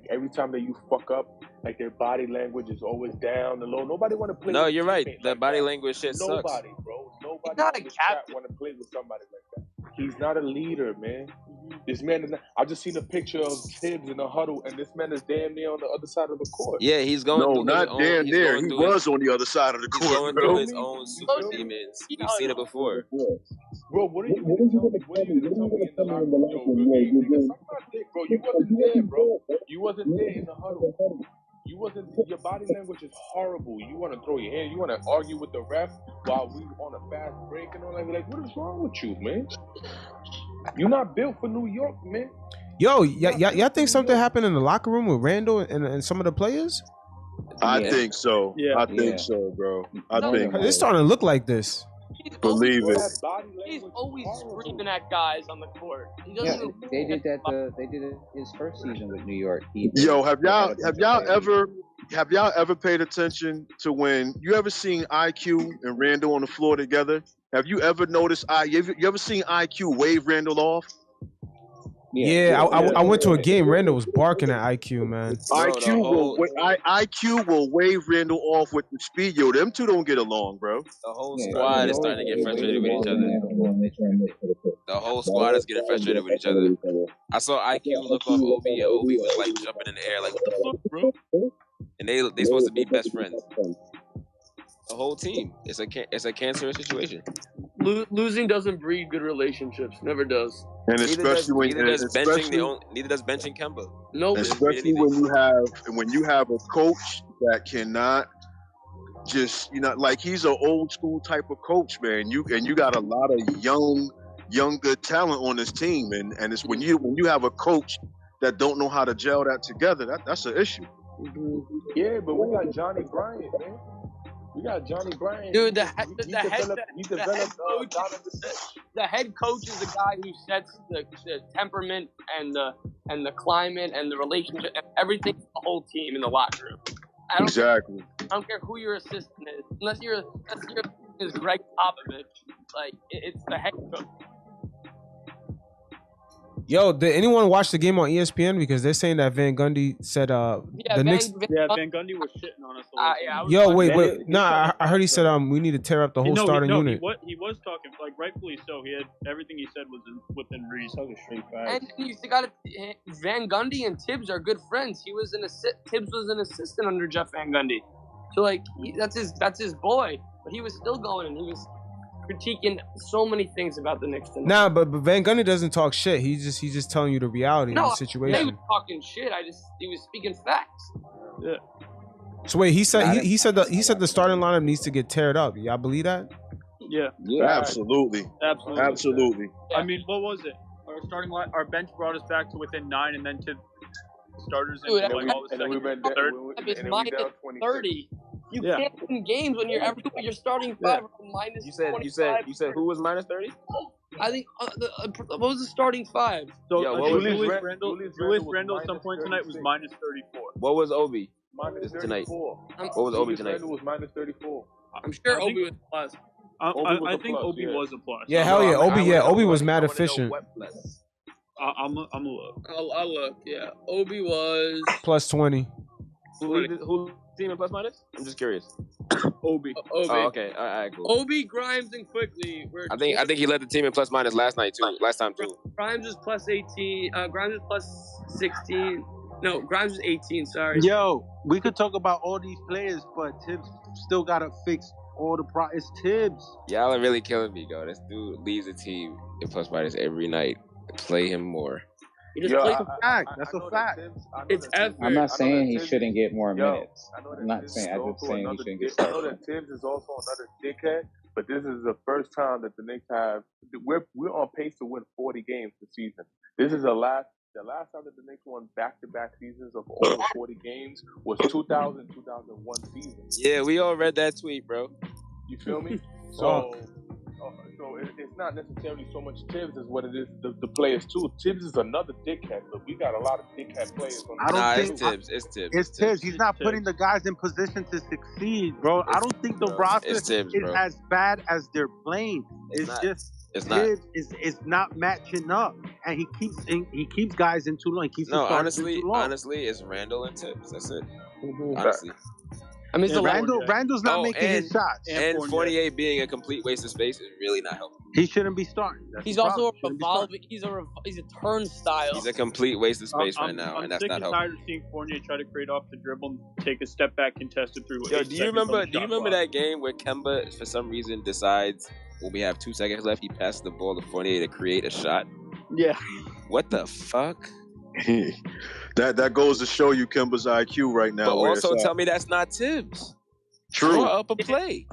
every time that you fuck up, like their body language is always down and low? Nobody want to play. No, you're right. The body language shit sucks. Nobody, bro. Nobody on this track want to play with somebody like that. He's not a leader, man. This man is not. I just seen a picture of Tibbs in the huddle, and this man is damn near on the other side of the court. Yeah, he's going through his own. Damn near. He was on the other side of the court. He's going bro. through his own super demons. We've seen it before. Bro, what are you gonna tell me? What are you gonna tell me in the locker room? Yo, nigga, suck my dick, bro. You wasn't there, bro. You wasn't there in the huddle. You wasn't. Your body language is horrible. You want to throw your hand. You want to argue with the ref while we on a fast break and all that. Like, what is wrong with you, man? You're not built for New York, man. Yo, y'all think something happened in the locker room with Randall and some of the players? I think so. Yeah. I think so, bro. I think It's starting to look like this. Believe it. He's always screaming at guys on the court. He doesn't They did that. They did it his first season with New York. Yo, have y'all ever paid attention to when you ever seen IQ and Randall on the floor together? Have you ever noticed? You ever seen IQ wave Randall off? Yeah, I went to a game. Randall was barking at IQ, man. IQ will wave Randall off with the speed. Yo, them two don't get along, bro. The whole squad is starting to get frustrated with each other. The whole squad is getting frustrated with each other. I saw IQ look off Obi, and Obi was like jumping in the air, like, what the fuck, bro? And they supposed to be best friends. The whole team. It's a cancerous situation. Losing doesn't breed good relationships. Never does. And especially neither does benching Kemba. No, especially when you have a coach that cannot just like he's an old school type of coach, man. You got a lot of younger talent on this team, and it's when you have a coach that don't know how to gel that together. That's an issue. Yeah, but we got Johnny Bryant, man. We got Johnny Bryant. Dude, the head coach is the guy who sets the temperament and the climate and the relationship and everything for the whole team in the locker room. I don't care who your assistant is, unless your assistant is Greg Popovich. Like it's the head coach. Yo, did anyone watch the game on ESPN? Because they're saying that Van Gundy said the Knicks. Van Gundy was shitting on us. Yo, wait. Nah, I heard he said we need to tear up the whole starting unit. He was talking, like, rightfully so. He had everything he said was within reason. That was straight facts. And you got Van Gundy and Tibbs are good friends. Tibbs was an assistant under Jeff Van Gundy, so like that's his boy. But he was still going, and he was critiquing so many things about the Knicks tonight. Nah, but Van Gundy doesn't talk shit. He's just telling you the reality of the situation. He was talking shit. He was speaking facts. Yeah. So wait, he said the starting lineup needs to get teared up. Y'all believe that? Yeah. Absolutely. I mean, what was it? Our bench brought us back to within 9, and then to starters Dude, and like all of a sudden third. It's minus 30. You can't win games when you're starting 5 minus. You said who was minus 30? I think what was the starting 5? So Julius Randle at some point tonight was minus 34. What was Obi? Minus 34. Tonight. What was Obi tonight? Randle was minus 34. I'm sure Obi was plus. I think Obi was a plus. Yeah, hell yeah. Obi was mad efficient. I'm gonna look. I'll look. Yeah, Obi was plus 20. Who team in plus minus? I'm just curious. Obi. Oh, okay. All right, cool. Obi, Grimes, and Quickly. I think he led the team in plus minus last time too. Grimes was plus 18. Grimes was plus 16. No, Grimes was 18. Sorry. Yo, we could talk about all these players, but Tibbs still gotta fix all the It's Tibbs. Y'all are really killing me, yo. This dude leaves the team in plus minus every night. Play him more. He just plays a fact. That's a fact. It's effort. I'm not saying he shouldn't get more minutes. I'm not saying. I'm just saying he shouldn't get started. I know that Tibbs is also another dickhead, but this is the first time that the Knicks have. We're on pace to win 40 games this season. This is the last time that the Knicks won back-to-back seasons of over 40 games was 2000-2001 season. Yeah, we all read that tweet, bro. You feel me? So it's not necessarily so much Tibbs as what it is the players too. Tibbs is another dickhead, but we got a lot of dickhead players on it's Tibbs. It's Tibbs. He's not putting the guys in position to succeed, bro. I don't think the roster is as bad as they're playing. Tibbs is not matching up, and he keeps guys in too long. Honestly, it's Randall and Tibbs. That's it. Honestly. I mean, Randall's not making his shots. And Fournier being a complete waste of space is really not helping. He shouldn't be starting. He's also a revolving. He's a turnstile. He's a complete waste of space right now, and that's not helping. I'm sick and tired of seeing Fournier try to create off the dribble and take a step back contested through. Yo, do you remember that game where Kemba, for some reason, decides when we have 2 seconds left, he passes the ball to Fournier to create a shot? Yeah. What the fuck? That goes to show you Kemba's IQ right now. But also tell me that's not Tibbs. True. Draw up a play.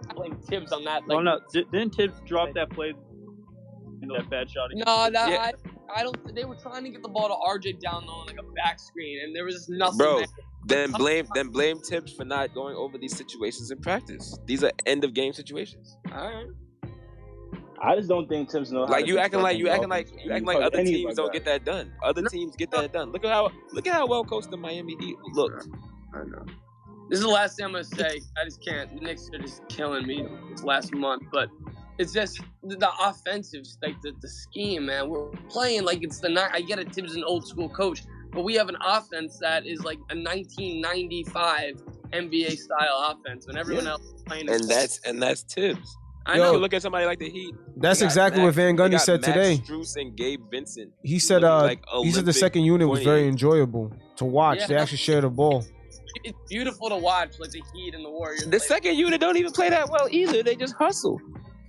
I blame Tibbs on that. No, didn't Tibbs drop that play? That bad shot. No, I don't. They were trying to get the ball to RJ down on like a back screen, and there was just nothing. Bro, then blame Tibbs for not going over these situations in practice. These are end of game situations. All right. I just don't think Tibbs knows. Like you acting like other teams don't get that done. Other teams get that done. Look at how well coached the Miami Heat looked. I know. This is the last thing I'm gonna say. I just can't. The Knicks are just killing me this last month, but it's just the offensive, like the scheme, man. We're playing like it's the night. I get it. Tibbs is an old school coach, but we have an offense that is like a 1995 NBA style offense, when everyone else is playing. And that's Tibbs. I know. You look at somebody like the Heat. That's exactly what Van Gundy said today. Strus and Gabe Vincent. He said, he said the second unit was very enjoyable to watch. Yeah. They actually shared the ball. It's beautiful to watch, like the Heat and the Warriors. The second unit don't even play that well either. They just hustle.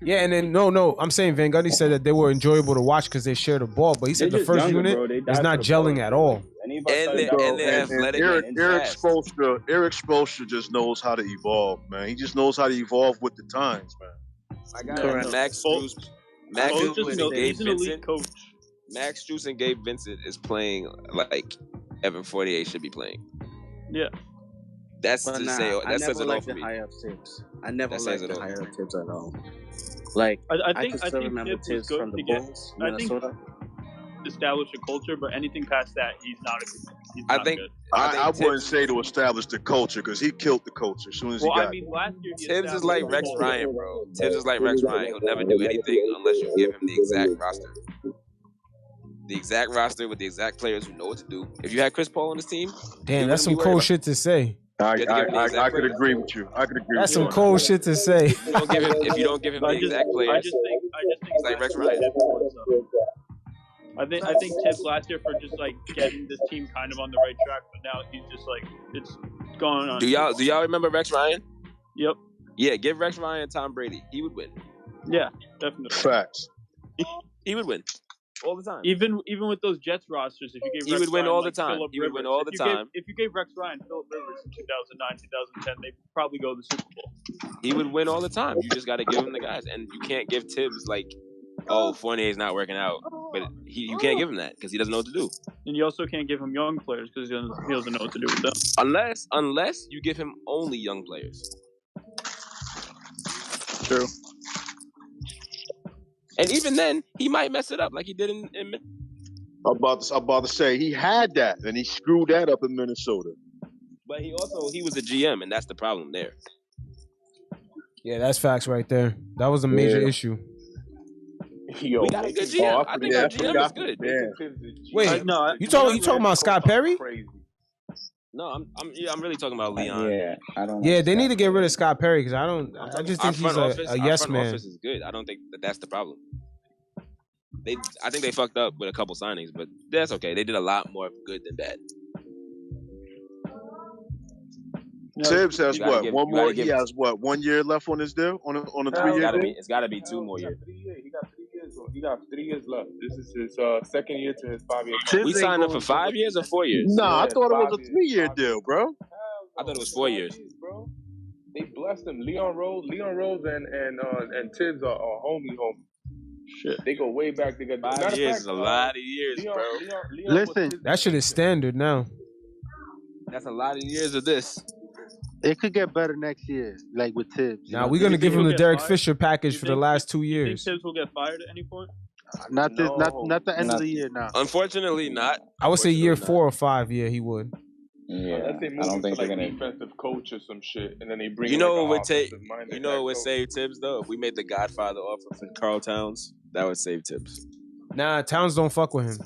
Yeah, and then no, I'm saying Van Gundy said that they were enjoyable to watch because they shared the ball, but he said the first unit is not gelling at all. And they're athletic. Eric Spoelstra just knows how to evolve, man. He just knows how to evolve with the times, man. I got Max Strus and Gabe Vincent is playing like Evan Fournier should be playing. Yeah. That's to say. That says it all for me. I never liked the higher up Tibbs at all. Like I think still remember Tibbs from the Bulls, Minnesota. Establish a culture, but anything past that, he's not good. I wouldn't say to establish the culture because he killed the culture as soon as he got it. Last year Tibbs is like Rex Ryan, bro. Tibbs is like Rex Ryan. He'll never do anything unless you give him the exact roster. The exact roster with the exact players who know what to do. If you had Chris Paul on his team, damn, that's some cold shit to say. I could agree with you. That's some cold shit to say. If you don't give him the exact players, I just think it's like Rex Ryan. I think Tibbs last year for just like getting this team kind of on the right track, but now he's just like it's going on. Do y'all remember Rex Ryan? Yep. Yeah, give Rex Ryan Tom Brady. He would win. Yeah, definitely. Facts. He would win all the time. Even with those Jets rosters, if you gave he Rex would win Ryan, all the time. He would win all the time. If you gave Rex Ryan Philip Rivers in 2009, 2010, they'd probably go to the Super Bowl. He would win all the time. You just got to give him the guys, and you can't give Tibbs like, oh, Fournier's not working out, but you can't give him that because he doesn't know what to do. And you also can't give him young players because he doesn't know what to do with them. Unless you give him only young players. True. And even then, he might mess it up like he did in I'm about to say he had that and he screwed that up in Minnesota. But he was a GM, and that's the problem there. Yeah, that's facts right there. That was a major issue. Yo, we got a good GM. I think our GM is good. Yeah. Wait, no, you talking about Scott Perry? No, I'm really talking about Leon. Yeah, I don't. Yeah, they need to get rid of Scott Perry because I just think he's a yes man. Office is good. I don't think that's the problem. I think they fucked up with a couple signings, but that's okay. They did a lot more good than bad. Tibbs has what? One more. He has what? 1 year left on his deal on a 3 year deal. It's got to be 2 more years. He got 3 years. He got 3 years left. This is his second year to his 5 year. We signed him for 5 years or 4 years. Nah, I thought it was a 3 year deal, bro. I thought it was 4 years. Bro, they blessed him. Leon Rose and Tibbs are homie. Shit, they go way back together. 5 years is a lot of years, bro. Listen, that shit is standard now. That's a lot of years of this. It could get better next year, like with Tibbs. Now we're gonna give him the Derek Fisher package for the last 2 years. Tibbs will get fired at any point? Not the end of the year now. Unfortunately, not. I would say year 4 or 5. Yeah, he would. Yeah, I don't think they're gonna defensive coach or some shit, and then they bring. You know what would take? You know what would save Tibbs though? If we made the Godfather offer for Karl Towns, that would save Tibbs. Nah, Towns don't fuck with him.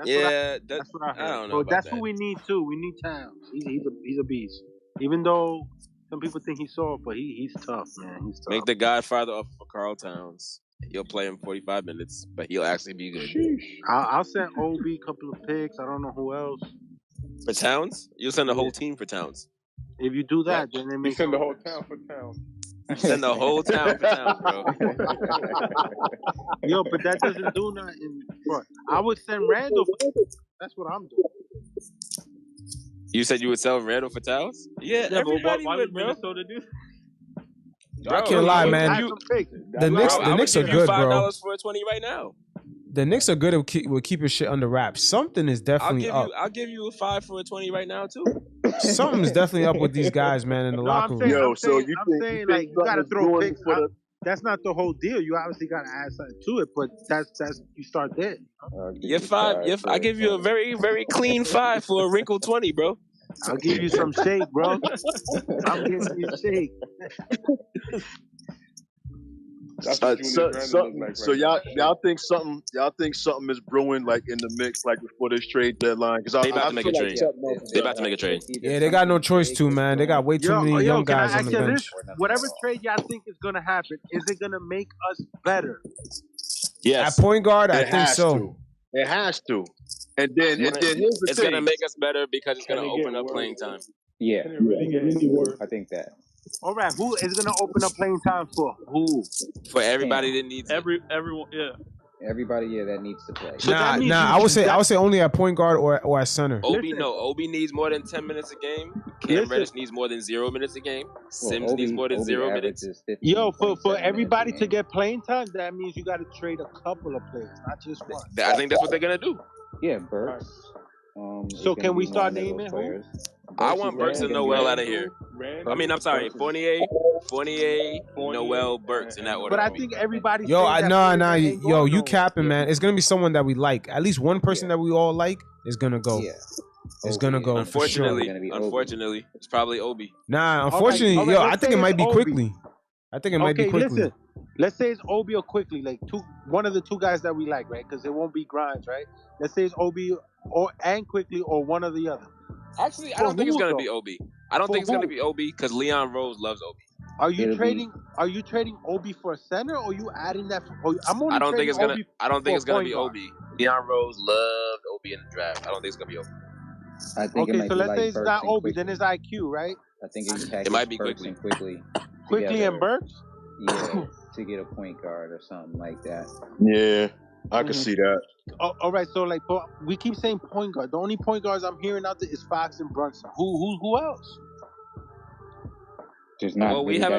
That's what I heard. I don't know So about that's that. who we need too. We need Towns. He's a beast. Even though some people think he's soft, but he's tough, man. He's tough. Make the Godfather offer for Carl Towns. He'll play him 45 minutes, but he'll actually be good. I'll send Obi a couple of picks. I don't know who else. For Towns? You'll send the whole team for Towns. If you do that, then it makes send the whole town for Towns. Send the whole town for Towns, bro. Yo, but that doesn't do nothing. Bro. I would send Randall. That's what I'm doing. You said you would sell Randall for Towns? Yeah, everybody why would, would bro. Minnesota do? I can't lie, man. The Knicks are good, bro. $5 for a 20 right now. The Knicks are good at keeping shit under wraps. Something is definitely up. I'll give you a 5 for a 20 right now too. Something's definitely up with these guys, man, in the locker room. I'm saying like you gotta throw picks. That's not the whole deal. You obviously gotta add something to it, but that's you start there. Your 5. I give you a very, very clean 5 for a wrinkled 20, bro. I'll give you some shake, bro. I'm giving you shake. So y'all think something is brewing like in the mix like before this trade deadline? Because they about to make a trade. They about to make a trade. Yeah, they got no choice to, man. They got way too many young guys on the bench. Whatever trade y'all think is gonna happen, is it gonna make us better? Yes. At point guard, I think so. It has to. And then here's the it's thing. gonna make us better because it's gonna open up playing time. Yeah, I think that. All right, who is gonna open up playing time for? Who? For everybody that needs everyone. Yeah. Everybody, that needs to play. Nah. I would say only at point guard or at center. Obi needs more than 10 minutes a game. Cam Reddish needs more than 0 minutes a game. Sims needs more than 0 minutes. Yo, for everybody to get playing time, that means you got to trade a couple of players, not just one. I think that's what they're gonna do. Yeah, Burks. So can we start naming who? I want Burks and Noel out of here. I'm sorry, Fournier, Noel, Burks in that order. But I think everybody. Yo, you capping, man. It's gonna be someone that we like. At least one person that we all like is gonna go. Yeah. It's gonna go. Unfortunately, it's probably Obi. Nah, unfortunately, I think it might be quickly. Listen. Let's say it's Obi or quickly, like one of the two guys that we like, right? Because it won't be Grimes, right? Let's say it's Obi and quickly or one or the other. Actually, I don't think it's gonna be Obi. I don't think it's gonna be Obi because Leon Rose loves Obi. Are you trading Obi for a center, or are you adding that? I don't think it's gonna be Obi. Leon Rose loved Obi in the draft. I don't think it's gonna be Obi. I think so let's say it's not Obi, then it's IQ, right? I think it might be quickly. Quickly and Burks. Yeah, to get a point guard or something like that. Yeah, I can see that. All right, so we keep saying point guard. The only point guards I'm hearing out there is Fox and Brunson. Who else? We have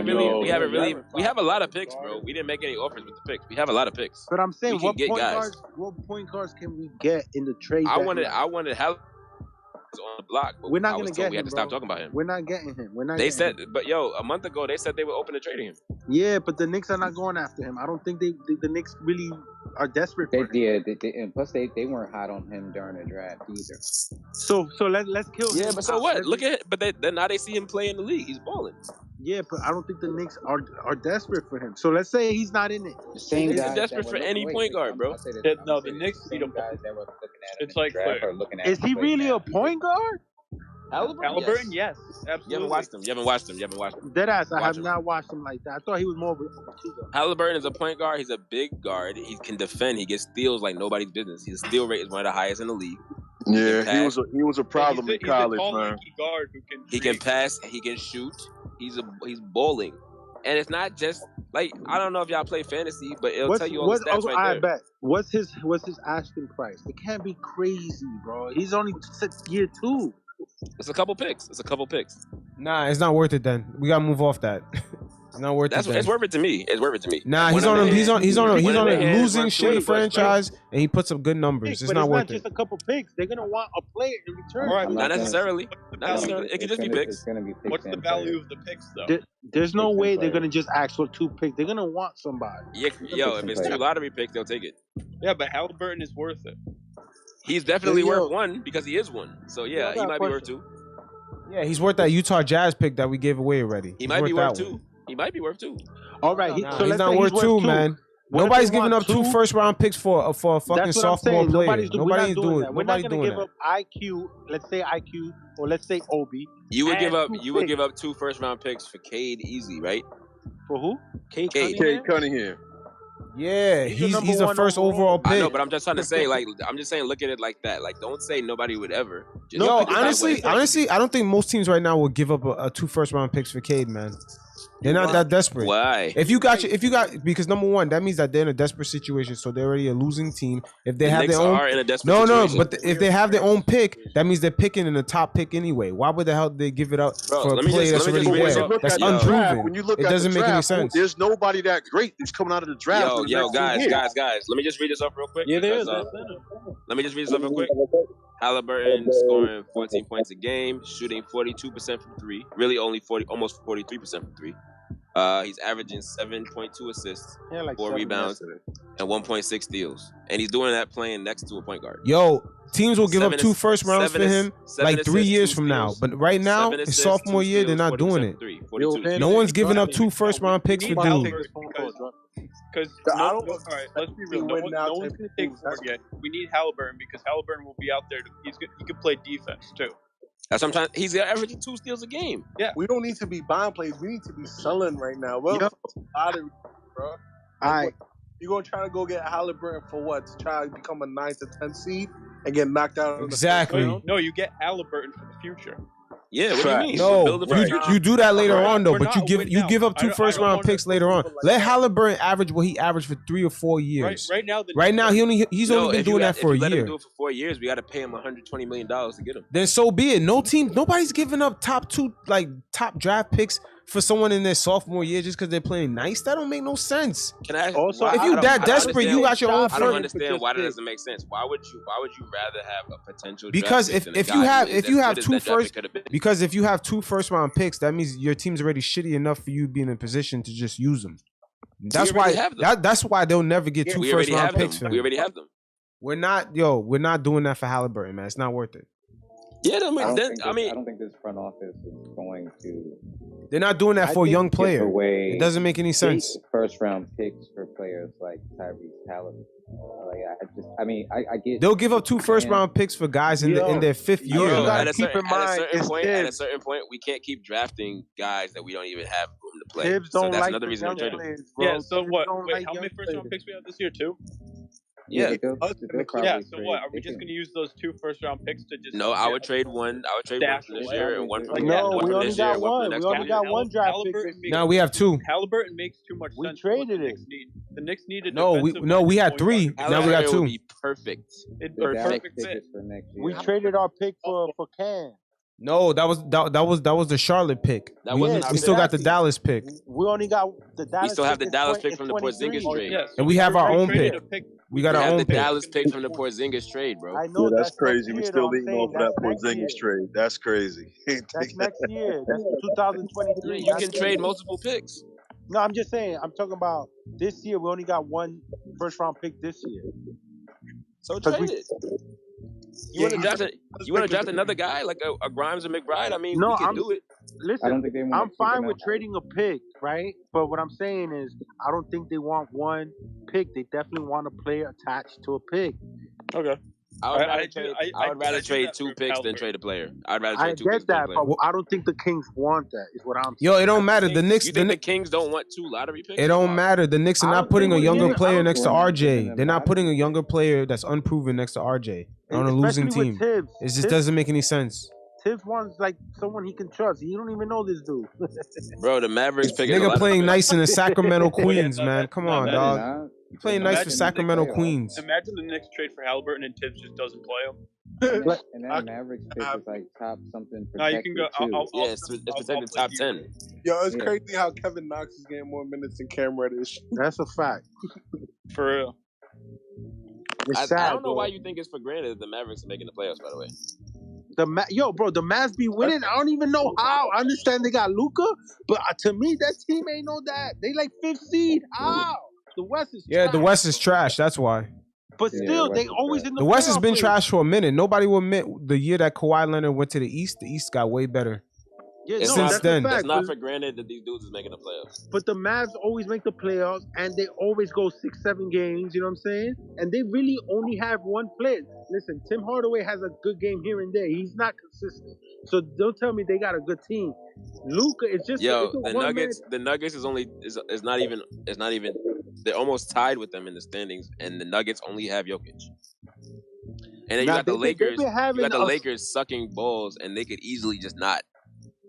a lot of picks, bro. We didn't make any offers with the picks. We have a lot of picks. But I'm saying, what point guards can we get in the trade? I wanted Hal on the block, but we're not gonna get him. We had to stop talking about him. We're not getting him. But a month ago they said they were open to trading him. Yeah, but the Knicks are not going after him. I don't think the Knicks really are desperate for him. Yeah, and plus they weren't hot on him during the draft either. So let's kill him. Yeah, but so what? Look at it. But now they see him play in the league. He's balling. Yeah, but I don't think the Knicks are desperate for him. So let's say he's not in it. He's desperate for any point guard, bro. No, the Knicks need a guys that were looking at him. It's like is he really a point guard? Halliburton, yes, absolutely. You haven't watched him. Deadass, I have not watched him like that. I thought he was more of a two-guard. Halliburton is a point guard. He's a big guard. He can defend. He gets steals like nobody's business. His steal rate is one of the highest in the league. Yeah, he was a problem in college, man. He can pass. He can shoot. He's balling, and it's not just like I don't know if y'all play fantasy, but it'll tell you all the stats right there. I bet. What's his asking price? It can't be crazy, bro. He's only year 2. It's a couple picks. Nah, it's not worth it. Then we gotta move off that. It's not worth it. It's worth it to me. Nah, he's on a losing shit franchise, and he puts up good numbers. It's not worth it. It's not just a couple picks. They're gonna want a player in return. Right, not necessarily. It could just be picks. What's the value of the picks, though? There's no way they're gonna just ask for 2 picks. They're gonna want somebody. If it's 2 lottery picks, they'll take it. Yeah, but Halliburton is worth it. He's definitely worth 1 because he is 1. So yeah, he might be worth 2. Yeah, he's worth that Utah Jazz pick that we gave away already. He might be worth 2. He might be worth 2. All right, he's not worth 2, man. Nobody's giving up two first-round picks for a fucking sophomore player. Nobody's doing that. We're not Nobody's going to doing give that. up IQ, let's say IQ, or let's say Obi. You would give up. You would picks. give up 2 first-round picks for Cade easy, right? For who? Cade Cunningham. Yeah, he's a first overall pick. I know, but I'm just trying to say, like, I'm just saying, look at it like that. Like, don't say nobody would ever. Just honestly, I don't think most teams right now will give up a 2 first-round picks for Cade, man. They're not that desperate. Why? If you got because number one, that means that they're in a desperate situation, so they're already a losing team. If they have Knicks their own, are in a desperate situation. but if they have their own pick, that means they're picking in the top pick anyway. Why would the hell they give it up for a player that's already there? That's unproven. When you look it at doesn't the make any draft, sense. there's nobody that great that's coming out of the draft. Yo, guys. Let me just read this up real quick. Yeah, there is. Let me just read this up real quick. Halliburton scoring 14 points a game, shooting 42% from 3. Really only almost 43% from 3. He's averaging 7.2 assists, 4 rebounds, and 1.6 steals. And he's doing that playing next to a point guard. Yo, teams will give up 2 first rounds for him like 3 years from now. But right now, his sophomore year, they're not doing it. No one's giving up 2 first-round picks for dude. Because all right, let's be real. No one's going to take Fournier. We need Halliburton because Halliburton will be out there. He can play defense too. That's sometimes he's averaging 2 steals a game. Yeah, we don't need to be buying plays. We need to be selling right now. Well, bro. All right, you gonna try to go get Halliburton for what? To try to become a 9 to 10 seed and get knocked out? Exactly. No, you get Halliburton for the future. Yeah, what do you mean? No, you do that later on though, but you give up 2 first-round picks later on. Let Halliburton average what he averaged for 3 or 4 years. Right now, he's only been doing that for a year. Let him do it for 4 years. We got to pay him $120 million to get him. Then so be it. Nobody's giving up top draft picks for someone in their sophomore year just because they're playing nice. That don't make no sense. Can I? Also, if you that desperate, you got your own. I don't understand why that doesn't make sense. Why would you rather have a potential? Because if you have 2 first-round picks, that means your team's already shitty enough for you being in a position to just use them. That's why they'll never get 2 first-round picks. We already have them. We're not doing that for Halliburton, man. It's not worth it. Yeah, I don't think this front office is going to. They're not doing that for a young player. It doesn't make any sense. First round picks for players like Tyrese Halliburton. I get. They'll give up 2 first-round picks for guys in their 5th year. At a certain point, we can't keep drafting guys that we don't even have room to play. So that's another reason we're trading. Yeah. So what? Wait, how many first-round picks we have this year? 2. Yeah. So what? Are we just going to use those 2 first-round picks to just? No, I would trade one. I would trade one from this year and one from we only got one. We only got one draft pick. Now we have 2. Halliburton makes too much sense. We traded it. The Knicks needed. We had 3. Now we got 2. Perfect. It's perfect fit. We traded our pick for Cam. No, that was the Charlotte pick. We still got the Dallas pick. We only got the Dallas. We still have the Dallas pick from the Porzingis trade. And we have our own pick. We got our own the pick. Dallas pick from the Porzingis trade, bro. I know that's crazy. We still eating off that Porzingis trade. That's crazy. That's next year. That's 2023. You can trade multiple picks. No, I'm just saying. I'm talking about this year. We only got 1 first-round pick this year. So trade it. You want to draft another guy like a Grimes or McBride? I mean, we can do it. Listen, I'm fine with trading a pick, right? But what I'm saying is, I don't think they want 1 pick. They definitely want a player attached to a pick. Okay. I would rather trade 2 picks than trade a player. I'd rather trade 2 picks than a player. But I don't think the Kings want that. Is what I'm saying. Yo, it don't matter. The Knicks. You think the Kings don't want 2 lottery picks? It don't matter. The Knicks are not putting a younger player next to RJ. They're not putting a younger player that's unproven next to RJ on a losing team. It just doesn't make any sense. Tibbs wants like someone he can trust. You don't even know this dude. Bro, the Mavericks picking nigga playing nice in the Sacramento Queens, man. Come on, dog. You playing nice for Sacramento Queens. Imagine the Knicks trade for Halliburton and Tibbs just doesn't play him. And then Mavericks pick is like top something protected. No, you can go. It's protected top 10. Yo, it's crazy how Kevin Knox is getting more minutes than Cam Reddish. That's a fact. For real. I don't know why you think it's for granted that the Mavericks are making the playoffs, by the way. The Mavs be winning. I don't even know how. I understand they got Luka, but to me, that team ain't know that. They like 5th seed. How? The West is trash. The West is trash. That's why. But still, they always in the West has been trash for a minute. Nobody will admit the year that Kawhi Leonard went to the East got way better. Yeah, It's no, not, that's a fact. it's not but- for granted that these dudes is making the playoffs. But the Mavs always make the playoffs, and they always go 6-7 games. You know what I'm saying? And they really only have one player. Listen, Tim Hardaway has a good game here and there. He's not consistent. So don't tell me they got a good team. Luka is just it's a The one Nuggets. man. The Nuggets is not even. They're almost tied with them in the standings, and the Nuggets only have Jokic. And then you Now, got the they've been Lakers. You having got the a- Lakers sucking balls, and they could easily just not.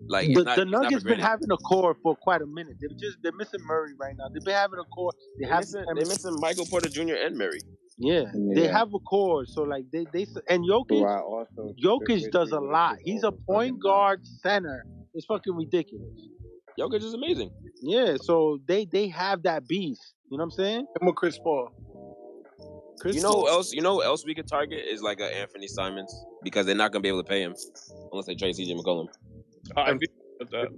Like The it's not Nuggets for been granted. having a core for quite a minute. They're missing Murray right now. They've been having a core. They're missing Michael Porter Jr. and Murray. Yeah, they have a core. So like they and Jokic does a lot. He's a point guard center. It's fucking ridiculous. Jokic is amazing. Yeah, so they have that beast. You know what I'm saying? I'm a Chris Paul. You know who else we could target is like a Anthony Simons, because they're not gonna be able to pay him unless they trade CJ McCollum. I agree with that.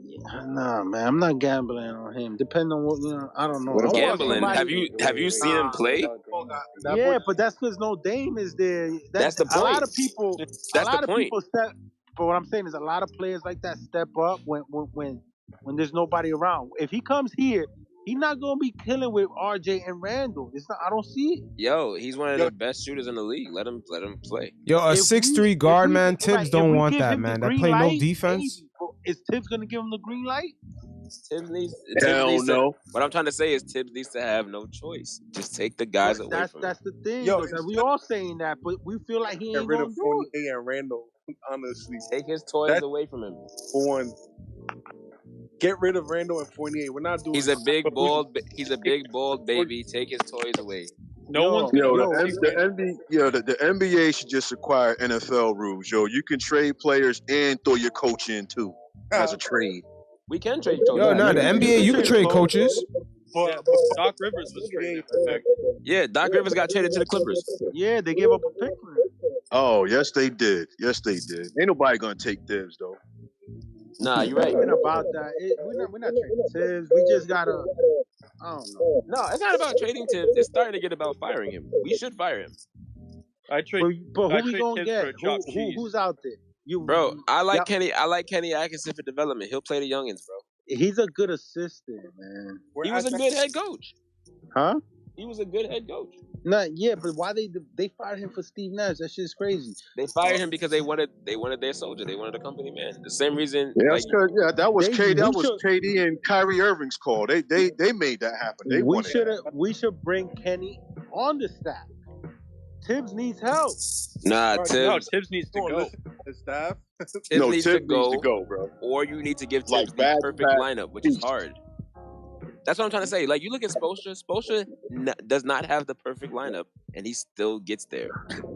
Nah, man, I'm not gambling on him. Depending on what I don't know. Gambling? Have you seen him play? Yeah, but that's because no Dame is there. That's the point. A lot of people. That's the point. People step. But what I'm saying is, a lot of players like that step up when there's nobody around. If he comes here, he's not gonna be killing with RJ and Randall. It's not. I don't see it. Yo, he's one of the best shooters in the league. Let him play. Yo, a 6'3" guard, man. Tibbs don't want that, man. That play no defense. Is Tibbs gonna give him the green light? Tibbs needs. No. What I'm trying to say is Tibbs needs to have no choice. Just take the guys away from him. That's the thing. Yo, we all saying that, but we feel like he ain't gonna do it. And Randall, honestly, take his toys away from him. For one, get rid of Randall and Fournier. We're not doing. He's a big bald baby. Take his toys away. The NBA should just acquire NFL rules. Yo, you can trade players and throw your coach in too as a trade. We can trade coaches. Yo, no, the NBA you can trade coaches. But Doc Rivers was traded. Yeah, Doc Rivers got traded to the Clippers. Yeah, they gave up a pick for him. Oh, yes, they did. Yes, they did. Ain't nobody gonna take Tibbs though. Nah, you're right. Even about that, we're not trading Tibbs. We just gotta. I don't know. No, it's not about trading Tibbs. It's starting to get about firing him. We should fire him. But who we gonna get? Who's out there? Bro, I like Kenny Atkinson for development. He'll play the youngins, bro. He's a good assistant, man. He was a good head coach. Huh? He was a good head coach. Yeah, but why they fired him for Steve Nash? That shit's crazy. They fired him because they wanted their soldier. They wanted a company man. The same reason. Yeah, that was KD and Kyrie Irving's call. They made that happen. We should bring Kenny on the staff. Tibbs needs help. Tibbs needs to go. His staff. Tibbs needs to go, bro. Or you need to give Tibbs the perfect lineup, which is hard. That's what I'm trying to say. Like, you look at Spoelstra. Spoelstra does not have the perfect lineup, and he still gets there.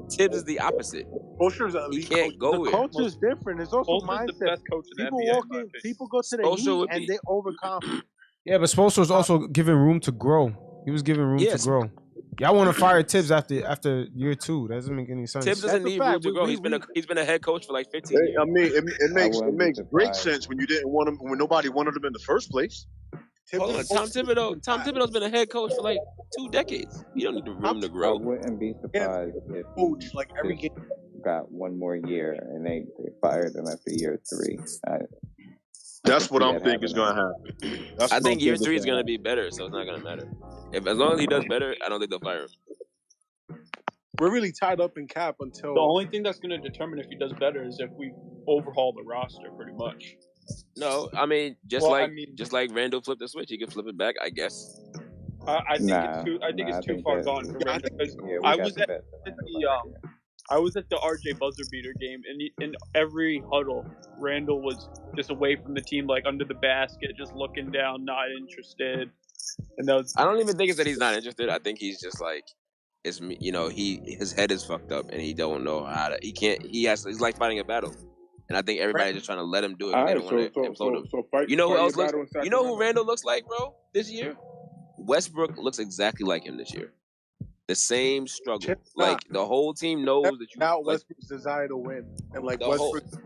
Tibbs is the opposite. Spoelstra's an elite. He can't go The coach is different. It's also mindset. The best coach in people the NBA, walk in, people go to the Heat and they overconfident. Yeah, but Spoelstra was also given room to grow. He was given room to grow. Y'all want to fire Tibbs after year 2? That doesn't make any sense. Tibbs doesn't need room to grow. He's been a head coach for like 15 years. I mean, it makes great sense when you didn't want him, when nobody wanted him in the first place. Hold on, Tom Thibodeau's been a head coach for like 2 decades. You don't need the room to grow. I wouldn't be surprised if coach like every game got one more year and they fired him after year 3. That's what I'm thinking is going to happen. I think year 3 is going to be better, so it's not going to matter. As long as he does better, I don't think they'll fire him. We're really tied up in cap until the only thing that's going to determine if he does better is if we overhaul the roster, pretty much. No, I mean just like Randall flipped the switch, he can flip it back, I guess. I think it's too far gone for Randall. I was at the RJ buzzer beater game, and in every huddle, Randall was just away from the team, like under the basket, just looking down, not interested. And I don't even think it's that he's not interested. I think he's just like, his head is fucked up, and he don't know how to. He's like fighting a battle. And I think everybody's just trying to let him do it. They don't want to implode him. You know who else looks? You know who Randall looks like, bro? This year, Westbrook looks exactly like him this year. The same struggle. Like the whole team knows that you. Now Westbrook's desire to win, and like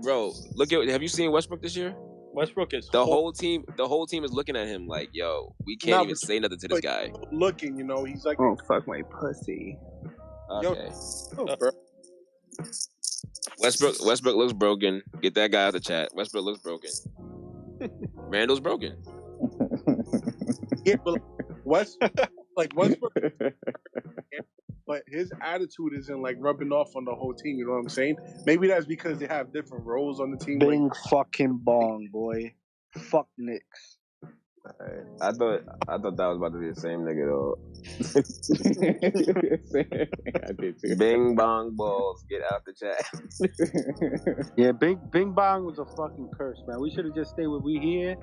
bro, look at. Have you seen Westbrook this year? Westbrook is the whole team. The whole team is looking at him like, yo, we can't even say nothing to this guy. Looking, he's like, oh fuck my pussy. Okay. Westbrook looks broken. Get that guy out of the chat. Westbrook looks broken. Randall's broken. Yeah, but Westbrook, but his attitude isn't like rubbing off on the whole team. You know what I'm saying? Maybe that's because they have different roles on the team. Bing fucking bong, boy. Fuck Knicks. I thought that was about to be the same nigga though. I did too. Bing bong balls, get out the chat. Yeah, Bing bong was a fucking curse, man. We should have just stayed where we here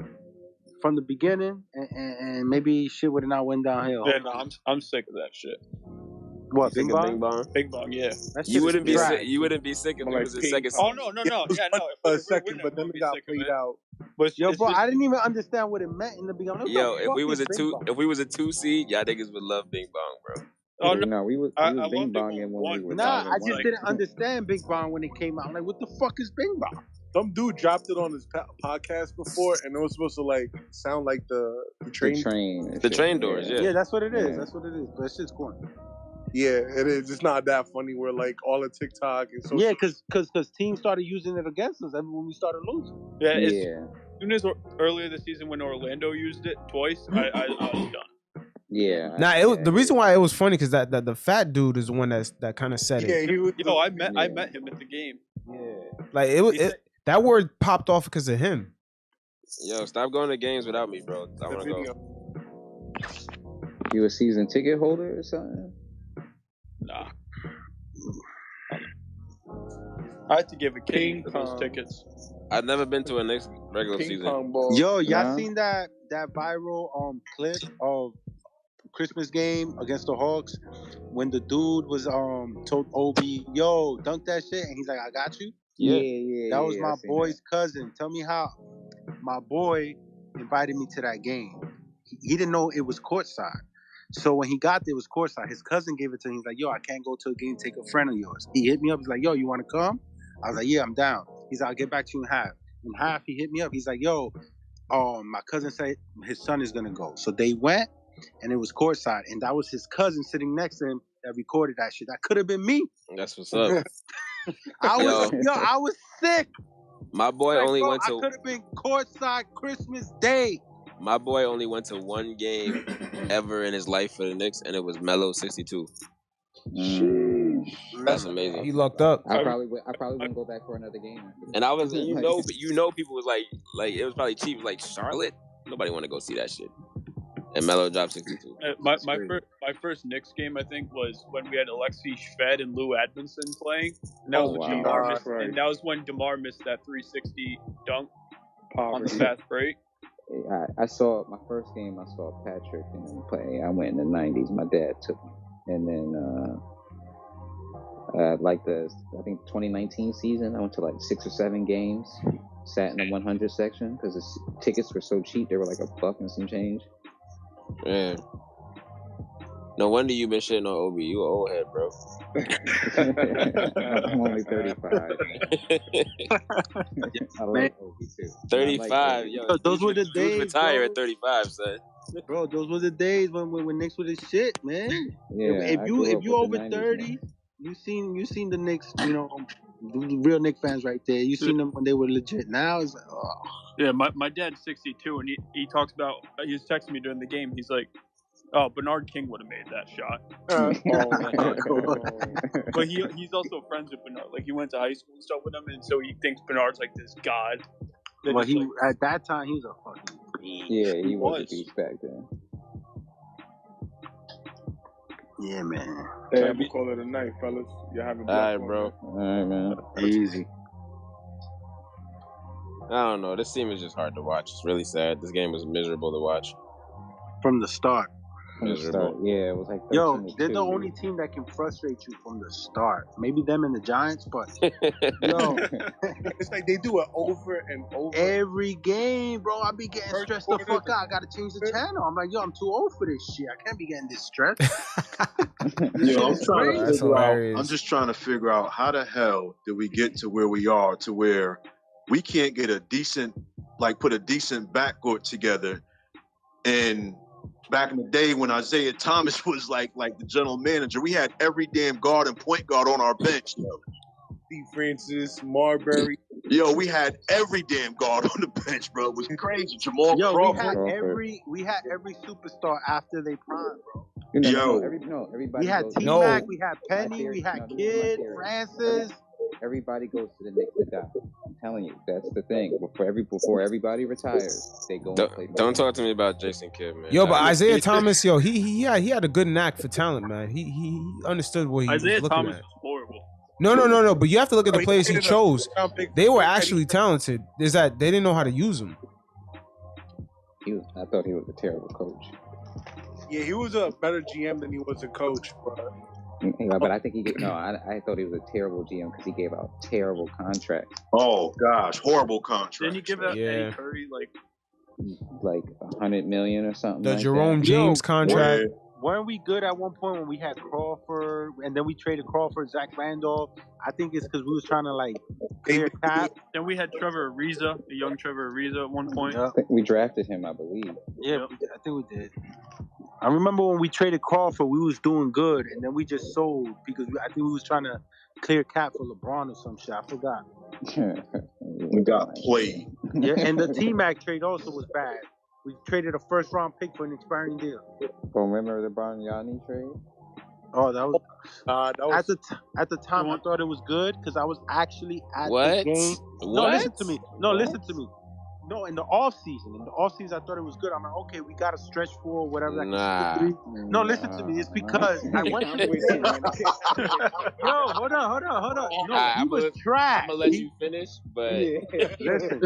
from the beginning, and maybe shit would have not went downhill. Yeah, no, I'm sick of that shit. What, Bing bong? Bing bong? Bing bong, yeah. You wouldn't be sick. You wouldn't be sick if it was a second. Oh no, yeah, no. A second, but then we got played out. But yo, bro, I didn't even understand what it meant in the beginning. Yo, if we was a 2 seed, y'all niggas would love Bing bong, bro. Oh no, we was Bing bonging when we were. Nah, I just didn't understand Bing bong when it came out. I'm like, what the fuck is Bing bong? Some dude dropped it on his podcast before, and it was supposed to like sound like the train. The train doors, yeah. Yeah, that's what it is. That's what it is. That shit's corny. Yeah, it is. It's not that funny. Where like all the TikTok and social. Yeah, because teams started using it against us when we started losing. Yeah, as soon as earlier this season when Orlando used it twice, I was done. Yeah. Nah, the reason why it was funny because that the fat dude is the one that kind of said it. Yeah, he was. I met him at the game. Yeah, like that word popped off because of him. Yo, stop going to games without me, bro. I want to go. You a season ticket holder or something? Nah. I had to give a king for those tickets. I've never been to a Knicks regular season. Yo, y'all seen that viral clip of Christmas game against the Hawks when the dude was told Obi, yo, dunk that shit, and he's like, I got you. Yeah. That was my boy's cousin. Tell me how my boy invited me to that game. He didn't know it was courtside. So when he got there, it was courtside. His cousin gave it to him. He's like, yo, I can't go to a game, take a friend of yours. He hit me up. He's like, yo, you want to come? I was like, yeah, I'm down. He's like, I'll get back to you in half. In half, he hit me up. He's like, yo, my cousin said his son is going to go. So they went, and it was courtside. And that was his cousin sitting next to him that recorded that shit. That could have been me. That's what's up. I was sick. My boy only went to... I could have been courtside Christmas Day. My boy only went to one game ever in his life for the Knicks, and it was Melo 62. That's amazing. He lucked up. I probably wouldn't go back for another game. And I was, people was like it was probably cheap. It was like Charlotte. Nobody want to go see that shit. And Melo dropped 62. My first Knicks game, I think, was when we had Alexei Shved and Lou Admonson playing. And that and that was when DeMar missed that 360 dunk on the fast break. I saw my first game. I saw Patrick and him play. I went in the '90s. My dad took me, and then I think 2019 season, I went to like 6 or 7 games. Sat in the 100 section because the tickets were so cheap. They were like $1 and some change. Man, no wonder you been shitting on Obi. You an old head, bro. I'm only 35. I like Obi too. 35, yo. Those were the days. Retire at 35, son. Bro, those were the days when Knicks were the shit, man. Yeah. If you over 30, you seen the Knicks. You know, the real Knicks fans right there. You seen them when they were legit. Now it's like, oh. Yeah, my dad's 62, and he talks about. He was texting me during the game. He's like, "Oh, Bernard King would have made that shot." But he's also friends with Bernard. Like he went to high school and stuff with him, and so he thinks Bernard's like this god. Well, at that time he was a fucking beast. Yeah, he was a beast back then. Yeah, man. Hey, we call it a night, fellas. You having? All right, bro. All right, man. Easy. I don't know. This team is just hard to watch. It's really sad. This game was miserable to watch. From the start. Miserable. Yeah, it was like 13-2. They're the only team that can frustrate you from the start. Maybe them and the Giants, but it's like they do it over and over. Every game, bro. I be getting stressed the fuck out. I gotta change the channel. I'm like, yo, I'm too old for this shit. I can't be getting this stressed. I'm just trying to figure out how the hell did we get to where we are, to where we can't get put a decent backcourt together. And back in the day when Isaiah Thomas was like the general manager, we had every damn guard and point guard on our bench. Steve Francis, Marbury. Yo, we had every damn guard on the bench, bro. It was crazy. Jamal Crawford. We had every superstar after they prime, bro. Everybody. We had T-Mac, we had Penny, we had Kid, Francis. Everybody goes to the Knicks to die. I'm telling you, that's the thing. Before everybody retires, they go and play. Don't talk to me about Jason Kidd, man. Yo, but Isaiah Thomas, yo, he had a good knack for talent, man. He understood what he was looking Thomas at. was horrible. No. But you have to look at the players he chose. They were actually talented. Is that they didn't know how to use them. I thought he was a terrible coach. Yeah, he was a better GM than he was a coach. But I think I thought he was a terrible GM because he gave out terrible contracts. Oh gosh, horrible contracts. Didn't he give out Eddie Curry like $100 million or something? The like Jerome James contract. Weren't we good at one point when we had Crawford and then we traded Crawford, Zach Randolph? I think it's because we was trying to clear cap. Then we had Trevor Ariza, the young Trevor Ariza at one point. I think we drafted him, I believe. Yeah, I think we did. I remember when we traded Crawford, we was doing good, and then we just sold because I think we was trying to clear cap for LeBron or some shit. I forgot. We got played. Yeah, and the T-Mac trade also was bad. We traded a first-round pick for an expiring deal. Remember the Bargnani trade? Oh, that was at the time. I thought it was good because I was actually at the game. No, listen to me. No, in the off season, I thought it was good. I'm like, okay, we got a stretch for whatever. No, listen to me. It's because I went to the game. Yo, hold on. No, he was trash. I'm gonna let you finish, but listen.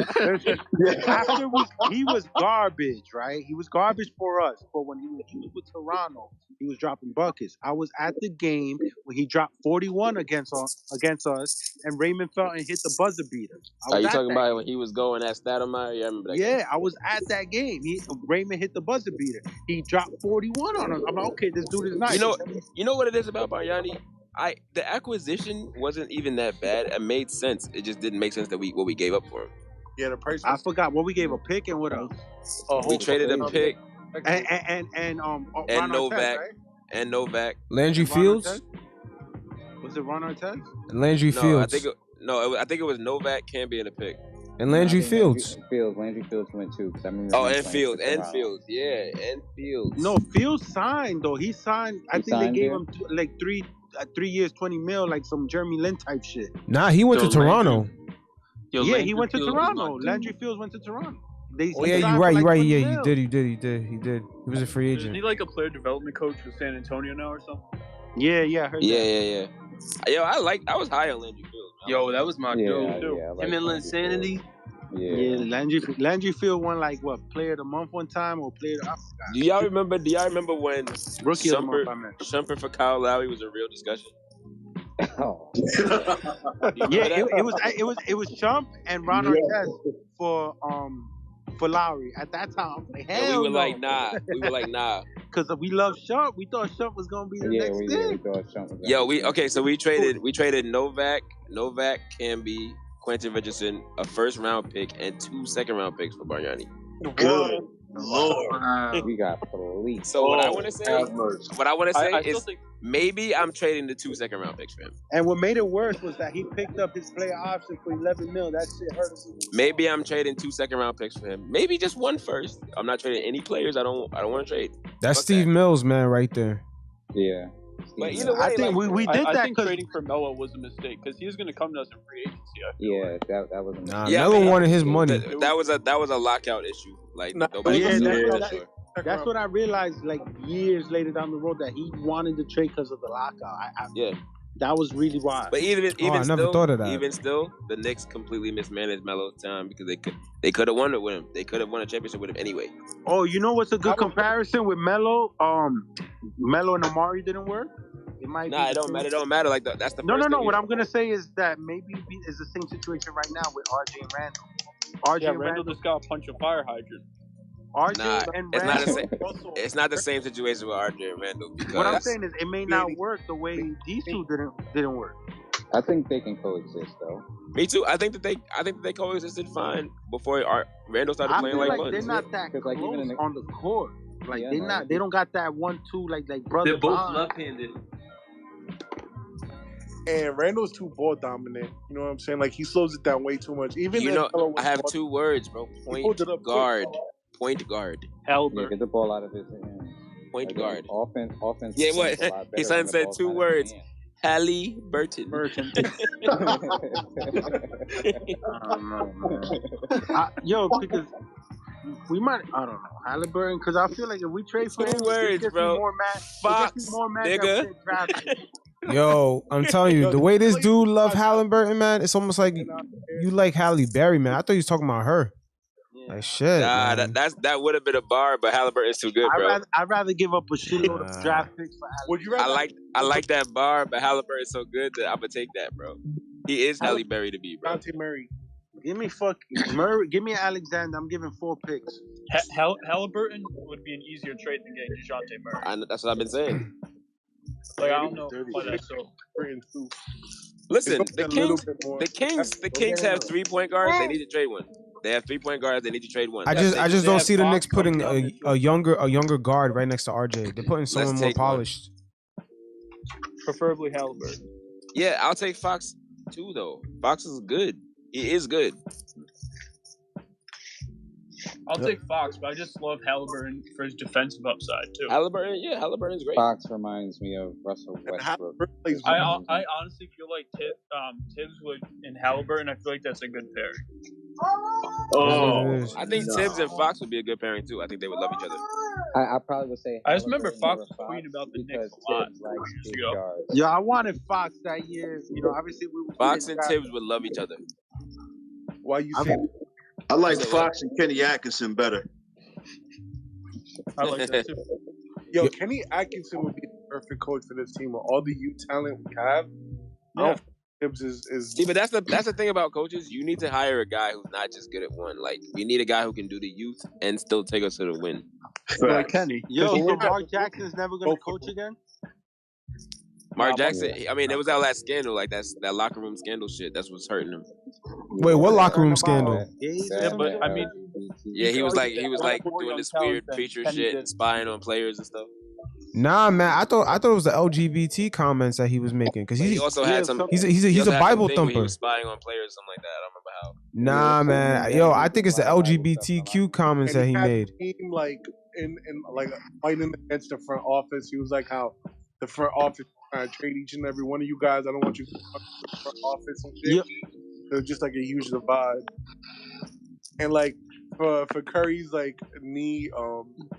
After he was garbage, right? He was garbage for us, but when he was with Toronto, he was dropping buckets. I was at the game when he dropped 41 against us, and Raymond Felton hit the buzzer beater. Are you talking about when he was going at Stoudemire? Yeah, I remember that game. I was at that game. Raymond hit the buzzer beater. He dropped 41 on us. I'm like, okay, this dude is nice. You know what it is about Bargnani? The acquisition wasn't even that bad. It made sense. It just didn't make sense that what we gave up for him. Yeah, the price. I forgot what we gave a pick and what else. We traded a pick and Novak. Right? And Novak. Landry Fields? Was it Ron Artest? Landry Fields. I think it was Novak, Camby, and a pick. And Landry Fields. Landry Fields went too. And Fields. Yeah, and Fields. No, Fields signed though. He signed. I think they gave him 3 years, $20 million, like some Jeremy Lin type shit. Nah, he went to Toronto. He went to Toronto. Landry Fields went to Toronto. You're right. Yeah, he did. He was a free agent. Isn't he like a player development coach for San Antonio now or something? Yeah. I heard that. Yeah. Yo, I was high on Landry Fields. Yo, that was my dude. Yeah, him and Linsanity. Yeah, Landry Field won player of the month one time or player of Do y'all remember when rookie of the month, I meant. Shumpert for Kyle Lowry was a real discussion? Oh. it was Shump and Ron Artest for Lowry. At that time, I was like, hell we were like, nah. Because we love Shump. We thought Shump was gonna be the next thing. We traded Novak, Camby, Quentin Richardson, a first round pick, and 2 second-round picks for Bargnani. Good Lord. We got police. So what I want to say is maybe I'm trading the 2 second-round picks for him. And what made it worse was that he picked up his player option for $11 million. That shit hurt him. Maybe I'm trading 2 second-round picks for him. Maybe just 1 first. I'm not trading any players. I don't want to trade. That's Steve Mills, man, right there. Yeah. But either way, I think we did that because trading for Melo was a mistake because he was going to come to us in free agency. That was a mistake. Melo wanted his money. That was a lockout issue. Like nobody was sure. That's what I realized years later down the road that he wanted to trade because of the lockout. That was really why. But even I still, never thought of that. Even still, the Knicks completely mismanaged Melo's time because they could have won it with him. They could have won a championship with him anyway. Oh, you know what's a good comparison with Melo? Melo and Amari didn't work. It might. Nah, it don't matter. It don't matter. Like that's the no. What I'm gonna say is that maybe it's the same situation right now with RJ and Randall. Randall just got a punch a fire hydrant. RJ and Randall. It's not the same situation with RJ and Randall. Because what I'm saying is it may not work the way these two didn't work. I think they can coexist though. Me too. I think that they coexisted fine before Randall started playing like Buns. They're not that close on the court. They don't got that 1-2 like brother. They're both left-handed. and Randall's too ball dominant. You know what I'm saying? Like he slows it down way too much. Even I have 2 words, bro. Point guard. Point guard. Yeah, get the ball out of his hands. Point guard. Offense. Yeah, what? His son said 2 words. Halle Burton. Yo, because we might, I don't know, Halliburton, because I feel like if we trade for him, 2 words, bro. Fox, nigga. Yo, I'm telling you, the way this dude love Halliburton, man, it's almost like you like Halle Berry, man. I thought you was talking about her. Like shit. Nah, man. that would have been a bar, but Halliburton's too good, bro. I'd rather give up a shitload of draft picks for Halliburton. Would you rather? I like that bar, but Halliburton's so good that I'm gonna take that, bro. He is Halle Berry to be, bro. Dejounte Murray. Give me fucking Murray. Give me Alexander. I'm giving 4 picks. Halliburton would be an easier trade than getting Dejounte Murray. That's what I've been saying. Like I don't know why that's so. Listen, the Kings have 3 point guards. They need to trade one. They have 3 point guards. They need to trade one. I just don't see the Knicks putting a younger guard right next to RJ. They're putting someone more polished. Preferably Halliburton. Yeah, I'll take Fox too, though. Fox is good. He is good. I'll take Fox, but I just love Halliburton for his defensive upside too. Halliburton's great. Fox reminds me of Russell Westbrook. I honestly feel like Tibbs and Halliburton. I feel like that's a good pairing. I think Tibbs and Fox would be a good pairing too. I think they would love each other. I probably would say. I just remember Fox was tweeting about the Knicks a lot. Yeah, I wanted Fox that year. You know, obviously Fox and Tibbs would love each other. Why you say? I like Fox and Kenny Atkinson better. I like that too. Yo, Kenny Atkinson would be the perfect coach for this team with all the youth talent we have. Yeah. Tibbs is. See, but that's the thing about coaches. You need to hire a guy who's not just good at one. Like you need a guy who can do the youth and still take us to the win. Like Kenny. Yo, so Mark Jackson's never gonna coach again? Mark Jackson. I mean, it was that last scandal, like that locker room scandal shit. That's what's hurting him. Wait, what locker room scandal? Yeah, but I mean, yeah, he was like doing this weird preacher shit, spying on players and stuff. Nah, man, I thought it was the LGBT comments that he was making because he also had some. He's a Bible thumper. He was spying on players, or something like that. I don't remember how. Nah, man, yo, I think it's the LGBTQ comments that he made. Team like in like fighting against the front office. He was like how the front office trying to trade each and every one of you guys. I don't want you to the front office and shit. Yep. It was just like a huge divide. And like for Curry's like knee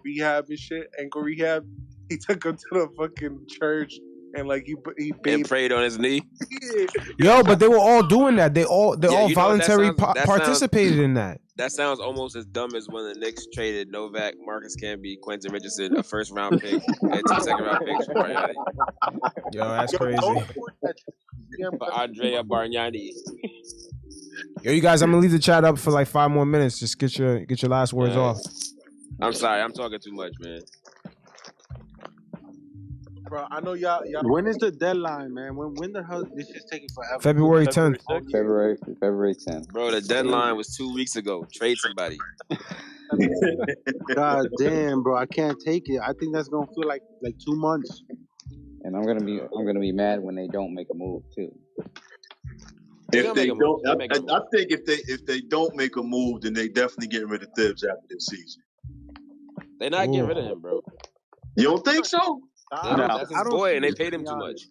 rehab and shit, ankle rehab, he took him to the fucking church and like he prayed on his knee. Yo, but they were all doing that. They all voluntary participated in that. That sounds almost as dumb as when the Knicks traded Novak, Marcus Camby, Quentin Richardson, a first-round pick, and 2 second-round picks for Bargnani. Yo, that's crazy. For Andrea Bargnani. Yo, you guys, I'm gonna leave the chat up for like 5 more minutes. Just get your last words off. I'm sorry, I'm talking too much, man. Bro, I know y'all. When is the deadline, man? When the hell this is taking forever? February 10th. February 10th. Bro, the deadline was 2 weeks ago. Trade somebody. God damn, bro, I can't take it. I think that's gonna feel like 2 months. And I'm gonna be mad when they don't make a move too. If they don't, I think if they don't make a move, then they definitely get rid of Tibbs after this season. They're not getting rid of him, bro. You don't think so? That's his boy, and they paid him too much.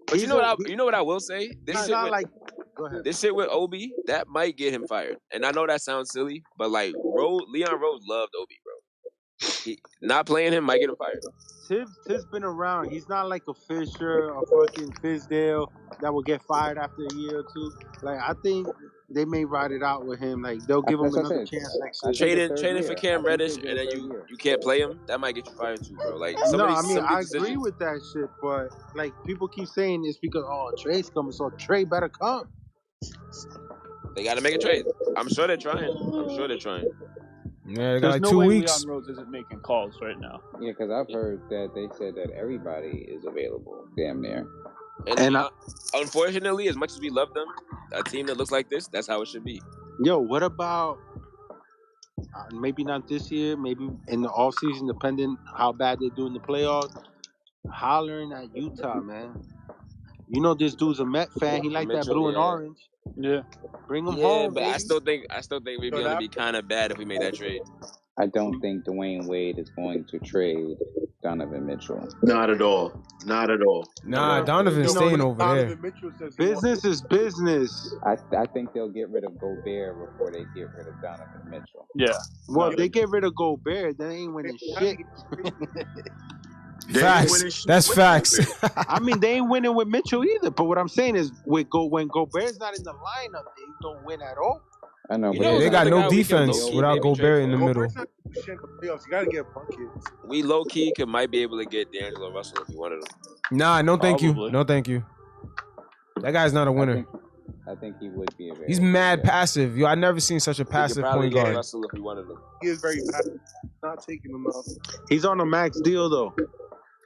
But you know what I will say? This shit with Obi, that might get him fired. And I know that sounds silly, but like Leon Rose loved Obi, bro. He, not playing him might get him fired. Tibbs been around. He's not like a Fisher or fucking Fizdale that will get fired after a year or two. Like I think they may ride it out with him. Like they'll give him another chance next year. Trading for Cam Reddish and then you can't play him. That might get you fired too, bro. Like I agree with that shit, but like people keep saying it's because Trey's coming, so Trey better come. They got to make a trade. I'm sure they're trying. Yeah, they got like no 2 way weeks. Leon Rose isn't making calls right now. Yeah, because I've heard that they said that everybody is available, damn near. And unfortunately, as much as we love them, a team that looks like this, that's how it should be. Yo, what about maybe not this year, maybe in the offseason, depending how bad they do in the playoffs, hollering at Utah, man. You know this dude's a Met fan. He like that blue and orange. Yeah. Bring him Yeah, home, but baby. I still think we'd be gonna be kind of bad if we made that trade. I don't think Dwayne Wade is going to trade Donovan Mitchell. Not at all. Not at all. Nah, Donovan's staying over there. Business is business. I think they'll get rid of Gobert before they get rid of Donovan Mitchell. Yeah. Well, if they get rid of Gobert, they ain't winning shit. Facts. That's facts. I mean, they ain't winning with Mitchell either. But what I'm saying is, when Gobert's not in the lineup, they don't win at all. I know, but they got no defense without Gobert in the middle. You gotta get buckets. We low key might be able to get D'Angelo Russell if we wanted him. Nah, no thank you. No thank you. That guy's not a winner. I think he would be. He's mad passive. Yo, I never seen such a passive point guard. Russell if we wanted him. He is very passive. Not taking him out. He's on a max deal though.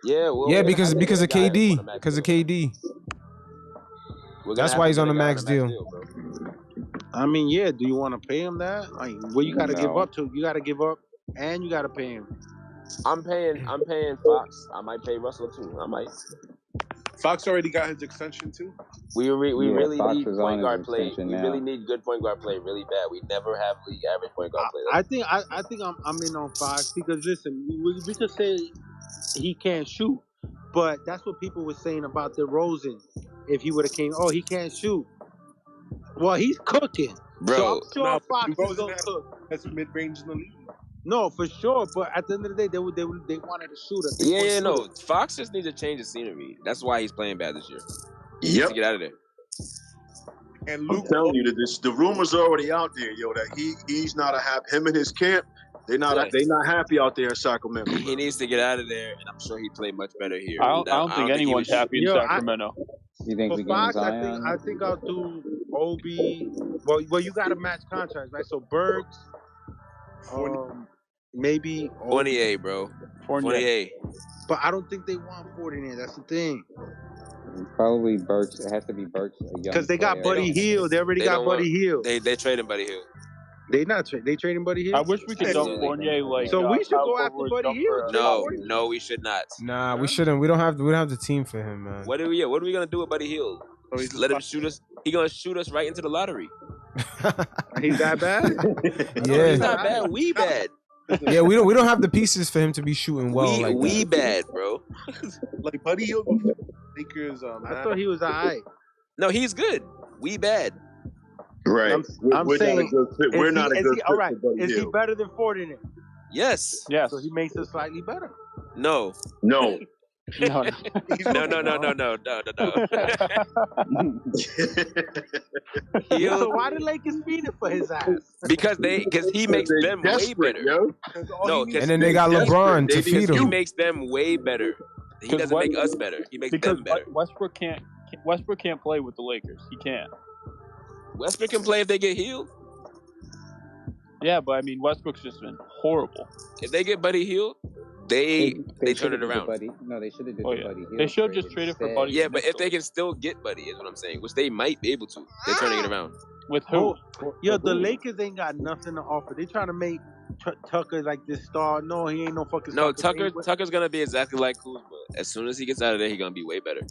Yeah, because of KD. Because of KD. That's why he's on a max deal. I mean, yeah. Do you want to pay him that? Like, what you got to give up to? You got to give up, and you got to pay him. I'm paying Fox. I might pay Russell too. I might. Fox already got his extension too. We really Fox need is point on guard his play. We extension now. really need good point guard play really bad. We never have league average point guard play. I think I'm in on Fox because listen, we could say he can't shoot, but that's what people were saying about DeRozan. If he would have came, he can't shoot. Well, he's cooking, bro. So I'm sure Fox is gonna cook. That's mid range in the league. No, for sure. But at the end of the day, they wanted to shoot us. Yeah, no. Fox just needs to change the scenery. That's why he's playing bad this year. He needs to get out of there. And Luke, I'm telling you that the rumors are already out there, yo, that he's not him and his camp. They're not happy out there in Sacramento. He needs to get out of there, and I'm sure he'd play much better here. I don't think anyone's happy in Sacramento. You think we Fox, get Zion? I think I'll do Obi. Well, you got to match contracts, right? So Bergs, maybe Fournier, bro. Fournier. But I don't think they want Fournier. That's the thing. Probably Burks. It has to be Burks. Because they got Buddy Hield. They already got Buddy Hield. They traded Buddy Hield. They trading Buddy Hield. I wish we could dump Fournier like. So we should go after Buddy Hield. No, we should not. Nah, we shouldn't. We don't have the team for him, man. What are we gonna do with Buddy Hield? Let him shoot us. He gonna shoot us right into the lottery. He's that bad? Yeah, he's not bad. We bad. Yeah, we don't have the pieces for him to be shooting well. We bad, bro. Like Buddy Hield, Lakers. I thought he was alright. No, he's good. We bad. Right. I'm saying, we're not a good fit. All right. Is he better than Fournier? Yes. So he makes us slightly better. No. No. No. So why did Lakers feed it for his ass? Because he makes them way better. Yo. No, and then they got LeBron to feed him. He makes them way better. He doesn't make us better. He makes them better. Westbrook can't play with the Lakers. He can't. Westbrook can play if they get healed. Yeah, but I mean Westbrook's just been horrible. If they get Buddy healed, they turn it around. No, they should have did Buddy Hield. They should have just traded for Buddy. Yeah, but if they can still get Buddy, is what I'm saying, which they might be able to. They're turning it around. With who? The Lakers ain't got nothing to offer. They trying to make Tucker like this star. No, he ain't no fucking. No, Tucker's gonna be exactly like Kuzma. As soon as he gets out of there, he's gonna be way better.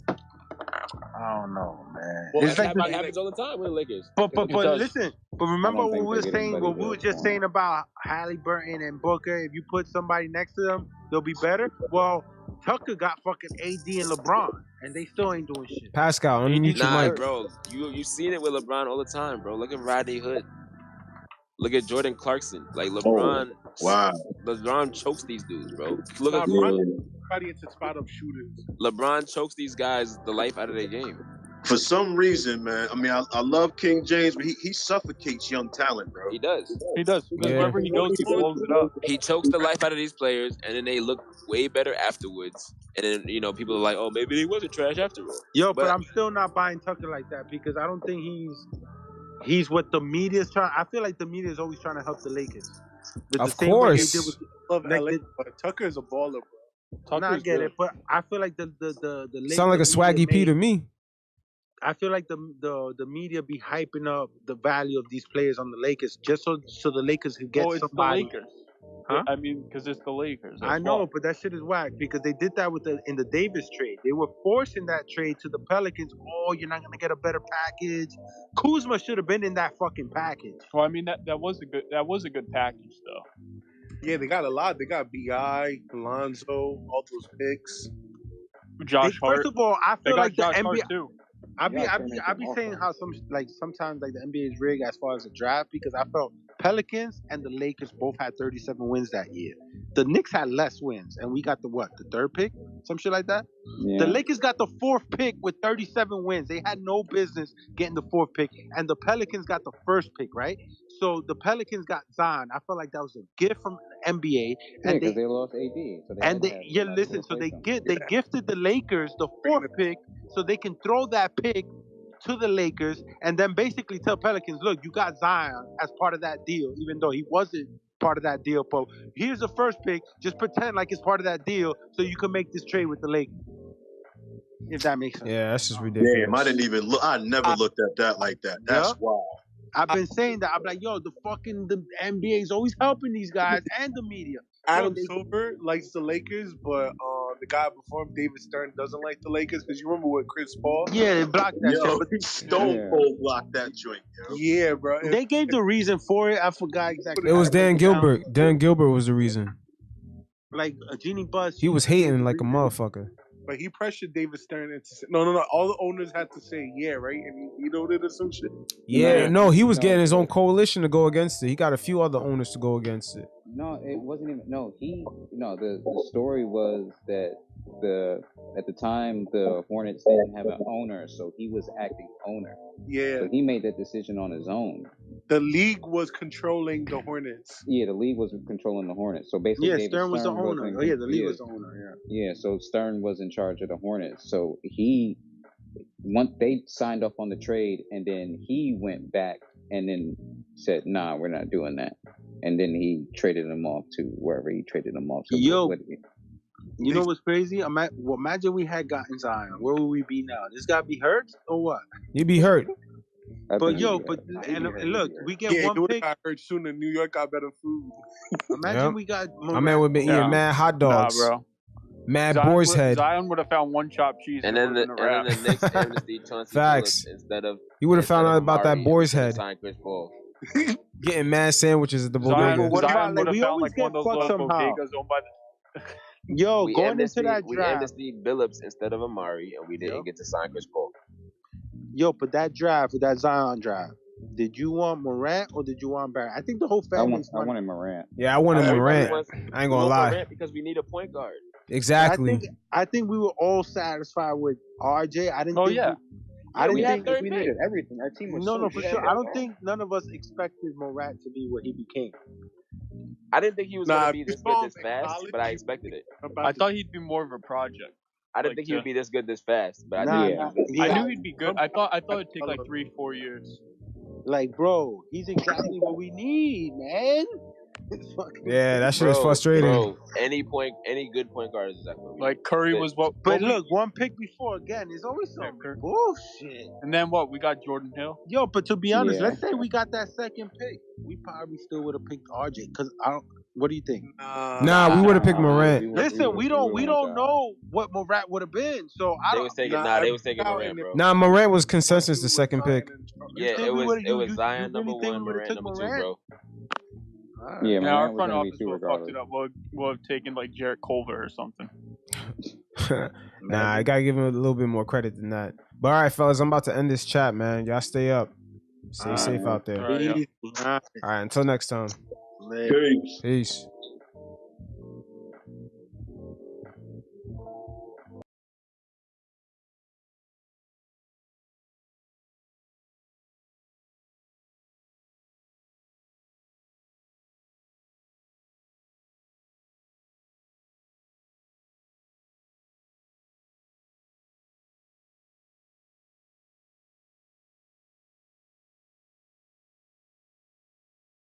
I don't know, man. Well, it's like happens all the time with the Lakers. But listen. But remember what we were saying. What we were just saying about Halliburton and Booker. If you put somebody next to them, they'll be better. Well, Tucker got fucking AD and LeBron, and they still ain't doing shit. Pascal, underneath your mic, bro. You seen it with LeBron all the time, bro. Look at Rodney Hood. Look at Jordan Clarkson. Like LeBron. Wow. LeBron chokes these dudes, bro. Look at everybody into spot up shooters. LeBron chokes these guys the life out of their game. For some reason, man. I mean, I love King James, but he suffocates young talent, bro. He does. Because wherever he goes, he blows it up. He chokes the life out of these players, and then they look way better afterwards. And then people are like, "Oh, maybe he wasn't trash after all." But I'm still not buying Tucker like that because I don't think he's what the media's trying. I feel like the media is always trying to help the Lakers. Of course. Love LA, but Tucker is a baller, bro. I get it, but I feel like the Lakers sound like a swaggy P to me. I feel like the media be hyping up the value of these players on the Lakers just so the Lakers could get somebody. The Lakers. Huh? I mean, because it's the Lakers. I know, but that shit is whack because they did that in the Davis trade. They were forcing that trade to the Pelicans. Oh, you're not gonna get a better package. Kuzma should have been in that fucking package. Well, I mean that was a good package though. Yeah, they got a lot. They got Bi, Lonzo, all those picks. Josh Hart. First of all, I feel like the NBA too. I be saying how sometimes the NBA is rigged as far as the draft because I felt Pelicans and the Lakers both had 37 wins that year. The Knicks had less wins, and we got the third pick, some shit like that. Yeah. The Lakers got the fourth pick with 37 wins. They had no business getting the fourth pick, and the Pelicans got the first pick, right? So the Pelicans got Zion. I felt like that was a gift from the NBA, and because they lost AD. So they gifted the Lakers the fourth pick, so they can throw that pick to the Lakers and then basically tell Pelicans, look, you got Zion as part of that deal, even though he wasn't part of that deal. But here's the first pick. Just pretend like it's part of that deal so you can make this trade with the Lakers. If that makes sense. Yeah, that's just ridiculous. Damn, I didn't even look. I never looked at that like that. That's wild. I've been saying that. I'm like, yo, the NBA is always helping these guys and the media. Adam Silver likes the Lakers, but the guy before him, David Stern, doesn't like the Lakers because you remember with Chris Paul? Yeah, they blocked that shit. But Stone Cold blocked that joint. Yeah, bro. They gave the reason for it. I forgot exactly. It was Dan Gilbert. Dan Gilbert was the reason. Like a Genie Bus. He was hating like a motherfucker. But he pressured David Stern into no. All the owners had to say yeah, right? And he did or some shit. Yeah, no, he was getting his own coalition to go against it. He got a few other owners to go against it. No, it wasn't even. No, the story was that at the time the Hornets didn't have an owner, so he was acting owner. Yeah. So he made that decision on his own. The league was controlling the Hornets. Yeah, the league was controlling the Hornets. So basically, Stern was the owner. Oh yeah, the league was the owner. Yeah. So Stern was in charge of the Hornets. So once they signed off on the trade, and then he went back and then said, "Nah, we're not doing that." And then he traded him off to wherever he traded him off. So you know what's crazy? Imagine we had gotten Zion. Where would we be now? This guy be hurt or what? He'd be hurt. But look, we get one pick. Got hurt soon, and New York got better food. Imagine we got. My man would be eating mad hot dogs. Nah, bro. Mad boar's head. Zion would have found one chopped cheese. And then the Knicks amnesty Facts. instead of. He would have found out about that boar's head. Chris Paul. Getting mad sandwiches at the bodega. Zion would have found like one of those little bodegas owned by the. Yo, going into that draft, we amnestied Billups instead of Amari, and we didn't get to sign Chris Paul. Yo, but that draft, that Zion draft, did you want Morant or did you want Barrett? I think the whole family. I wanted Morant. Yeah, I wanted Morant. I ain't gonna lie. Morant because we need a point guard. Exactly. I think we were all satisfied with RJ. I didn't. We needed everything. Our team was for sure. I don't think none of us expected Morant to be what he became. I didn't think he was going to be this good this fast, but I expected it. I thought he'd be more of a project. I didn't think he would be this good this fast, but I knew he'd be good. I thought it'd take like 3-4 years. Like, bro, he's exactly what we need, man. Yeah, that shit is frustrating. Bro, any good point guard is exactly what like Curry was what. But look, one pick before again. There's always some bullshit. And then what? We got Jordan Hill. Yo, but to be honest, let's say we got that second pick, we probably still would have picked RJ. Cause what do you think? Nah, we would have picked Morant. Listen, we don't know what Morant would have been. So they was taking Morant, bro. Nah, Morant was consensus the second pick. Yeah, it was Zion number 1, Morant number 2, bro. Yeah, our front office would have fucked it up. We'll have taken like Jarrett Culver or something. Nah, I gotta give him a little bit more credit than that. But all right, fellas, I'm about to end this chat, man. Y'all stay up. Stay safe out there. All right, all right, until next time. Peace. Peace.